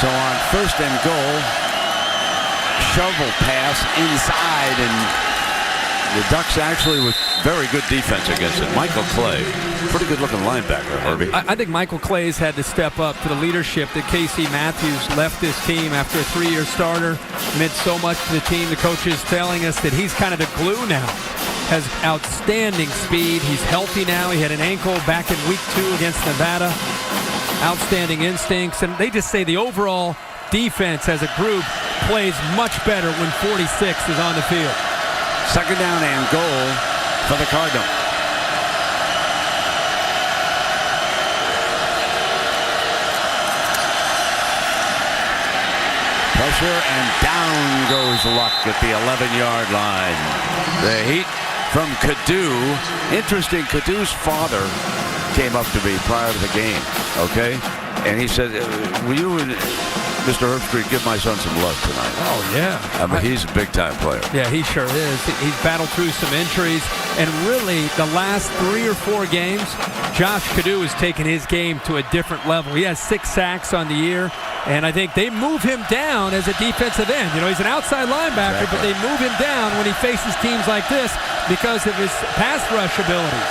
So on 1st and goal, shovel pass inside, and the Ducks actually with very good defense against it. Michael Clay, pretty good-looking linebacker, Herbie. I think Michael Clay's had to step up to the leadership that Casey Matthews left this team after a 3-year starter. Meant so much to the team. The coach is telling us that he's kind of the glue now. Has outstanding speed. He's healthy now. He had an ankle back in week 2 against Nevada. Outstanding instincts. And they just say the overall defense as a group plays much better when 46 is on the field. 2nd down and goal for the Cardinal. Pressure, and down goes Luck at the 11-yard line. The heat from Cadu. Interesting, Cadu's father came up to me prior to the game, okay? And he said, will you and Mr. Herbstreit give my son some love tonight? Oh, yeah. I mean, he's a big-time player. Yeah, he sure is. He's battled through some injuries. And really, the last 3 or 4 games, Josh Cadu has taken his game to a different level. He has 6 sacks on the year. And I think they move him down as a defensive end. You know, he's an outside linebacker, but they move him down when he faces teams like this because of his pass rush abilities.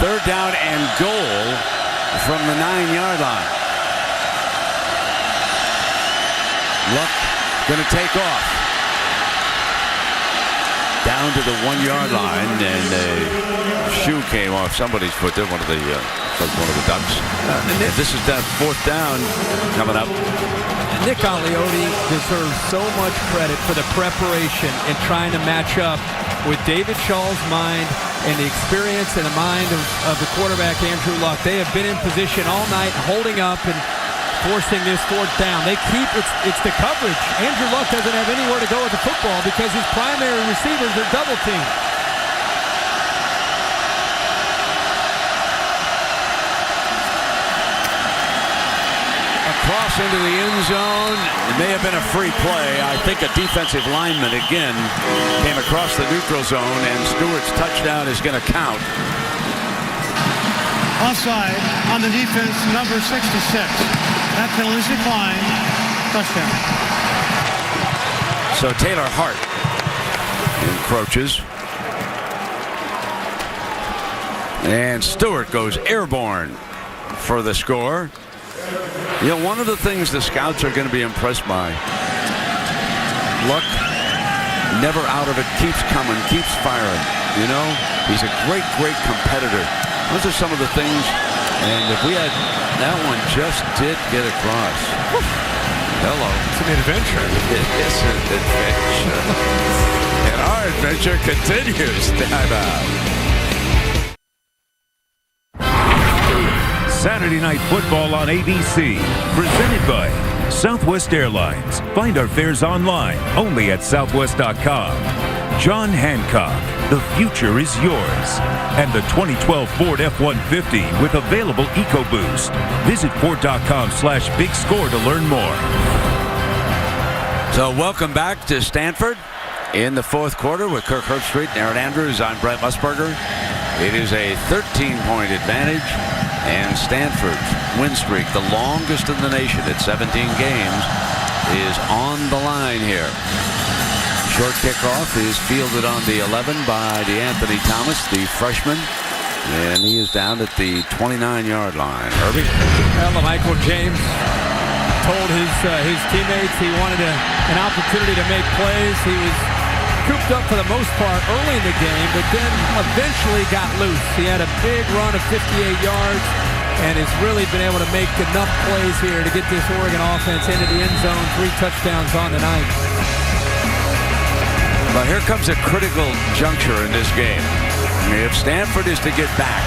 3rd down and goal from the 9-yard line. Luck going to take off. Down to the 1-yard line, and a shoe came off somebody's foot there, one of the Ducks. And this is that 4th down coming up. Nick Aliotti deserves so much credit for the preparation and trying to match up with David Shaw's mind and the experience and the mind of the quarterback, Andrew Luck. They have been in position all night, holding up and forcing this 4th down. They keep it's the coverage. Andrew Luck doesn't have anywhere to go with the football because his primary receivers are double teamed. Cross into the end zone. It may have been a free play. I think a defensive lineman again came across the neutral zone, and Stewart's touchdown is going to count. Offside on the defense, number 66. That penalty is declined. Touchdown. So Taylor Hart encroaches. And Stewart goes airborne for the score. You know, one of the things the scouts are going to be impressed by, Luck, never out of it, keeps coming, keeps firing. You know, he's a great, great competitor. Those are some of the things, and if we had, that one just did get across. Hello. It's an adventure. It is an adventure. And our adventure continues. Time out. Saturday Night Football on ABC, presented by Southwest Airlines. Find our fares online, only at southwest.com. John Hancock, the future is yours. And the 2012 Ford F-150 with available EcoBoost. Visit Ford.com/big score to learn more. So welcome back to Stanford in the 4th quarter with Kirk Herbstreit and Aaron Andrews. I'm Brent Musburger. It is a 13-point advantage. And Stanford's win streak, the longest in the nation at 17 games, is on the line here. Short kickoff is fielded on the 11 by DeAnthony Thomas, the freshman. And he is down at the 29-yard line. Herbie? Well, Michael James told his teammates he wanted an opportunity to make plays. He was cooped up for the most part early in the game, but then eventually got loose. He had a big run of 58 yards and has really been able to make enough plays here to get this Oregon offense into the end zone. 3 touchdowns on the night. But here comes a critical juncture in this game. If Stanford is to get back,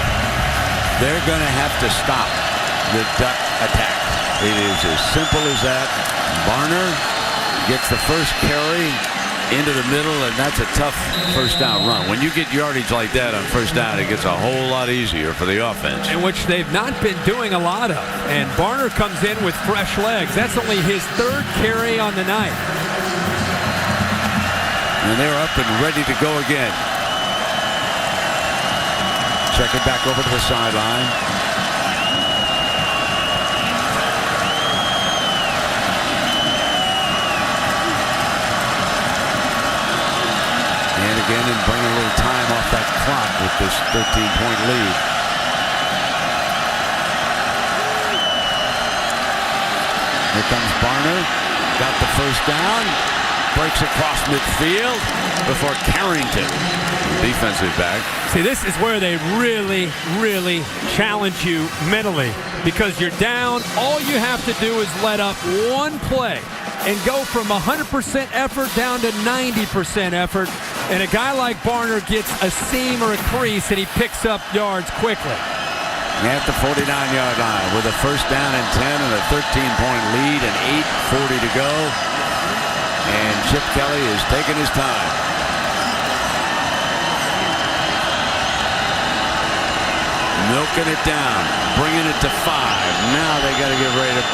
they're going to have to stop the Duck attack. It is as simple as that. Barner gets the first carry into the middle, and that's a tough first down run. When you get yardage like that on first down, it gets a whole lot easier for the offense. In which they've not been doing a lot of. And Barner comes in with fresh legs. That's only his third carry on the night. And they're up and ready to go again. Check it back over to the sideline. And again, and bring a little time off that clock with this 13-point lead. Here comes Barner. Got the first down. Breaks across midfield before Carrington, defensive back. See, this is where they really, really challenge you mentally, because you're down. All you have to do is let up one play and go from 100% effort down to 90% effort. And a guy like Barner gets a seam or a crease, and he picks up yards quickly. At the 49-yard line with a first down and 10 and a 13-point lead and 8:40 to go. And Chip Kelly is taking his time. Milking it down, bringing it to 5. Now they got to get ready to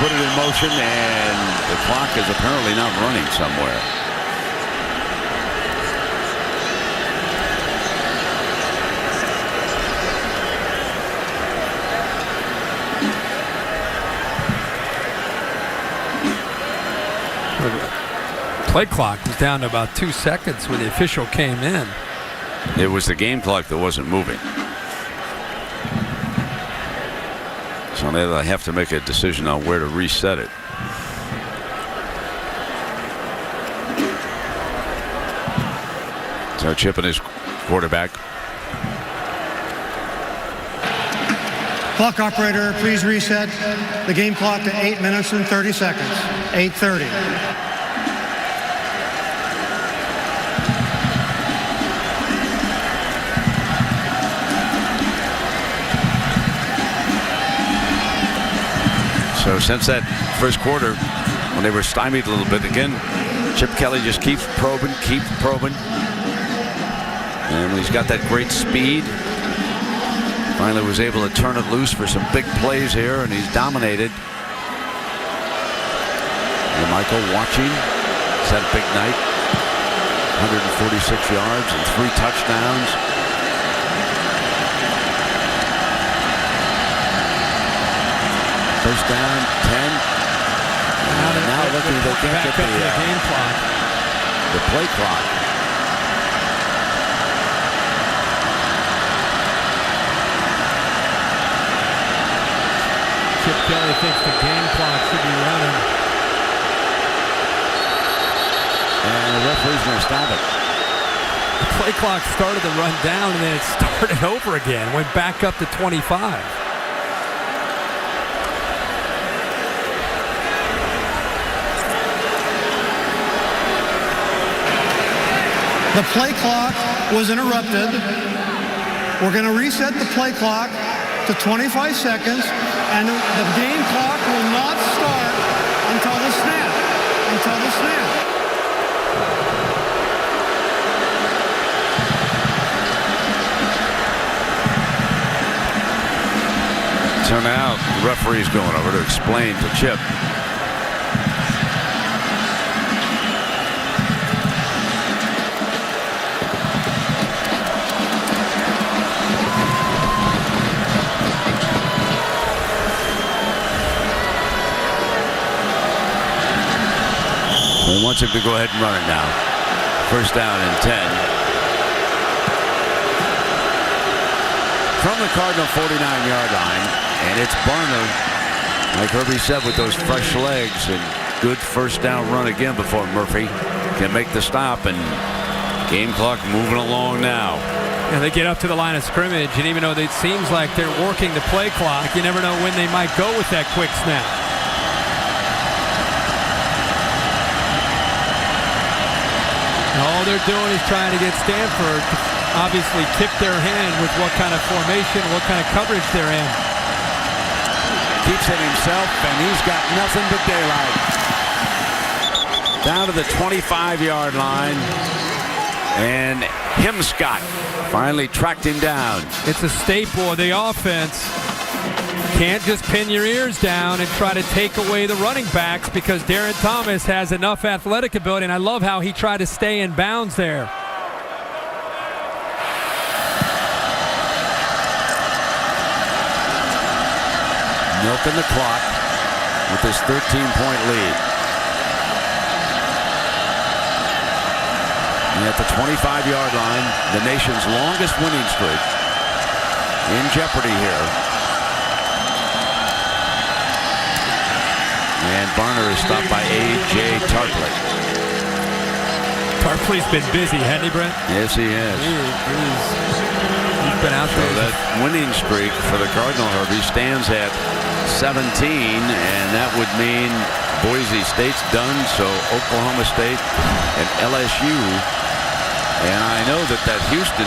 put it in motion, and the clock is apparently not running somewhere. Play clock was down to about 2 seconds when the official came in. It was the game clock that wasn't moving. So they'll have to make a decision on where to reset it. So Chip and his quarterback. Clock operator, please reset the game clock to 8 minutes and 30 seconds. 8:30. So since that first quarter, when they were stymied a little bit again, Chip Kelly just keeps probing. And he's got that great speed. Finally was able to turn it loose for some big plays here, and he's dominated. And Michael watching. He's had a big night. 146 yards and 3 touchdowns. First down, 10. And now looking, they can't get the game clock. The play clock. Chip Kelly thinks the game clock should be running. And the referee's going to stop it. The play clock started to run down, and then it started over again. Went back up to 25. The play clock was interrupted. We're going to reset the play clock to 25 seconds, and the game clock will not start until the snap. So now the referee's going over to explain to Chip. He wants him to go ahead and run it now. First down and 10. From the Cardinal 49-yard line, and it's Barner, like Herbie said, with those fresh legs, and good first down run again before Murphy can make the stop, and game clock moving along now. And they get up to the line of scrimmage, and even though it seems like they're working the play clock, you never know when they might go with that quick snap. they're doing is trying to get Stanford to obviously tip their hand with what kind of formation, what kind of coverage they're in. Keeps it himself, and he's got nothing but daylight. Down to the 25-yard line, and Himscott finally tracked him down. It's a staple of the offense. Can't just pin your ears down and try to take away the running backs because Darren Thomas has enough athletic ability, and I love how he tried to stay in bounds there. Milking the clock with this 13-point lead. And at the 25-yard line, the nation's longest winning streak in jeopardy here. And Barner is stopped by A.J. Tarpley. Tarpley's been busy, hasn't he, Brent? Yes, he has. He's been out there. So that winning streak for the Cardinal, Herbie, stands at 17, and that would mean Boise State's done, so Oklahoma State and LSU. And I know that Houston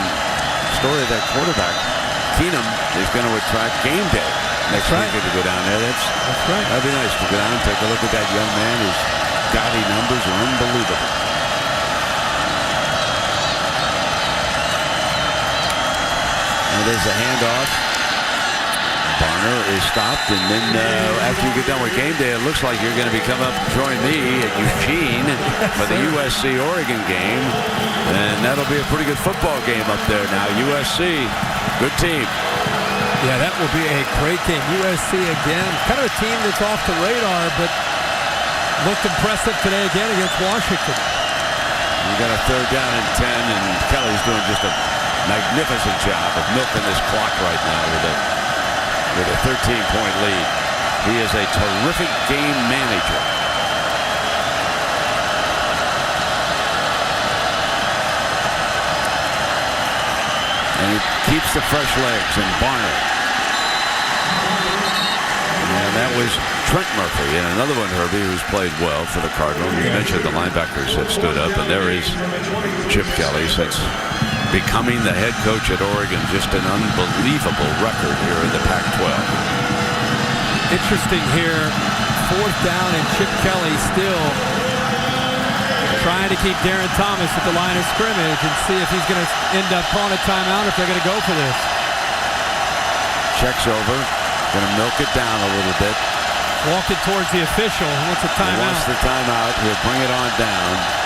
story of that quarterback, Keenum, is going to attract game day next week to go down there. That's right. That'd be nice to go down and take a look at that young man. His gaudy numbers are unbelievable. And there's a handoff. Barner is stopped, and then after you get done with game day, it looks like you're going to be coming up to join me at Eugene for the USC-Oregon game, and that'll be a pretty good football game up there now. USC, good team. Yeah, that will be a great game. USC again, kind of a team that's off the radar, but looked impressive today again against Washington. We got a 3rd down and 10, and Kelly's doing just a magnificent job of milking this clock right now with a 13-point lead. He is a terrific game manager. And he keeps the fresh legs in Barner. And that was Trent Murphy, and another one, Herbie, who's played well for the Cardinals. You mentioned the linebackers have stood up, and there is Chip Kelly since becoming the head coach at Oregon. Just an unbelievable record here in the Pac-12. Interesting here, 4th down, and Chip Kelly still trying to keep Darren Thomas at the line of scrimmage and see if he's going to end up calling a timeout, if they're going to go for this. Checks over, going to milk it down a little bit. Walking towards the official. He wants a timeout. He wants the timeout. He'll bring it on down.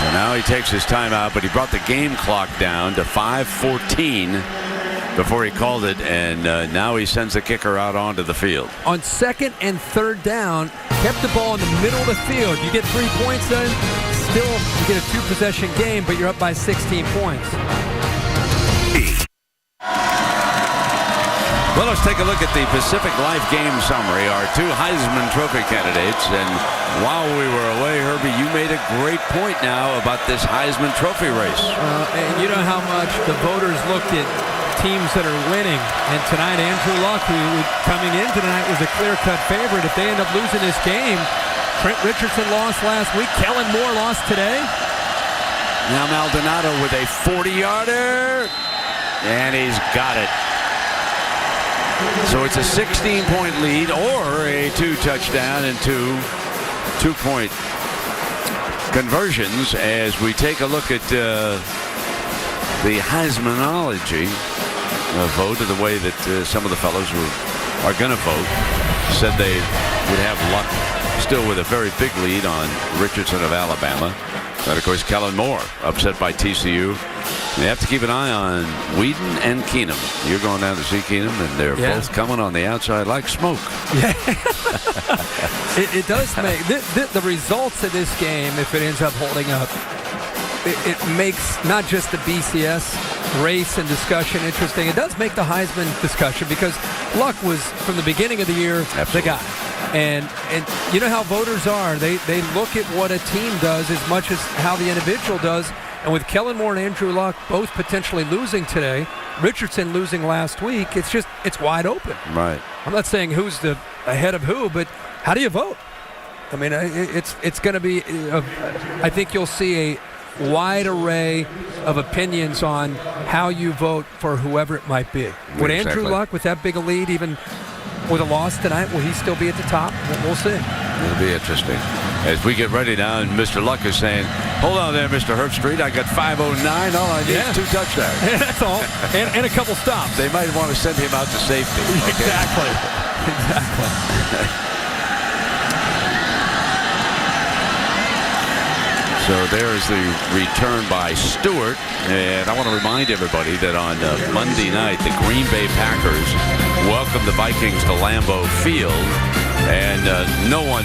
So now he takes his timeout, but he brought the game clock down to 5:14 before he called it, and now he sends the kicker out onto the field. On 2nd and 3rd down, kept the ball in the middle of the field. You get 3 points then, still you get a 2-possession game, but you're up by 16 points. Well, let's take a look at the Pacific Life game summary. Our 2 Heisman Trophy candidates. And while we were away, Herbie, you made a great point now about this Heisman Trophy race. And you know how much the voters looked at teams that are winning. And tonight, Andrew Luck, who coming in tonight was a clear-cut favorite. If they end up losing this game, Trent Richardson lost last week. Kellen Moore lost today. Now Maldonado with a 40-yarder. And he's got it. So it's a 16-point lead or a 2-touchdown and 2-point conversions as we take a look at the Heismanology vote, the way that some of the fellows who are going to vote said they would have Luck still with a very big lead on Richardson of Alabama. But of course, Kellen Moore upset by TCU. You have to keep an eye on Whedon and Keenum. You're going down to see Keenum, and they're both coming on the outside like smoke. Yeah. it does make the results of this game, if it ends up holding up, it makes not just the BCS race and discussion interesting. It does make the Heisman discussion because Luck was, from the beginning of the year, the guy. And you know how voters are. They look at what a team does as much as how the individual does. And with Kellen Moore and Andrew Luck both potentially losing today, Richardson losing last week, it's wide open. Right. I'm not saying who's the ahead of who, but how do you vote? I mean, it's going to be. I think you'll see a wide array of opinions on how you vote for whoever it might be. Would Andrew Luck, with that big a lead, even with a loss tonight, will he still be at the top? We'll see. It'll be interesting. As we get ready now, and Mr. Luck is saying, hold on there, Mr. Herbstreit. I got 509. All I need is 2 touchdowns. Yeah, that's all. And a couple stops. They might want to send him out to safety. Okay? Exactly. So there's the return by Stewart. And I want to remind everybody that on Monday night, the Green Bay Packers welcomed the Vikings to Lambeau Field. And no one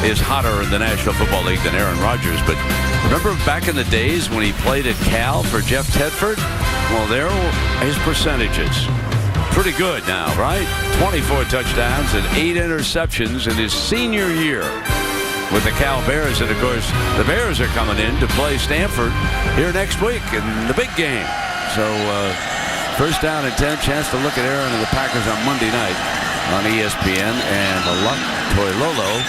is hotter in the National Football League than Aaron Rodgers. But remember back in the days when he played at Cal for Jeff Tedford? Well, there are his percentages. Pretty good now, right? 24 touchdowns and 8 interceptions in his senior year with the Cal Bears. And, of course, the Bears are coming in to play Stanford here next week in the big game. So, first down and 10, chance to look at Aaron and the Packers on Monday night on ESPN. And Luck Toilolo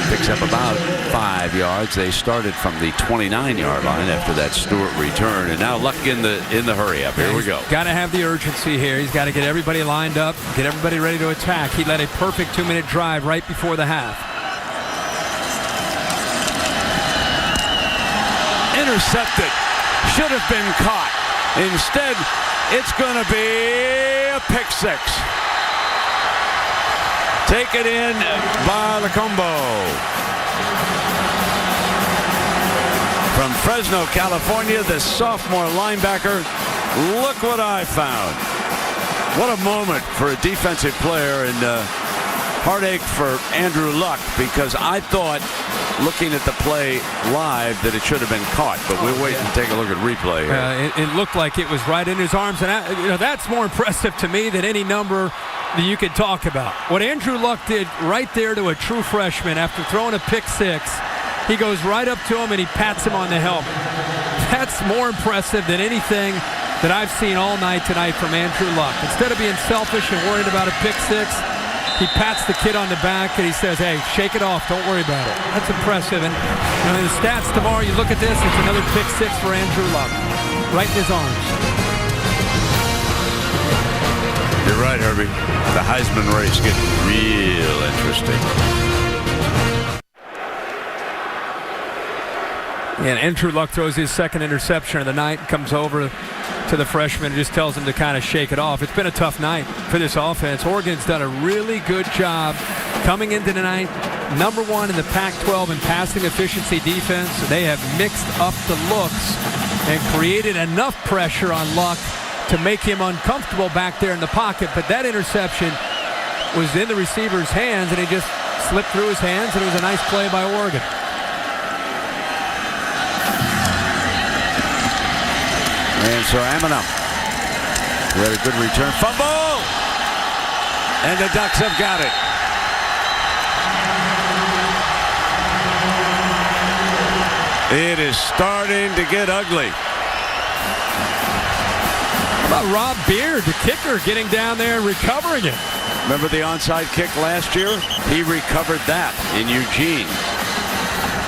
picks up about 5 yards. They started from the 29-yard line after that Stewart return. And now Luck in the hurry up. Here we go. Got to have the urgency here. He's got to get everybody lined up, get everybody ready to attack. He led a perfect 2-minute drive right before the half. Intercepted. Should have been caught. Instead, it's going to be a pick six. Taken in by Lacombo. From Fresno, California, the sophomore linebacker. Look what I found. What a moment for a defensive player, and heartache for Andrew Luck, because I thought, looking at the play live, that it should have been caught. But we'll wait and take a look at replay here. It looked like it was right in his arms, and that's more impressive to me than any number that you could talk about. What Andrew Luck did right there to a true freshman after throwing a pick six, he goes right up to him and he pats him on the helmet. That's more impressive than anything that I've seen all night tonight from Andrew Luck. Instead of being selfish and worried about a pick six, he pats the kid on the back and he says, hey, shake it off, don't worry about it. That's impressive. And in the stats tomorrow, you look at this, it's another pick six for Andrew Luck, right in his arms. You're right, Herbie. The Heisman race getting real interesting. And Andrew Luck throws his second interception of the night, comes over to the freshman and just tells him to kind of shake it off. It's been a tough night for this offense. Oregon's done a really good job coming into tonight. Number one in the Pac-12 in passing efficiency defense. They have mixed up the looks and created enough pressure on Luck to make him uncomfortable back there in the pocket. But that interception was in the receiver's hands, and he just slipped through his hands, and it was a nice play by Oregon. And so Aminem, we had a good return. Fumble! And the Ducks have got it. It is starting to get ugly. How about Rob Beard, the kicker, getting down there and recovering it? Remember the onside kick last year? He recovered that in Eugene.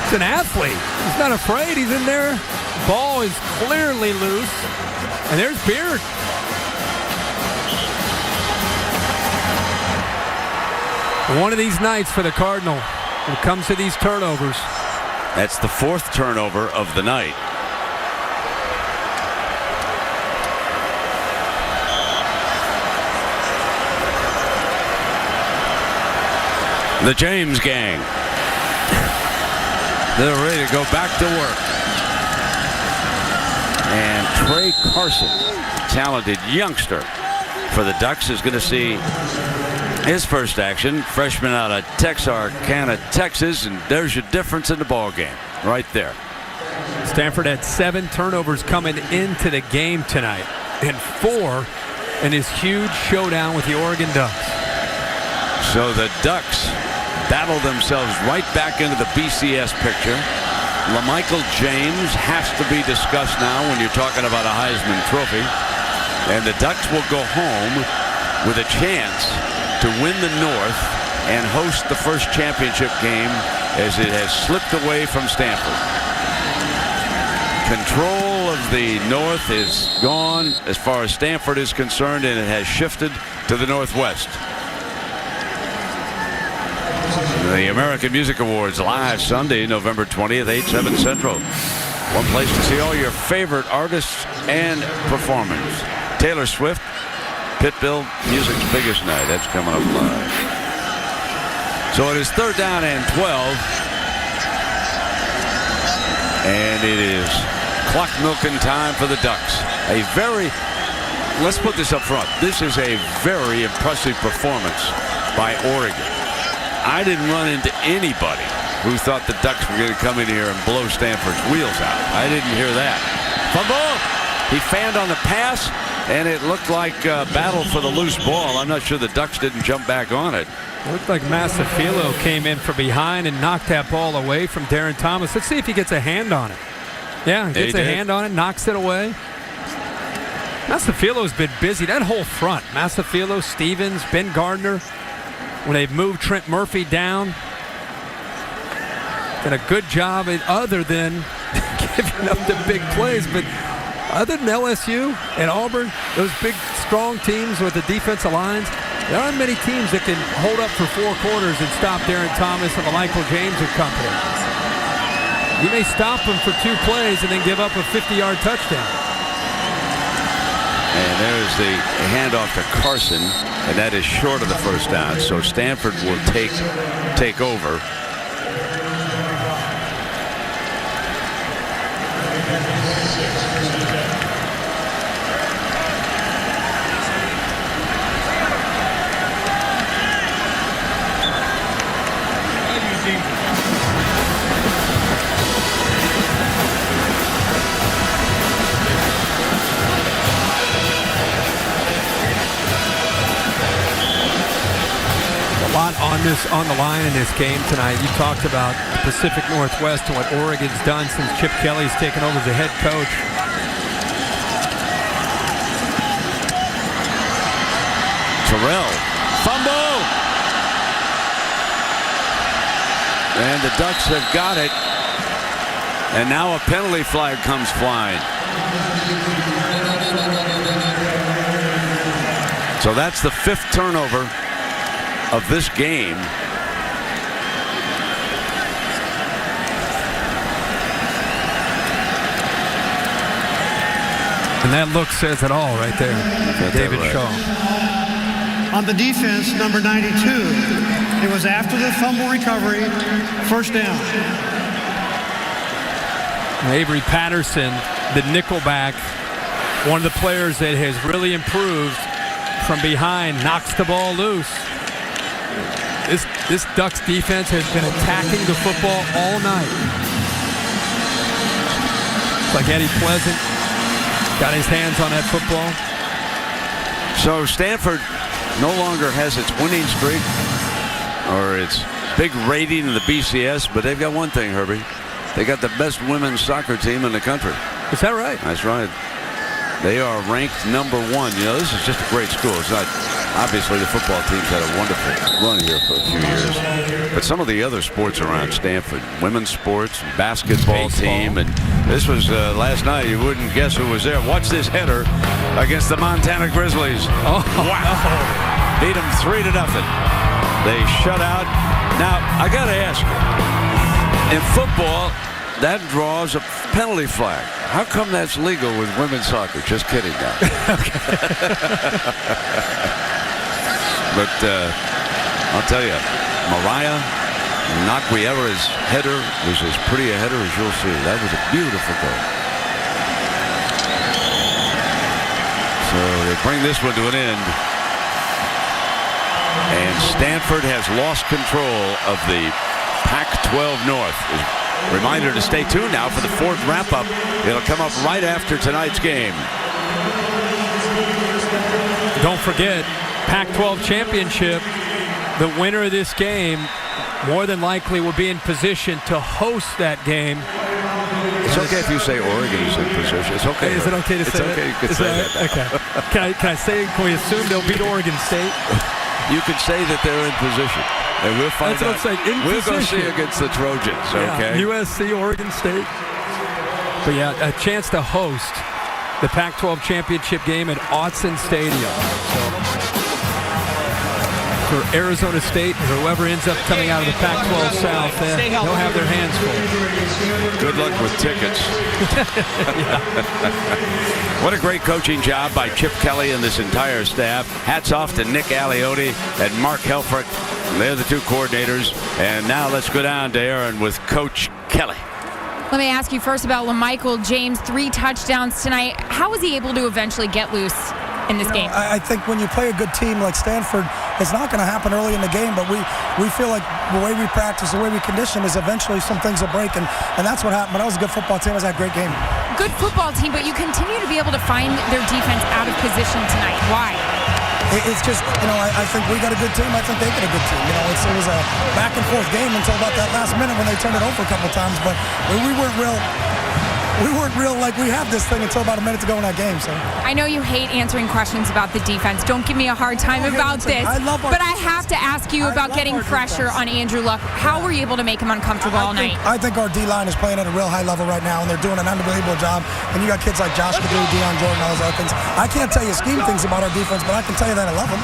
He's an athlete. He's not afraid. He's in there. Ball is clearly loose. And there's Beard. One of these nights for the Cardinal, when it comes to these turnovers. That's the fourth turnover of the night. The James gang. They're ready to go back to work. And Trey Carson, talented youngster for the Ducks, is going to see his first action. Freshman out of Texarkana, Texas, and there's your difference in the ball game right there. Stanford had 7 turnovers coming into the game tonight, and 4 in his huge showdown with the Oregon Ducks. So the Ducks battle themselves right back into the BCS picture. LaMichael James has to be discussed now when you're talking about a Heisman Trophy. And the Ducks will go home with a chance to win the North and host the first championship game as it has slipped away from Stanford. Control of the North is gone as far as Stanford is concerned, and it has shifted to the Northwest. The American Music Awards live Sunday, November 20th, 8/7 Central. One place to see all your favorite artists and performers. Taylor Swift, Pitbull, music's biggest night. That's coming up live. So it is 3rd down and 12. And it is clock milking time for the Ducks. Let's put this up front. This is a very impressive performance by Oregon. I didn't run into anybody who thought the Ducks were going to come in here and blow Stanford's wheels out. I didn't hear that. Fumble! He fanned on the pass, and it looked like a battle for the loose ball. I'm not sure the Ducks didn't jump back on it. It looked like Masafilo came in from behind and knocked that ball away from Darren Thomas. Let's see if he gets a hand on it. Yeah, gets a hand on it, knocks it away. Masafilo's been busy. That whole front, Masafilo, Stevens, Ben Gardner, when they've moved Trent Murphy down. Done a good job other than giving up the big plays. But other than LSU and Auburn, those big, strong teams with the defensive lines, there aren't many teams that can hold up for 4 quarters and stop Darren Thomas and the Michael James and company. You may stop them for 2 plays and then give up a 50-yard touchdown. And there's the handoff to Carson, and that is short of the first down. So Stanford will take over. On the line in this game tonight. You talked about the Pacific Northwest and what Oregon's done since Chip Kelly's taken over as the head coach. Terrell, fumble! And the Ducks have got it. And now a penalty flag comes flying. So that's the 5th turnover of this game. And that look says it all right there. David Shaw. On the defense, number 92, it was after the fumble recovery, 1st down. Avery Patterson, the nickelback, one of the players that has really improved from behind, knocks the ball loose. This Ducks defense has been attacking the football all night. It's like Eddie Pleasant got his hands on that football. So Stanford no longer has its winning streak or its big rating in the BCS, but they've got one thing, Herbie. They got the best women's soccer team in the country. Is that right? That's right. They are ranked number 1. You know, this is just a great school. It's not, obviously, the football team's had a wonderful run here for a few years. But some of the other sports around Stanford, women's sports, basketball team, and this was last night. You wouldn't guess who was there. Watch this header against the Montana Grizzlies. Oh, wow. Beat them 3-0. They shut out. Now, I got to ask you, in football, that draws a penalty flag. How come that's legal with women's soccer? Just kidding now. But I'll tell you, Mariah Naguiera's header was as pretty a header as you'll see. That was a beautiful goal. So they bring this one to an end. And Stanford has lost control of the Pac-12 North. Reminder to stay tuned now for the 4th wrap-up. It'll come up right after tonight's game. don't forget, Pac-12 championship, the winner of this game more than likely will be in position to host that game. It's okay if you say Oregon is in position. It's okay. Is it okay to say that? It's okay. You can say that. Okay. Can I say, can we assume they'll beat Oregon State? You could say that they're in position. And we'll find That's what out. I'm saying. In We'll go position. see against the Trojans, okay? Yeah, USC, Oregon State. But yeah, a chance to host the Pac-12 championship game at Autzen Stadium. So for Arizona State, or whoever ends up coming out of the Pac-12 South, they'll have their hands full. Good luck with tickets. What a great coaching job by Chip Kelly and this entire staff. Hats off to Nick Aliotti and Mark Helfrich. They're the two coordinators. And now let's go down to Aaron with Coach Kelly. Let me ask you first about LaMichael James. 3 touchdowns tonight. How was he able to eventually get loose in this game? I think when you play a good team like Stanford, it's not going to happen early in the game, but we feel like the way we practice, the way we condition is eventually some things will break, and that's what happened. But that was a good football team. It was a great game. Good football team, but you continue to be able to find their defense out of position tonight. Why? It's just, I think we got a good team. I think they got a good team. It was a back and forth game until about that last minute when they turned it over a couple of times, but we weren't real like we have this thing until about a minute to go in that game. So I know you hate answering questions about the defense. Don't give me a hard time about this. But I have to ask you about getting pressure on Andrew Luck. How were you able to make him uncomfortable all night? I think our D-line is playing at a real high level right now, and they're doing an unbelievable job. And you got kids like Josh Kadoo, Deion Jordan, all those other things. I can't tell you scheme things about our defense, but I can tell you that I love them.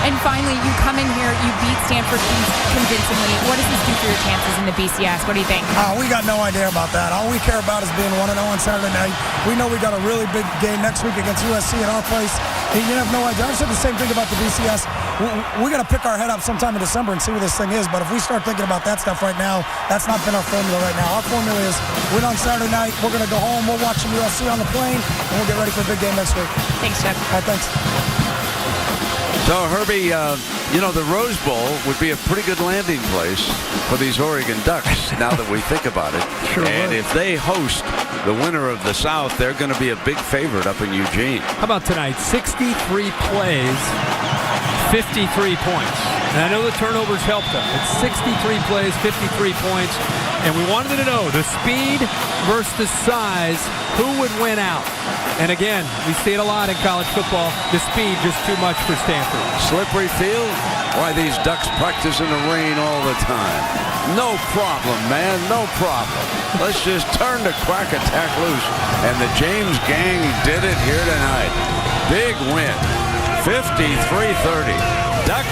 And finally, you come in here, you beat Stanford convincingly. What does this do for your chances in the BCS? What do you think? We got no idea about that. All we care about is being 1-0 on Saturday night. We know we got a really big game next week against USC at our place. And you have no idea. I said the same thing about the BCS. We got to pick our head up sometime in December and see what this thing is. But if we start thinking about that stuff right now, that's not been our formula right now. Our formula is win on Saturday night. We're going to go home. We'll watch some USC on the plane, and we'll get ready for a big game next week. Thanks, Jeff. All right, thanks. So, Herbie, the Rose Bowl would be a pretty good landing place for these Oregon Ducks now that we think about it. Sure and would. if they host the winner of the South, they're going to be a big favorite up in Eugene. How about tonight? 63 plays, 53 points. And I know the turnovers helped them. It's 63 plays, 53 points. And we wanted to know the speed versus the size, who would win out? And again, we see it a lot in college football. The speed just too much for Stanford. Slippery field? Why, these Ducks practice in the rain all the time. No problem, man, no problem. Let's just turn the quack attack loose. And the James gang did it here tonight. Big win, 53-30. Ducks